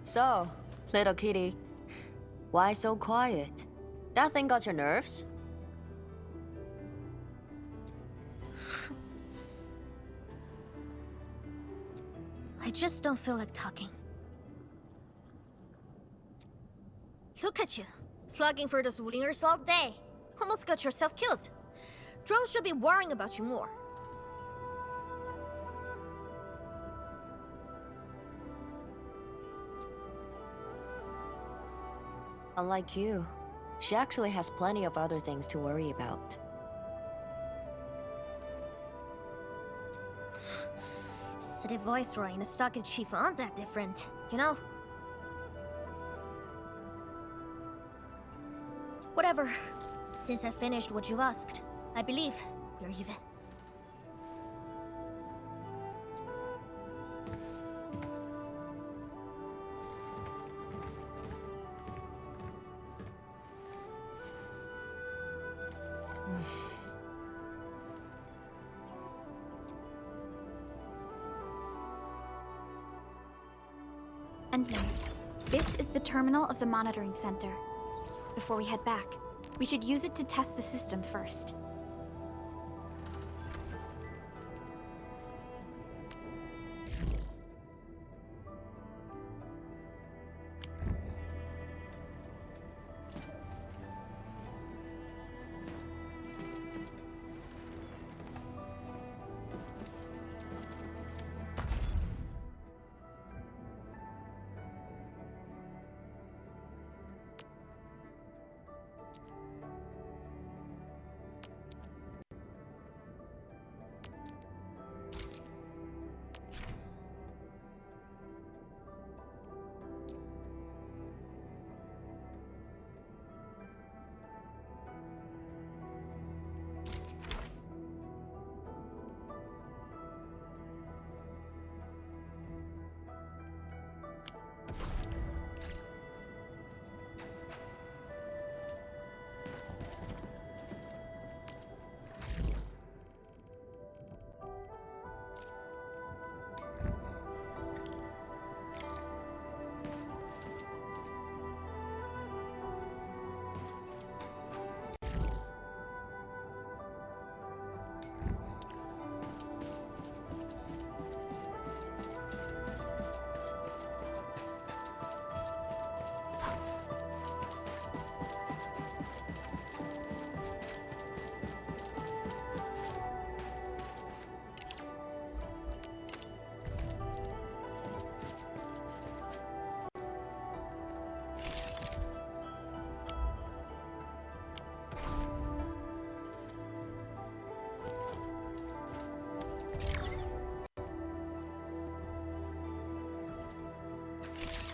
So, little kitty, why so quiet? That thing got your nerves? I just don't feel like talking. Look at you, slugging for those Wulingers all day. Almost got yourself killed. Drones should be worrying about you more. Unlike you, she actually has plenty of other things to worry about. City Viceroy and a stocky chief aren't that different, you know? Whatever. Since I finished what you asked, I believe we're even. Endman, this is the terminal of the monitoring center. Before we head back, we should use it to test the system first.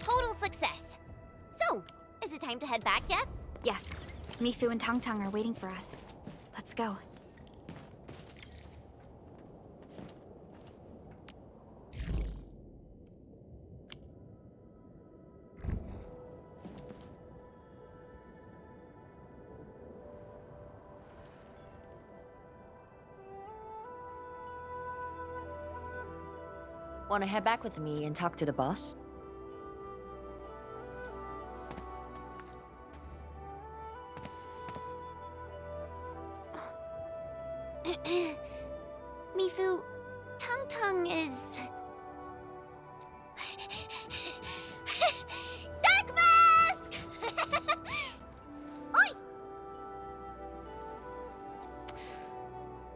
Total success! So, is it time to head back yet? Yes. Mifu and Tang Tang are waiting for us. Let's go. Wanna head back with me and talk to the boss? Mifu, Tang Tang is... Dark Mask! Oi!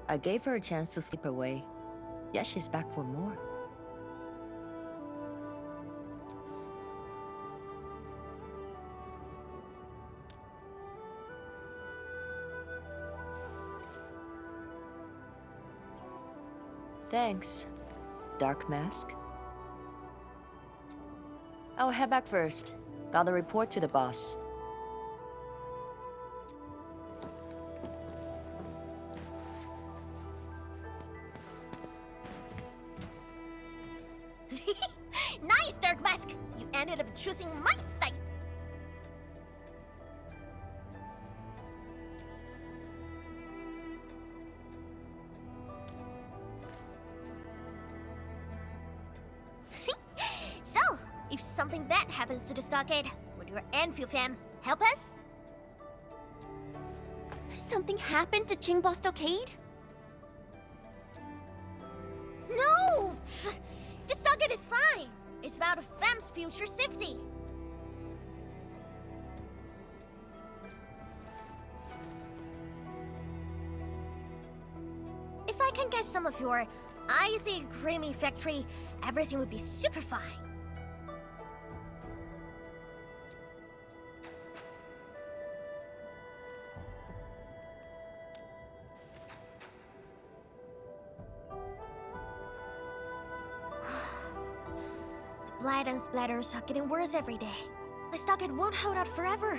I gave her a chance to slip away. Yet she's back for more. Thanks, Dark Mask. I'll head back first. Gotta report to the boss. Nice, Dark Mask! You ended up choosing my side! So, if something bad happens to the stockade, would your Endfield fam help us? Something happened to Qingbo Stockade? No! Pff, the stockade is fine. It's about a fam's future safety. If I can get some of your icy creamy factory, everything would be super fine. Blood and splatters are getting worse every day. My stockade won't hold out forever.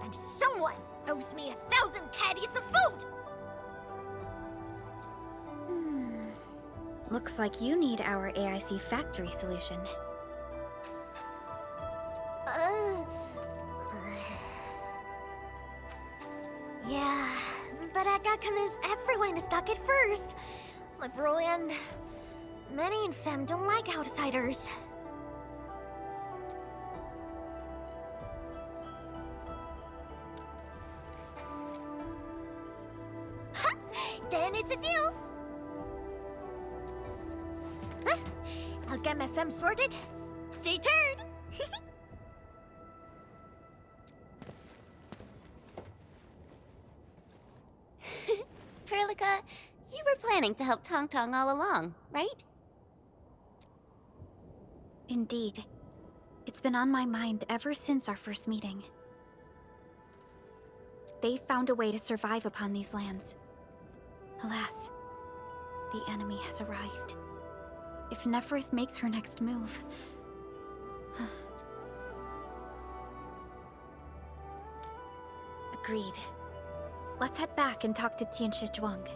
And someone owes me 1,000 caddies of food! Looks like you need our AIC factory solution. Yeah, but I gotta convince everyone to stock it first. My bro and many in fam don't like outsiders. Ha! Then it's a deal. Huh? I'll get my fam sorted. Stay tuned. Perlica, you were planning to help Tong Tong all along, right? Indeed. It's been on my mind ever since our first meeting. They found a way to survive upon these lands. Alas, the enemy has arrived. If Neferth makes her next move... Agreed. Let's head back and talk to Tianshi Zhuang.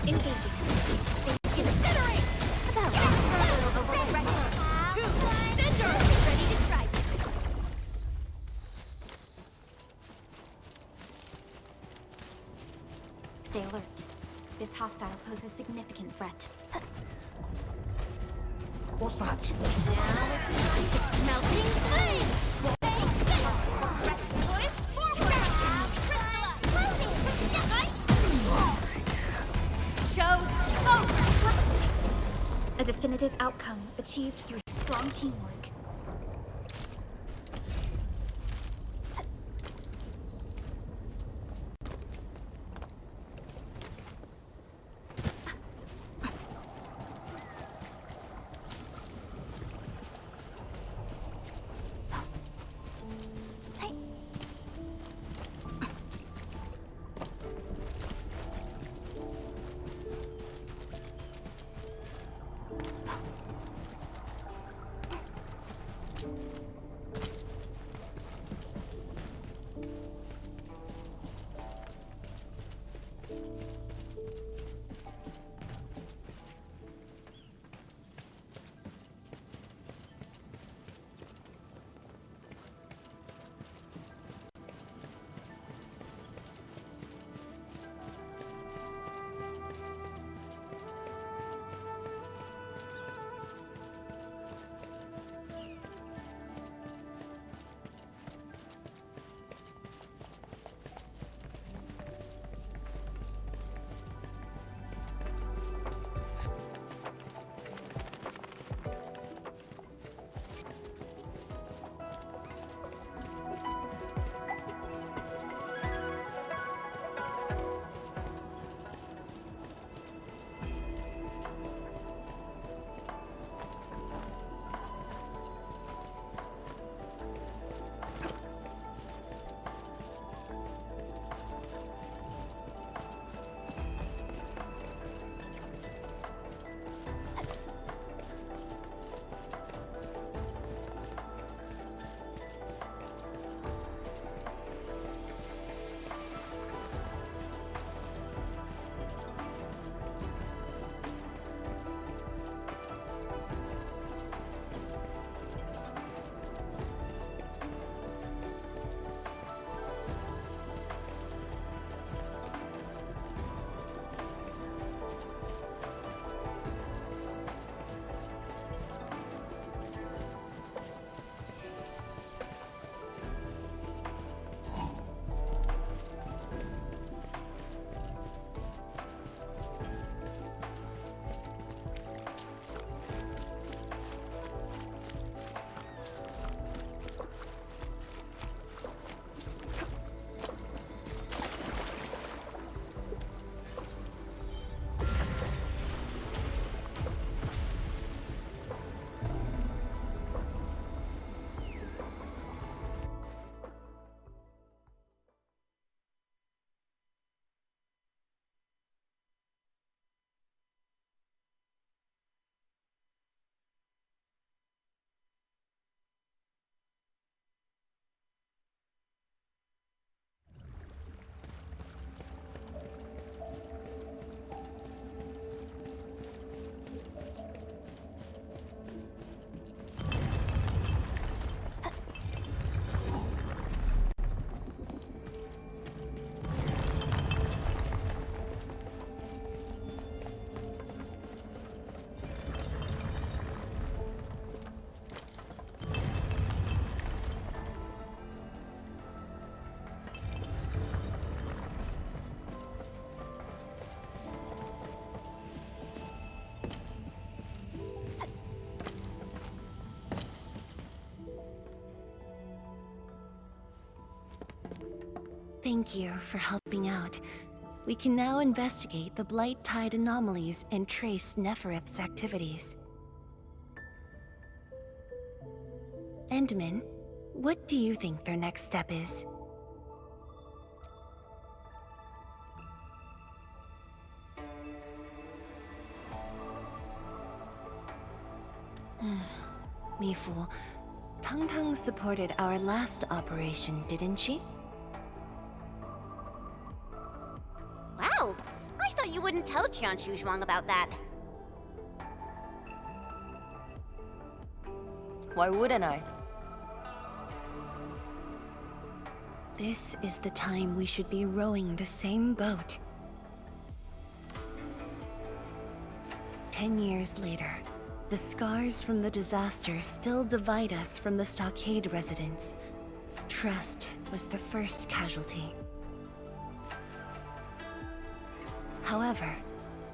Engaging. Incinerate! About Cinder! Ready to strike. Stay alert. This hostile poses significant threat. What's that? Melting flame! A definitive outcome achieved through strong teamwork. Thank you for helping out. We can now investigate the Blight Tide anomalies and trace Nefereth's activities. Endman, what do you think their next step is? Mifu, Tang supported our last operation, didn't she? Wow! I thought thought you wouldn't tell Qianshu Zhuang about that. Why wouldn't I? This is the time we should be rowing the same boat. 10 years later, the scars from the disaster still divide us from the stockade residents. Trust was the first casualty. However,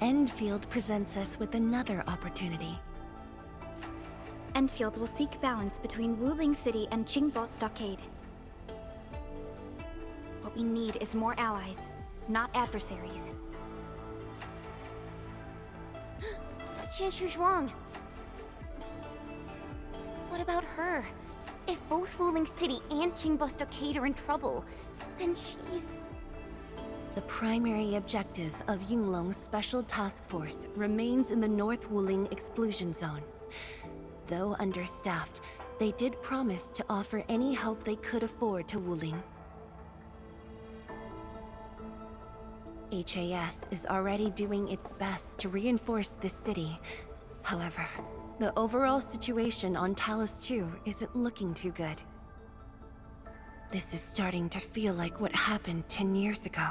Endfield presents us with another opportunity. Endfield will seek balance between Wuling City and Qingbo Stockade. What we need is more allies, not adversaries. Qianshu Zhuang. What about her? If both Wuling City and Qingbo Stockade are in trouble, then she's... The primary objective of Yinglong's Special Task Force remains in the North Wuling Exclusion Zone. Though understaffed, they did promise to offer any help they could afford to Wuling. HAS is already doing its best to reinforce this city. However, the overall situation on Talos 2 isn't looking too good. This is starting to feel like what happened 10 years ago.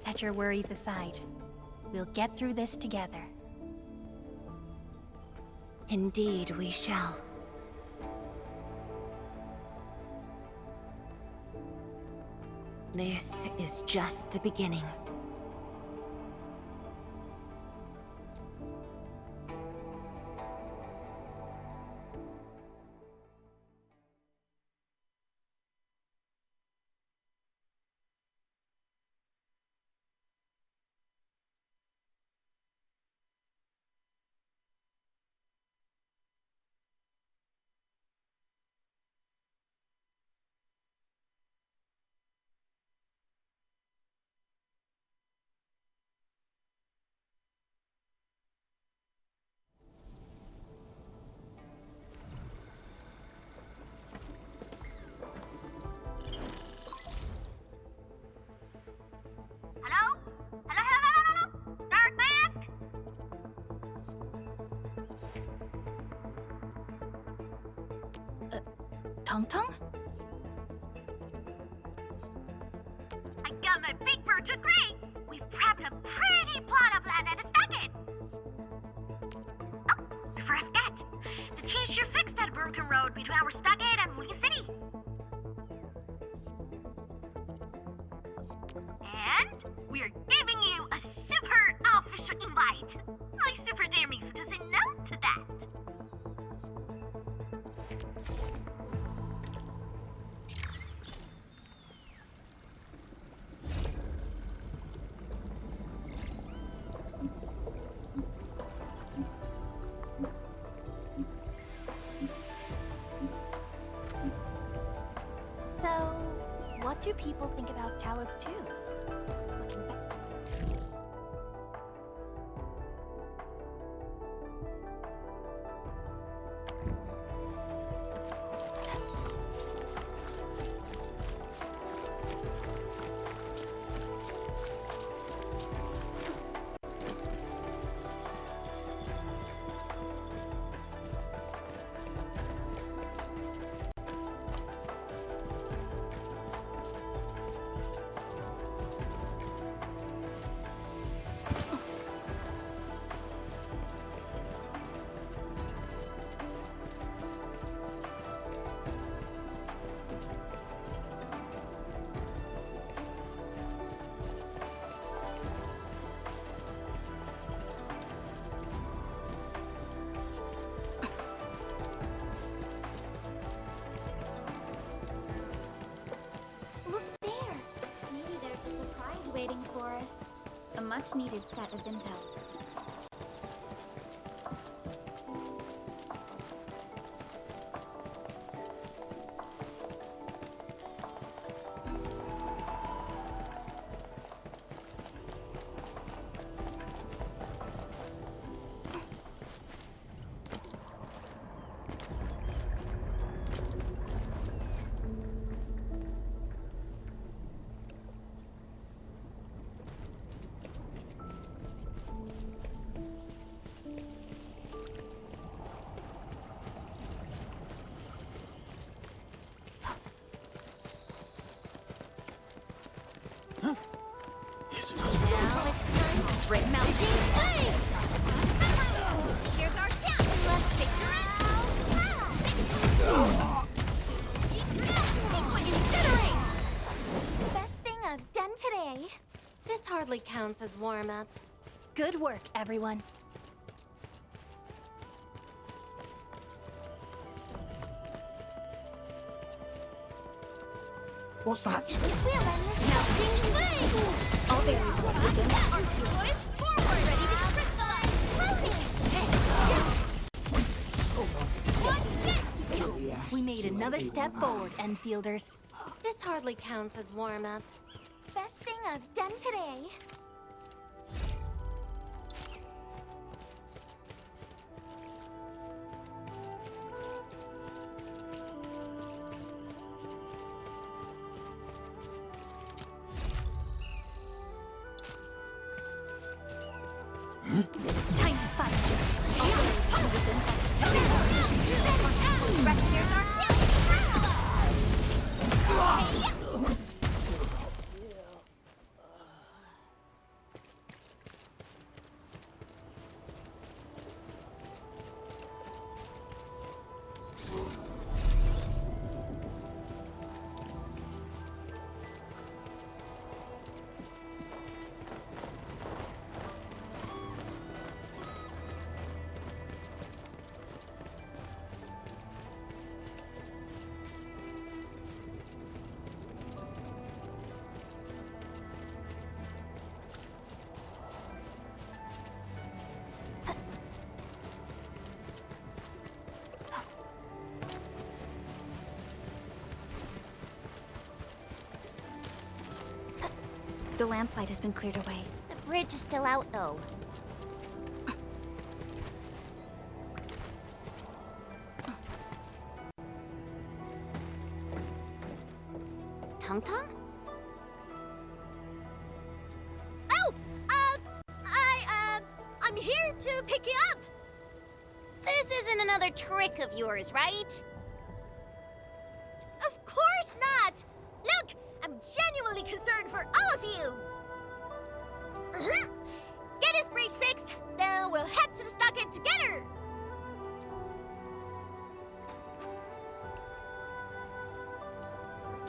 Set your worries aside. We'll get through this together. Indeed, we shall. This is just the beginning. Hello? Hello? Dark Mask? Tong Tong? I got my big bird to great! We've prepped a pretty plot of land at the stockade! Oh, before I forget, the team sure fixed that broken road between our stockade and Wuling City. And we're giving you a super official invite. I super dare me to say no to that. So, what do people think about Talos 2? Looking back. Look there! Maybe there's a surprise waiting for us. A much-needed set of intel. Now it's time to break mounting flame! Here's our chance! Let's figure it out! Incinerate! Best thing I've done today. This hardly counts as warm-up. Good work, everyone. What's that? We'll end this Melting flame! All variables within Arknights forward! Ready to crystallize! We made another step forward, Enfielders. This hardly counts as warm-up. Best thing I've done today. Time to fight. Here's our The landslide has been cleared away. The bridge is still out, though. Tung-tung? Oh! I'm here to pick you up! This isn't another trick of yours, right? Of course not! Look! I'm genuinely concerned for all of you! Get his bridge fixed, then we'll head to the stockade together!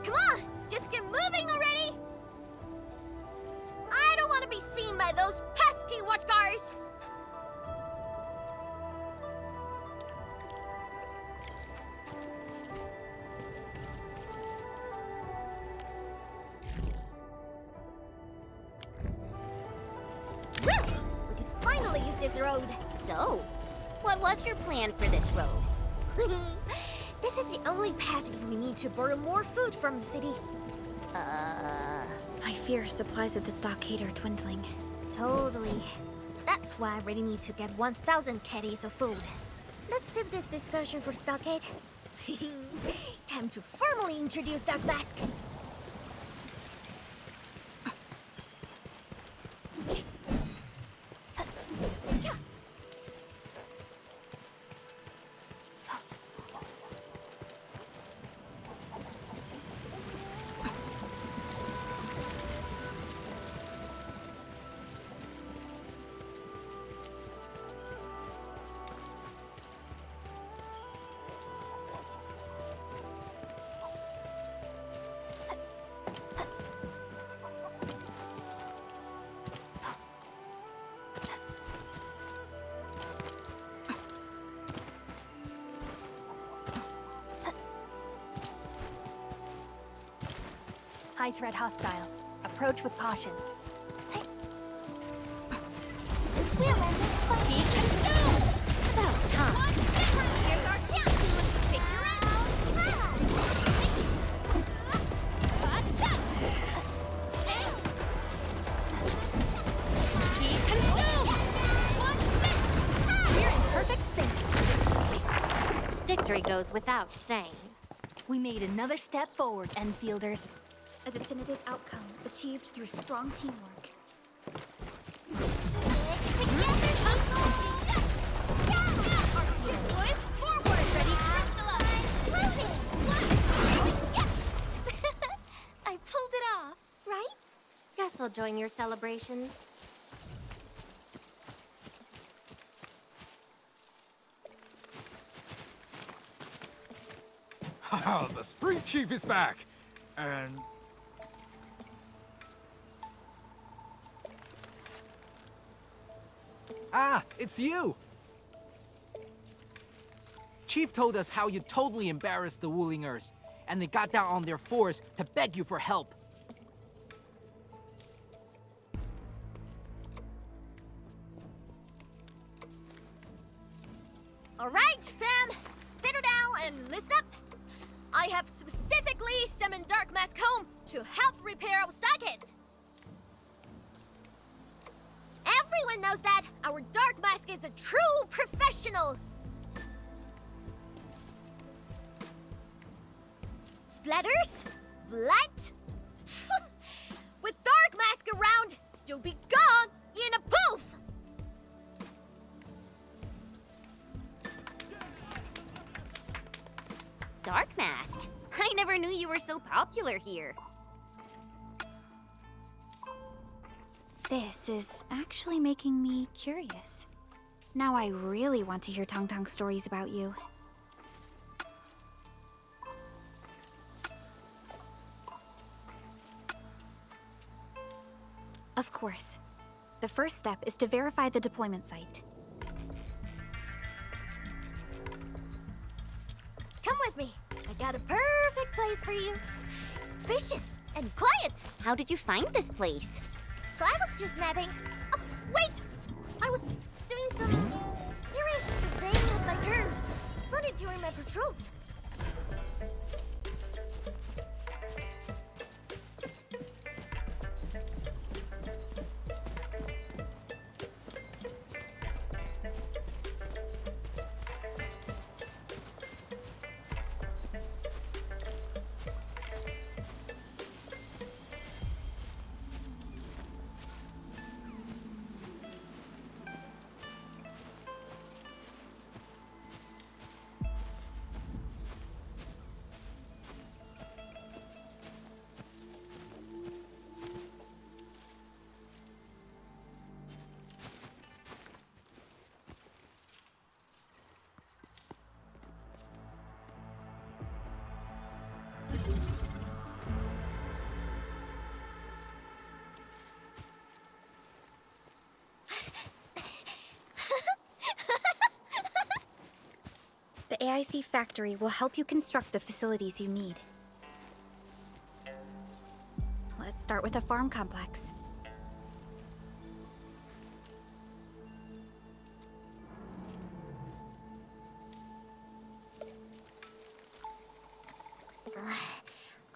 Come on! Just get moving already! I don't want to be seen by those pesky watchguards! This road. So, what was your plan for this road? This is the only path if we need to borrow more food from the city. I fear supplies at the stockade are dwindling. Totally. That's why I really need to get 1,000 caddies of food. Let's save this discussion for stockade. Time to formally introduce Dark Mask. High threat hostile. Approach with caution. We'll end this fight. Be consumed! About time. Here's our chance to figure it out. Be consumed! We're in perfect sync. Victory goes without saying. We made another step forward, Enfielders. A definitive outcome achieved through strong teamwork. I pulled it off, right? Guess I'll join your celebrations. Oh, the street chief is back! And... Ah, it's you! Chief told us how you totally embarrassed the Wulingers, and they got down on their fours to beg you for help. All right, fam, settle down and listen up. I have specifically summoned Dark Mask home to help repair our stockade. Everyone knows that our Dark Mask is a true professional. Splatters? Blood? With Dark Mask around, you'll be gone in a poof! Dark Mask? I never knew you were so popular here. This is actually making me curious. Now I really want to hear Tong Tong's stories about you. Of course. The first step is to verify the deployment site. Come with me. I got a perfect place for you. Spacious and quiet. How did you find this place? So I was just napping. Oh, wait! I was doing some serious surveying of my turn. Found it during my patrols. The AIC factory will help you construct the facilities you need. Let's start with a farm complex.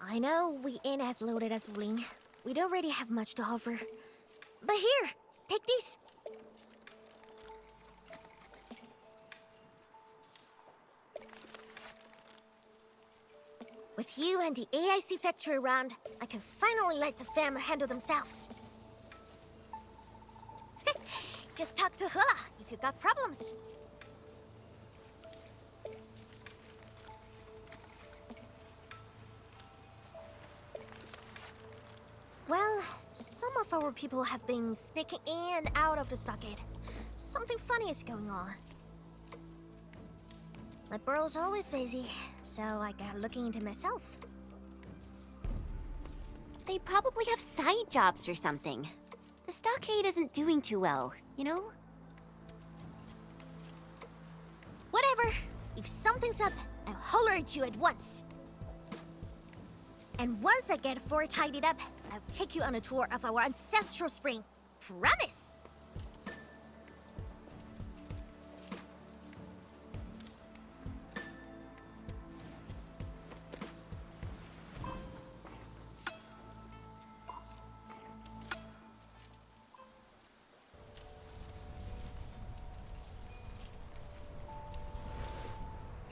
I know we ain't as loaded as Ulin. We don't really have much to offer. But here, take these. With you and the AIC factory around, I can finally let the fam handle themselves. Just talk to Hula if you got problems. Well, some of our people have been sneaking in and out of the stockade. Something funny is going on. My burrow's always busy, so I got looking into myself. They probably have side jobs or something. The stockade isn't doing too well, you know? Whatever. If something's up, I'll holler at you at once. And once I get the fort tidied up, I'll take you on a tour of our ancestral spring. Promise!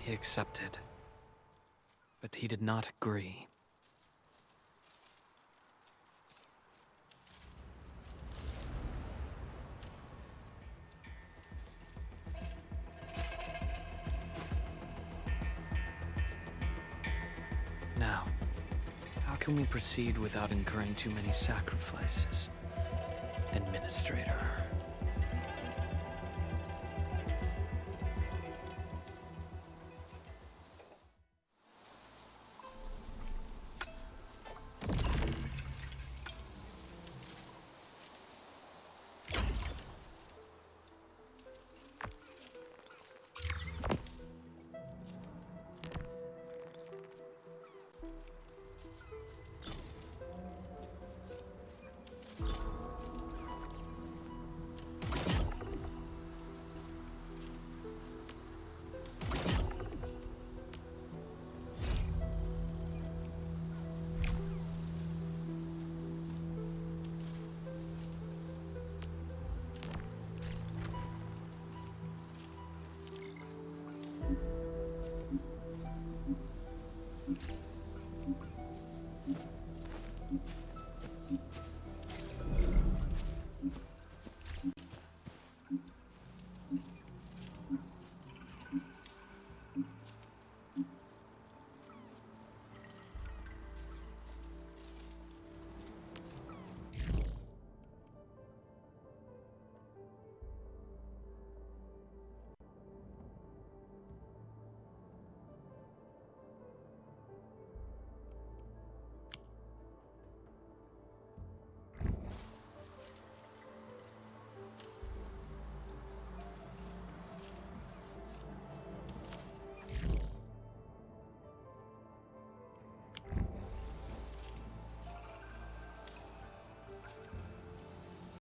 He accepted, but he did not agree. Now, how can we proceed without incurring too many sacrifices? Administrator. Bye.